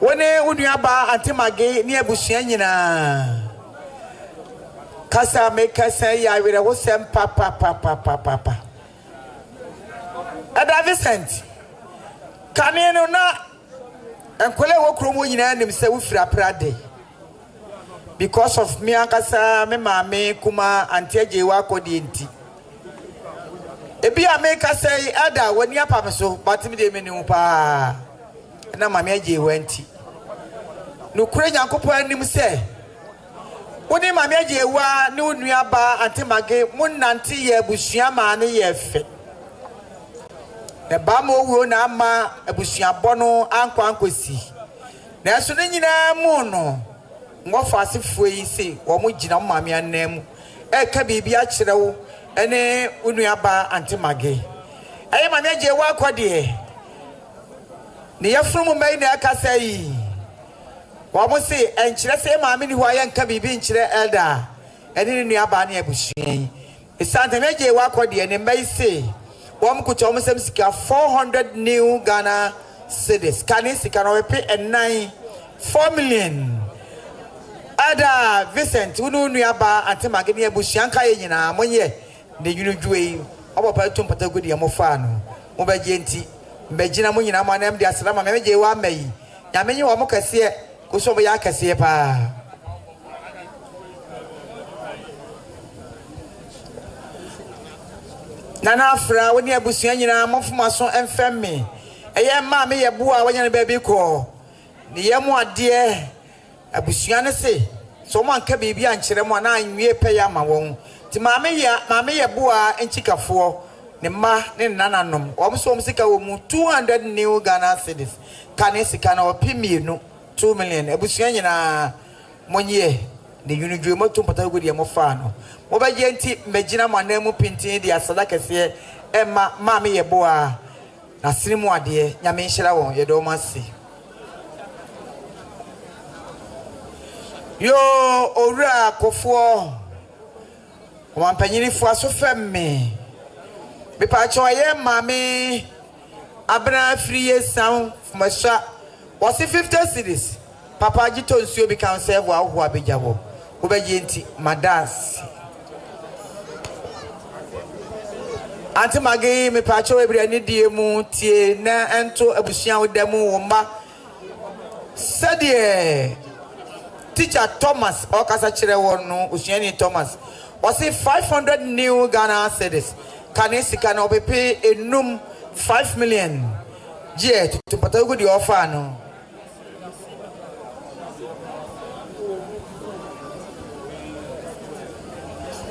A: wone unuaba antimage ni abusua nyina kasa me kasa ya wire wo sem papa Ada Vincent kane no na enkole wo kromo nyina nim se wo fira prade because of me ankasa me maame kuma anteje wa kodi enti ebi ameka say Ada woni apam so but me de me ni pa na maame aje wanti no kure nyankopɔ anim se woni maame aje wa ne onua ba antemage munnante ye abusua ma ne ye fe na ba mo wo na ama abusua bɔ no ankosi na so ne nyina mu no ngofa asefo yi se wo mo gina maame anam e ka bibia kyerɛ wo ene onua ba antemage ayi maame aje wa akɔde ne yafrum mai na aka sai wo mo se enkyerɛ se maame ni ho aye nka bibi nkyerɛ elder ene nua ba na abusua yi esante meje wa akɔde ne mai se wo mo kuto mo sem sika 400 new Ghana cedis kane sika no pe enai 4 million Ada Vincent unu nua ba antemage ne abusua nka ye nyina monye ne yunudwe obopa tumpata gudi ya mofa no mo baje nti mbegina mo nyina mo anam de asrama meje wa mai nyamenye wo mo kase ko so bo ya kase pa nana afra woni abusua nyina mofoma so emfemme eye ma me ye boa wanya ne ba bi ko ne ye mo ade abusua ne se so mo anka bibi ankyere mo na anwie pe ya ma won ti maame ye boa enchikafo ne ma ne nananom wo so sika wo mu 200 new Ghana cedis kane sika na opimienu 2 million abusua nyina monye ne yunudwe moto mpata gudi ya mofa no mo baje nti megina manamu pintin dia sadaka se emma maame ye boa na sinimu ade nyame nhyira won ye do masi yo owura kofo wampanyinifo aso femme me pa cho ye maame abra free sound masha was 50 cedis papa jito nsuo bi kan serve wa ho abejawo wo beje nti madas antimage me pa cho ebra ni die mu tie na ento abusua wo demu wo ma sadie teacher Thomas okasa kire won no osuani Thomas was 500 new Ghana cedis kane sika na opepe enum 5 million je tupata go di offer no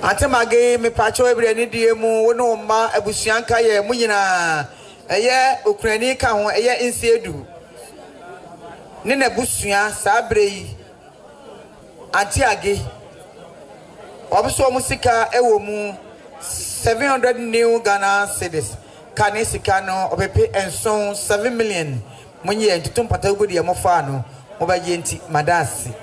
A: atemage me pacho ebre ni die mu wono ma abusuanka ye mu nyina eye okrani ka ho eye insiedu ne na busua sabre yi antiage obuso mu sika ewo mu 700 new Ghana cedis kane sika no opepe enson 7 million munye ntutum patagudi ya mofa no obaje nti madasi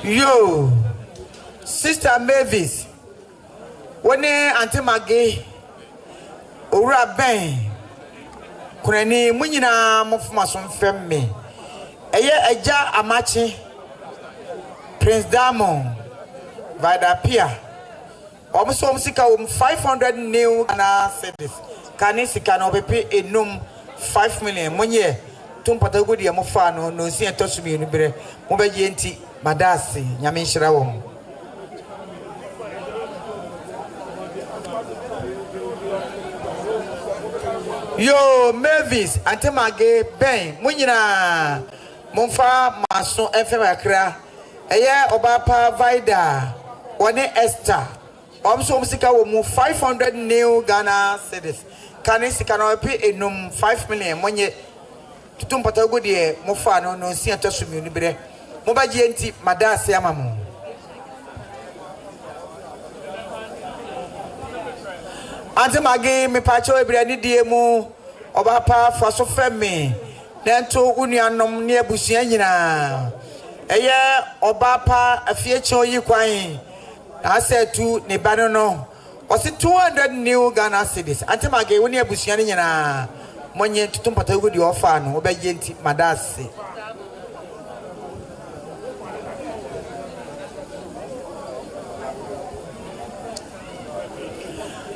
A: yo sister Mavis wone antemage owura ben kunani munyina mofuma so mfemme eye eja amachi Prince Diamond Vida Pia Omso sika 500 new Ghana cedis. Kani sika no bepe enum 5 million. Monye tumpata gudi ya mufano no si etosumi no bere. Mo be yenti madasi nyame nhira wo. Yo Mavis antemage ben munyina momfa maso efem Accra eye obapa Vida one Esther omso sika wo mu 500 new Ghana cedis kane sika no pe enum 5 million monye tutumpata godie mofa no no si atosumi no bere mo ba enti madase amamu antemage me pacho ebire ni die mu obapa faso femi nento unuanom ne abusua nyina eye obapa afiecho yi kwan asetu ne bano no osi 200 new Ghana cedis antemage woni abusua ne nyina monye tutumpata gudi ofa no obaye nti madase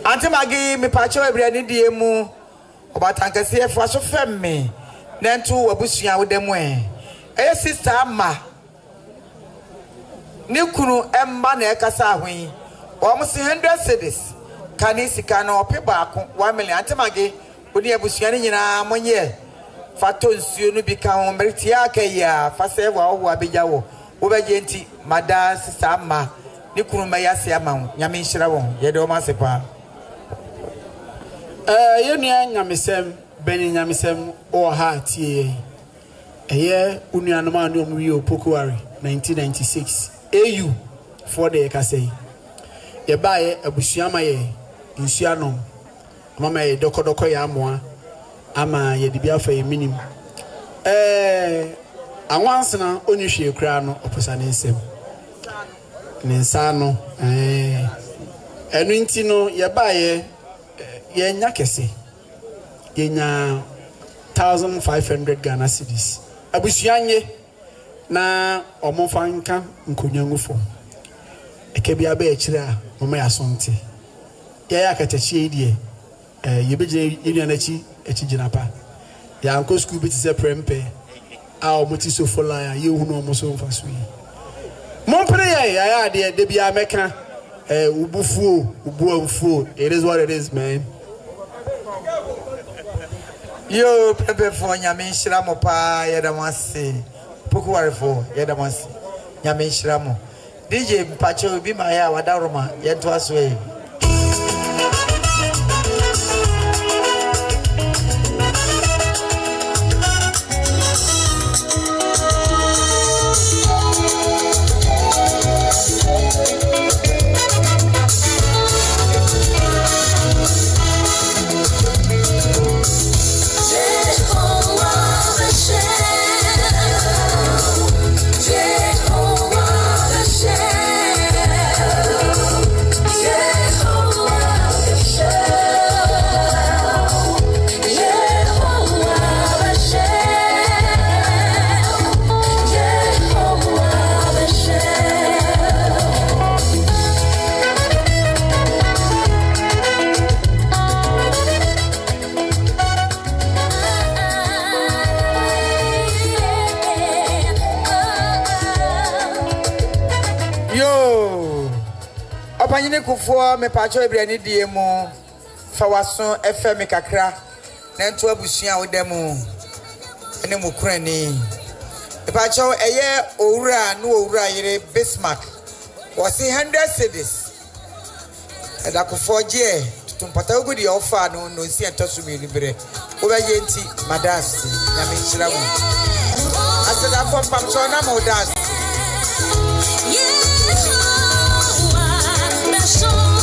A: antemage me pacho ebire ni die mu obatankase efo so femme nento abusua wodemu eye sister ama ni kunu emma na ekasa ahwen o mo 100 cedis kani sika na ope baako 1 million antemage oni abusua ni nyina monye fato nsuo no bi ka ho meriti akaya fa se wa wo abegya wo wo beje nti mada sister ama ni kunu mayase ama nyame nhira wo ye de o ma sepa
C: Yenia Anyamesem Beni Anyamesem o ha tie eye unuanom anu omwi opokuari 1996 AU for the ekasei ye bae abusua maye nsuanom mama ye dokodoko ya amoa ama ye dibia fa ye minim anwansena onihwe kura no oposa ne nsem ne nsa no enu nti no ye bae yenya kese yenya 1500 Ghana cedis abusuanye na omofanka nkonyangufo ekebia ba ekire a mama ya sonte ya akachachi edie yebeje yenya nachi echigina pa ya anko school bit se prempe a omoti so fola ya yehunu omoso mfaso yi mompre ya de bia meka ubufuo ubuamfuo it is what it is, man.
A: Yo pepe fo nyame nhira mo pa yedamase poku warefo yedamase nyame nhira mo DJ mpacho bi ma ya wadaroma yento aso e Opanyine kufo me pacho ebire ni die mu fa waso FM kakra na nto abusua wodemu ene mu kurani me pacho eye owura no owura yire Bismarck was 100 cedis eda kufo je tumpata ogudi ofa no no si entosumi ni bere wo ba ye nti madasi nyame nhira mu aseda fo pamso na modas
K: Show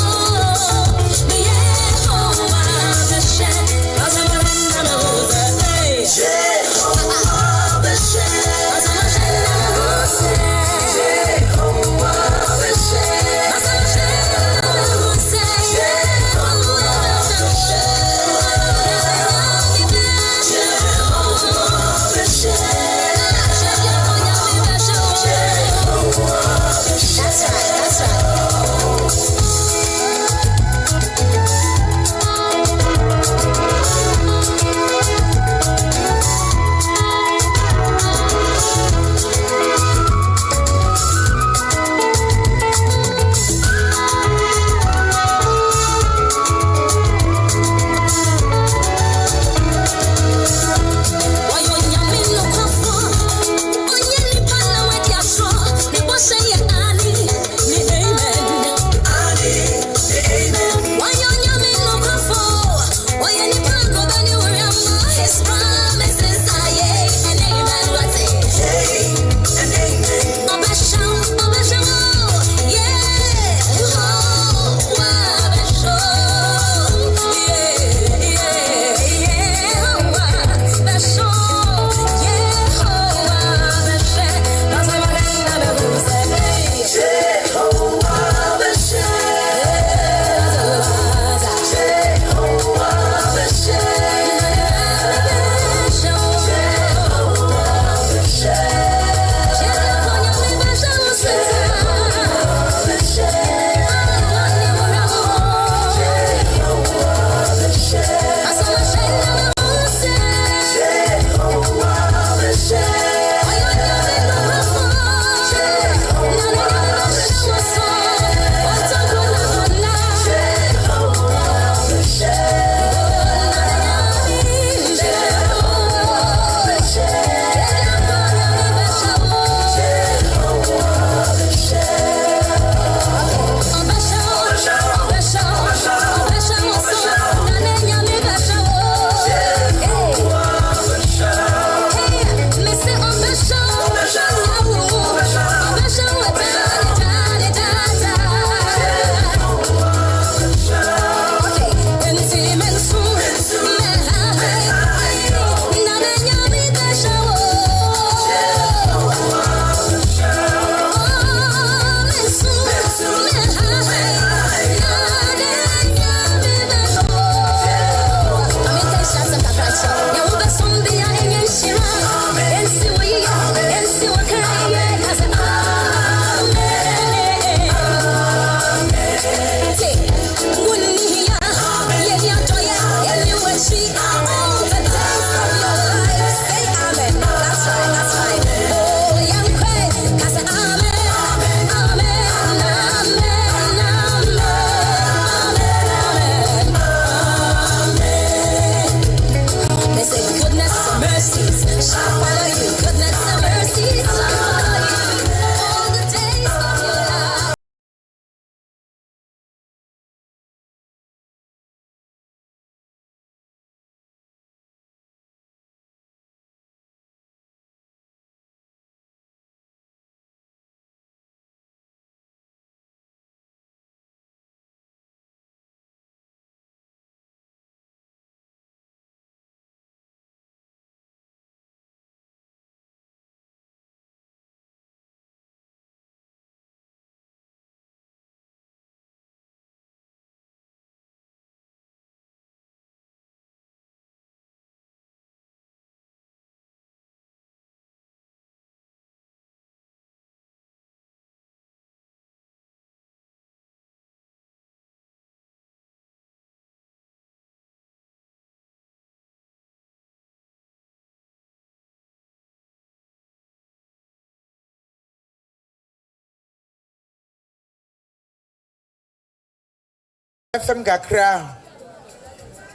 A: FM Accra.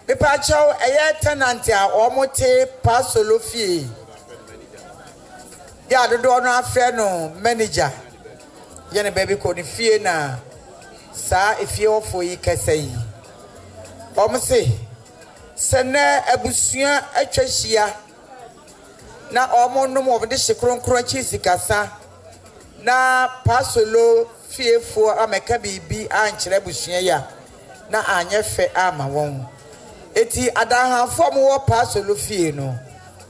A: Me pacho eye tenant a omote pasolo fie. Ya do no afre no manager. Ye ne baby ko ni fie na sa efie ofo yi kasai. Omse sene abusua atwahia na omonno mo de hye chi sikasa na pasolo fiefo ameka bibi ankyere abusua ya na anyefe ama won eti adahanfo mo wo pasolo fie no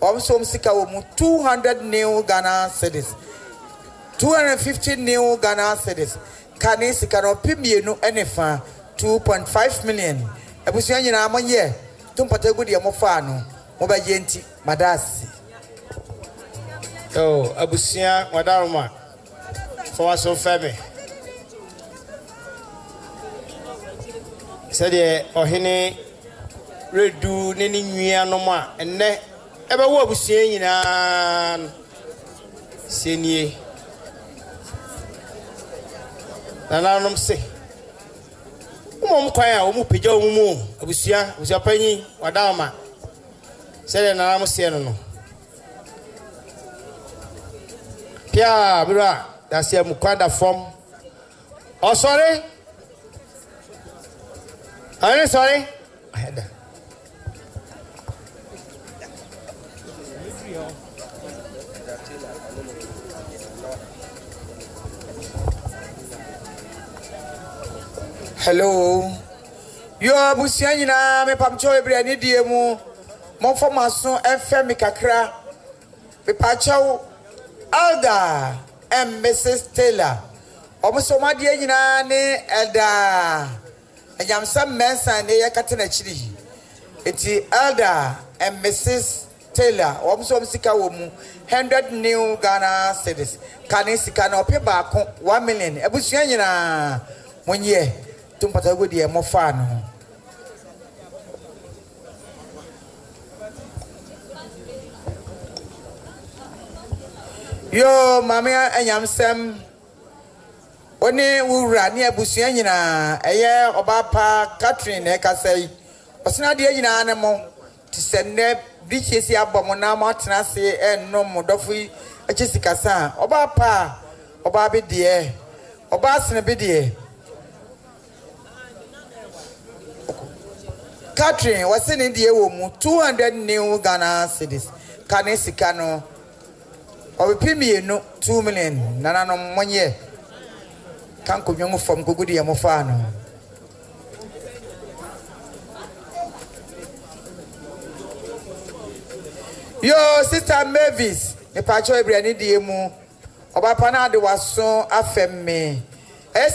A: omso sika wo mu 200 new Ghana cedis 250 new Ghana cedis kane sika no pimienu enefa 2.5 million abusua nyina amonye tumpata gudi ya mofa no mo ba yenti madasi
I: abusua wadaruma for us so feme said ohene redu ne ni nwia no ma enne ebe wo abusua nyina senie nananom se umom kwan a omu pejja omu abusua panyi wadaruma said nanam se no Pia bra that's a mukwanda form. Oh sorry. I'm sorry.
A: Hello. Yo abusia nyina me pamcho ebra ni die mu. Mo formason FM kakra. Me pacho Elder and Mrs. Taylor. Omuso madie nyina ne Elder. Anyamesem Mensah ne yakatena chiri. Eti Elder and Mrs. Taylor. Omuso msika wo mu 100 new Ghana cedis. Kane sika na ope ba 1 million. Ebusua nyina monye tumpata godi e mofa no. Yo mama Anyamesem oni wura ni abusua nyina eye obapa Catherine e kasai osina de nyina ne mo tisenne bichesi abomo na mo atena se enno mo dofu echesi kasa obapa obabe de obasene be de Catherine wasene de wo mu 200 new Ghana cedis kane sika no Obipimienu 2 million nana monye kanko nwengu fom gugudi ya mofano Yo sister Mavis me pacho ebrani die mu obapa na de waso afemme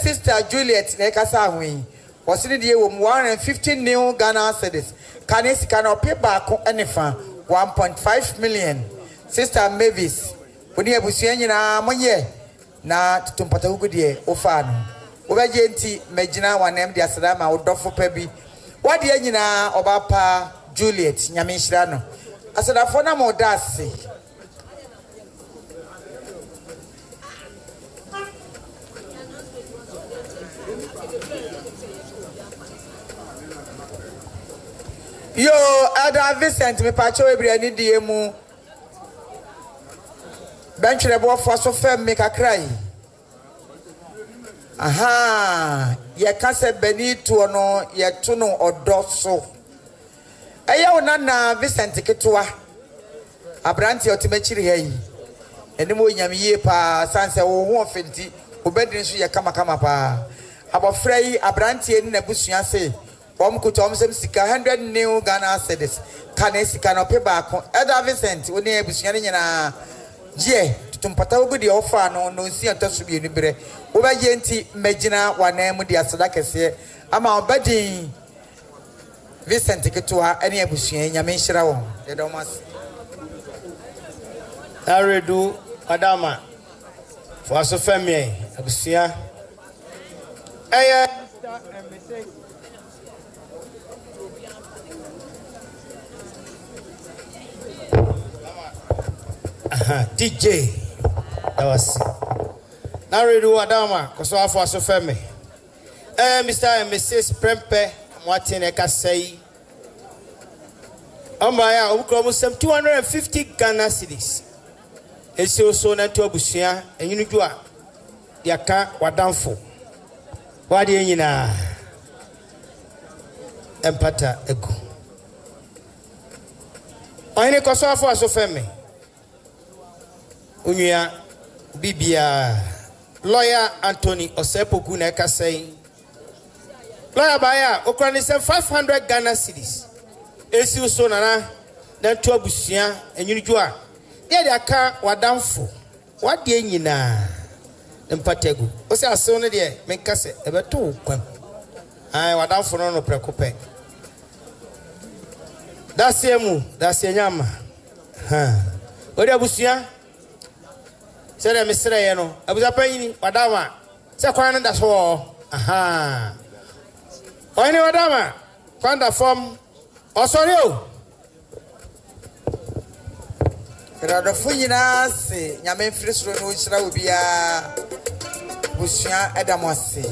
A: sister Juliet na kasa ahwen wasini die wo 150 new Ghana cedis kanesi kana ope ba ko enefa 1.5 million sister Mavis Oni abusua nyina monye na tutumpata hugudie ofa no obaje nti magina wanem dia sadama odofo pa bi wade nyina obapa Juliet nyame nhira no asadafo na modase Yo Ada Vincent me pacho ebriani die mu Benchre bo for so fem make a cry. Aha, ye kase beni to no ye to no odoso. Eya onana Vincent Ketua. Abranti otimechiri hei. Enimo nyame ye pa sanse wo ho ofenti, obedin so ye kama pa. Abofra yi abranti eni na busua se. Bom kutom sem sika 100 new Ghana cedis. Kane sika no pe ba ko. Eda Vincent oni ebusua ne nyina Je tumpata ogudi ofa no no nsi antoso bi enubere wo ba je nti magina wanam di asada kese ama obadin Vincent Ketua ene abusua nyame nhira wo de domas
I: Aredu Adama for aso family abusua eye DJ that was Naredu Adama koso afo aso feme Mr. and Mrs. Prempe, Martin Ekasei. Omaya, almost some 250 Ghana cedis. It's also not to Abusia, and you know, Yaka, Wadamfo. What do you know? Empata ego. Oine koso for so feme. Unya Bibia lawyer Anthony Osepoku na say. Lawyer baya okrani say 500 Ghana cedis. Esi so nana na to abusia enyunjua. Dey aka wadamfo. What dey nyina? Empata ego. O say aso ne dey menka se ebeto kwam. Ai wadamfo no prekope. That's Anyama. Odi abusia. Sere misre ye no. Abusa panyini wadama. Se kwan da so. Aha. Oyini wadama. Kwan da form. Osori o.
A: Rado funyina se nyame mfiri soro no hira obi a busia edamose.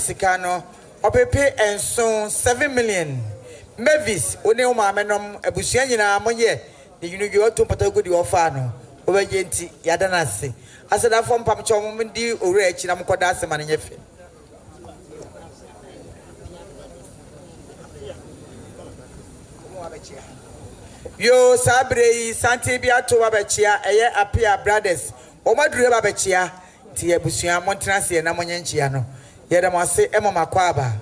A: Sikano opepe enso 7 million Mavis one o ma menom abusua nyina moye the yunugi oto patago di ofa no obegenti yada na ase aseda fo mpam chom ndi owura achi na mkoda ase ma nyefe yo sabre santi bi ato babachia eye apia brothers o madure babachia ti abusua montena se na monye nchia no yeda mo ase emo makwaba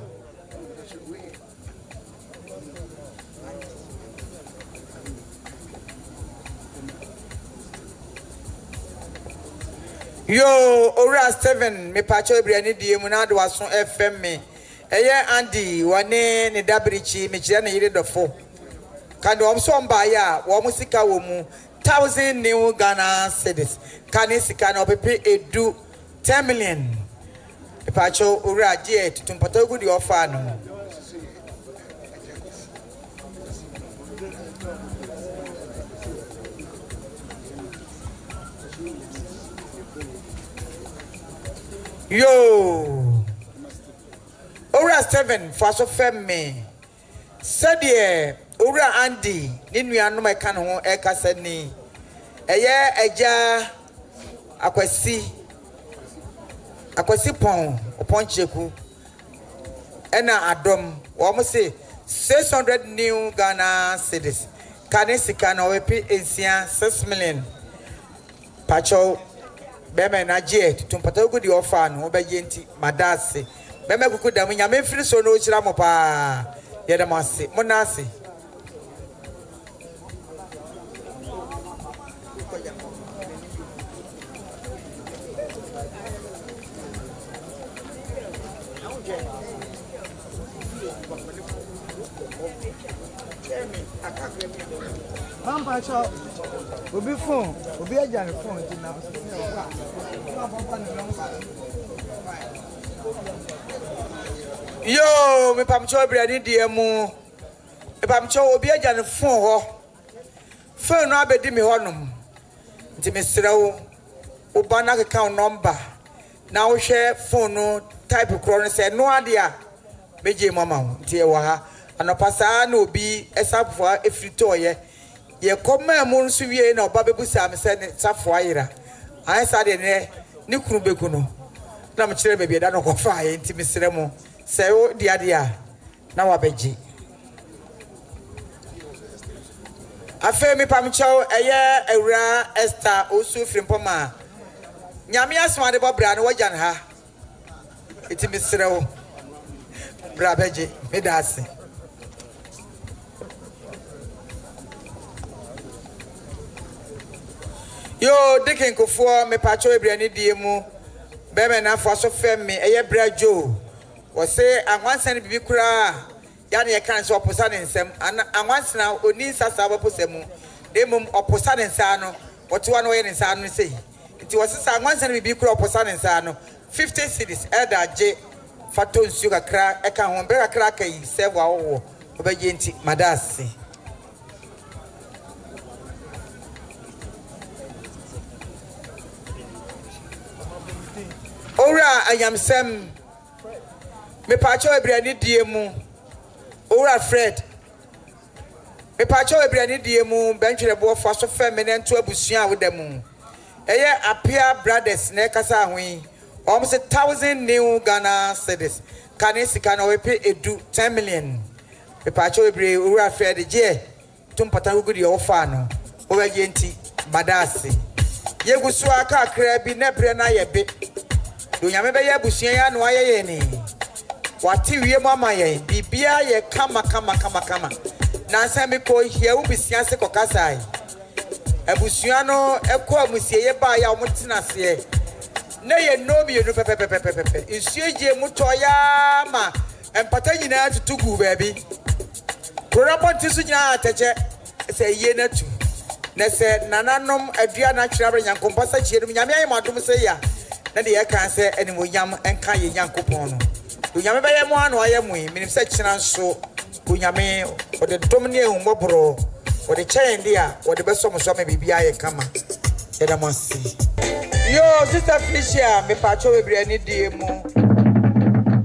A: yo ora Steven me pacho ebriani die mu na do waso FM me eye Andy wane ne dabrichi me kire na yire dofo kan do so mba ya wo musika wo mu 1000 new Ghana cedis kan sika na opepe edu 10 million me pacho ora je tumpata gudi ofa no yo ora 7 faso femme said ye ora Andy ni nuanom e kan ho e kasa ni eye eja akwasi pon oponcheku ena adom wo mo say 600 new Ghana cedis kan sika na we pay 6 million pacho bema na je tumpata go di ofa no obaye nti madase bema kuku dam nya memfiri so no chira mo pa ye dam ase mo na ase
K: Mamba cho obi phone obi aja ne phone ti na
A: yo me pamcho brani die mu me pamcho obi aja ne phone ho phone no abedi me honum nti me srewo oba na account number na wo hwe phone no type kro no se no ade a meje mama nti e wa ha anopasa na obi esafo efrito ye ye koma mu nso wie na oba bebusa me se ne safo ayira an sa de ne kunu beku no na me kire bebi da no kofa ye nti me sere mu se o dia dia na wa beji afa mi pamchao eye ewura Esther osu frimpoma nyame asma de bobra no wajan ha nti me sere o bra beji me dase yo dikin kofo me pacho ebriani die mu bebe na fo so fem me eye brajo wo se anwansa ne bibi kura ya ne kan so oposa ne nsem anwansa na oni sasa oposa mu demum oposa ne nsa no wote wa no ye ne nsa no sei nti wo se anwansa ne bibi kura oposa ne nsa no 50 cedis elda je fato nsu kakra e kan ho be kakra kai se wa wo obaje nti madase ora Anyamesem me pacho ebriani die mu ora Fred me pacho ebriani die mu benchire bo fa so fem ne nto abusua awodam eye apia brothers na kasa ahwen almost 1000 new Ghana cedis kan sika na we pay edu 10 million me pacho ebri ora Fred je tumpata gudi ofa no obaje nti badase yegusu aka Accra bi na bre na yebe Dunyame be yabusia ya no aye ni wati wie mama ye bibia ye kama na nsame ko hia u bisia se kokasai abusia no ekọ amusie ye ba ya omutina se na ye no bi no pepepepepepe isueje muto ya ma empata nyina tutugu baabi korapon su nyina ateche se ye natu na se nananom adua na twera nyankompasa chiedum nyame ayi madum se ya na de yakan se enimo yam enka ye nyankopon no unyame be yemo ano ayemu minim se kina nso unyame ode domne ehumobro ode chende a ode besomoso me bibia ye kama eda monsi yo sister Felicia me pacho we briani die mu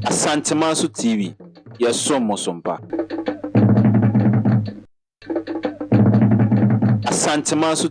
L: Asantemanso TV. Yesom Mosompa. Asantemanso